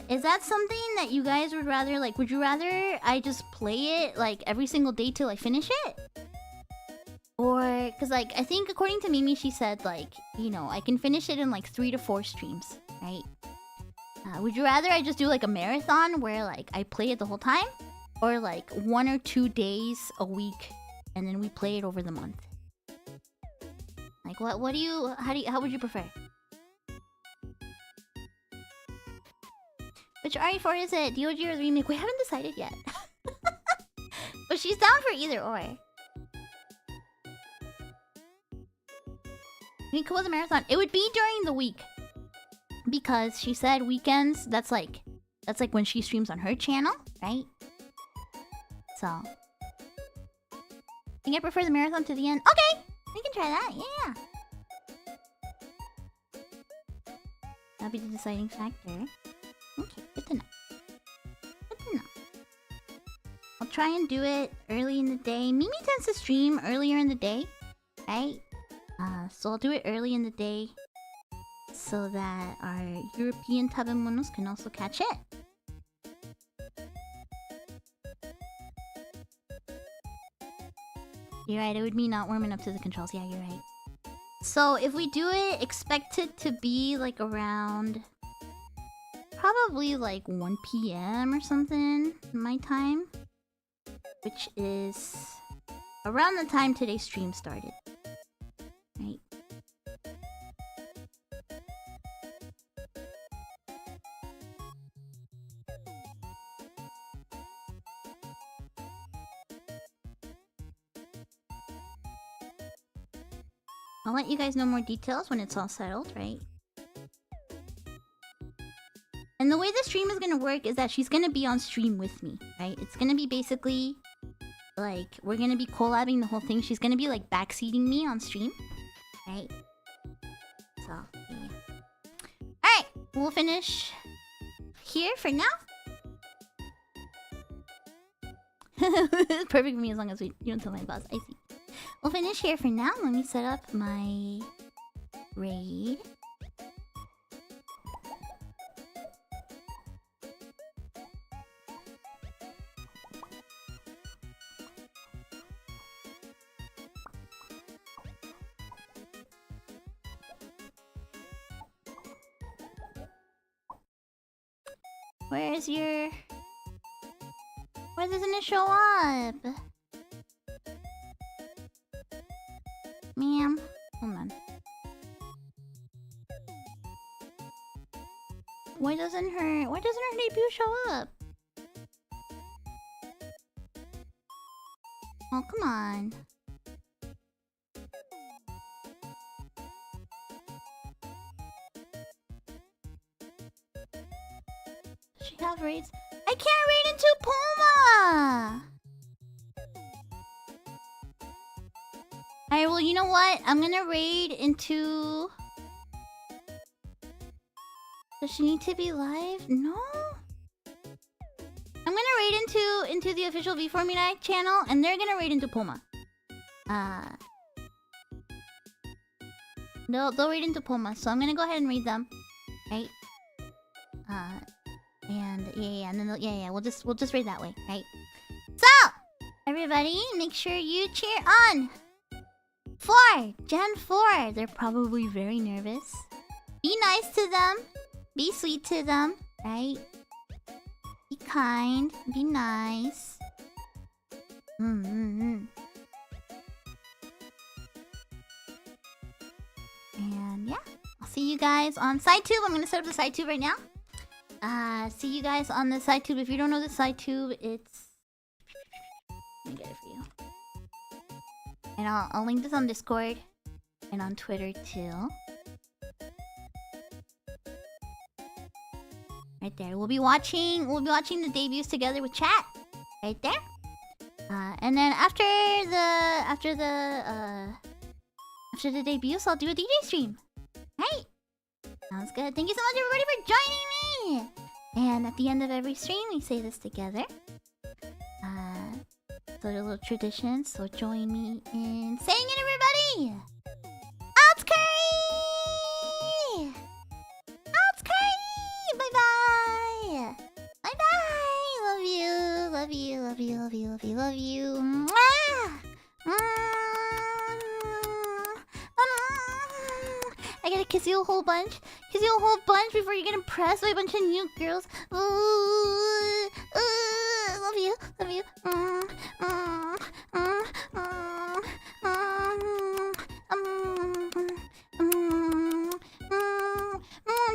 Is that something that you guys would rather, like, would you rather I just play it, like, every single day till I finish it? Or, cause, like, I think according to Mimi, she said, like, you know, I can finish it in, like, 3 to 4 streams, right? Would you rather I just do, like, a marathon where, like, I play it the whole time? Or, like, 1 or 2 days a week, and then we play it over the month? Like, what do you, how would you prefer? Which RE4 is it? DOG or the remake? We haven't decided yet. But she's down for either or. I mean, cool as a marathon. It would be during the week. Because she said weekends, that's like when she streams on her channel, right? So. I think I prefer the marathon to the end. Okay! We can try that, yeah. That'll be the deciding factor. Okay, good to know. Good to know. I'll try and do it early in the day. Mimi tends to stream earlier in the day, right? So I'll do it early in the day so that our European tabemonos can also catch it. You're right, it would be not warming up to the controls. Yeah, you're right. So if we do it, expect it to be like around... probably like 1 PM or something, my time. Which is around the time today's stream started. Right? I'll let you guys know more details when it's all settled, right? And the way the stream is gonna work is that she's gonna be on stream with me, right? It's gonna be basically like we're gonna be collabing the whole thing. She's gonna be like backseating me on stream, right? So yeah. Alright, we'll finish here for now. It's perfect for me as long as you don't tell my boss. I see. We'll finish here for now. Let me set up my raid. Where's your... Why doesn't it show up? Ma'am. Hold on. Why doesn't her debut show up? Oh, come on. Does she have raids? I can't raid into Puma! Alright, well, you know what? I'm gonna raid into... Does she need to be live? No? I'm gonna raid into the official V4Mirai channel, and they're gonna raid into Puma. They'll raid into Puma, so I'm gonna go ahead and raid them. Right? And and then we'll just raid that way, right? So, everybody, make sure you cheer on 4, Gen 4. They're probably very nervous. Be nice to them. Be sweet to them, right? Be kind. Be nice. And yeah, I'll see you guys on SideTube. I'm gonna set up the SideTube right now. See you guys on the SideTube. If you don't know the SideTube, it's... Let me get it for you. And I'll link this on Discord and on Twitter too. Right there. We'll be watching the debuts together with chat. Right there. And then after the debuts, I'll do a DJ stream. Right? Sounds good. Thank you so much, everybody, for joining me. And at the end of every stream, we say this together. So a little tradition. So join me in saying it, everybody. Out curry! Out curry! Bye bye! Bye bye! Love you! Love you! Love you! Love you! Love you! Love you! Mwah! I gotta kiss you a whole bunch. Kiss you a whole bunch before you get impressed by a bunch of new girls. Love you. Love you.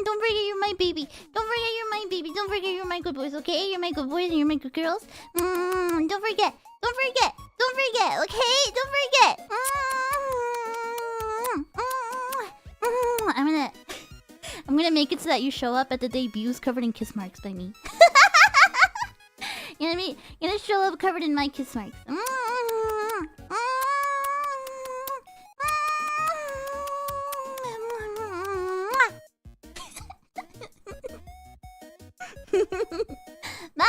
Don't forget you're my baby. Don't forget you're my baby. Don't forget you're my good boys, okay? You're my good boys and you're my good girls. Don't forget. Don't forget. Don't forget, okay? Don't forget. I'm gonna make it so that you show up at the debuts covered in kiss marks by me. You're gonna show up covered in my kiss marks. Bye!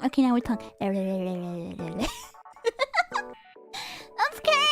Okay, now we're talking. That's great!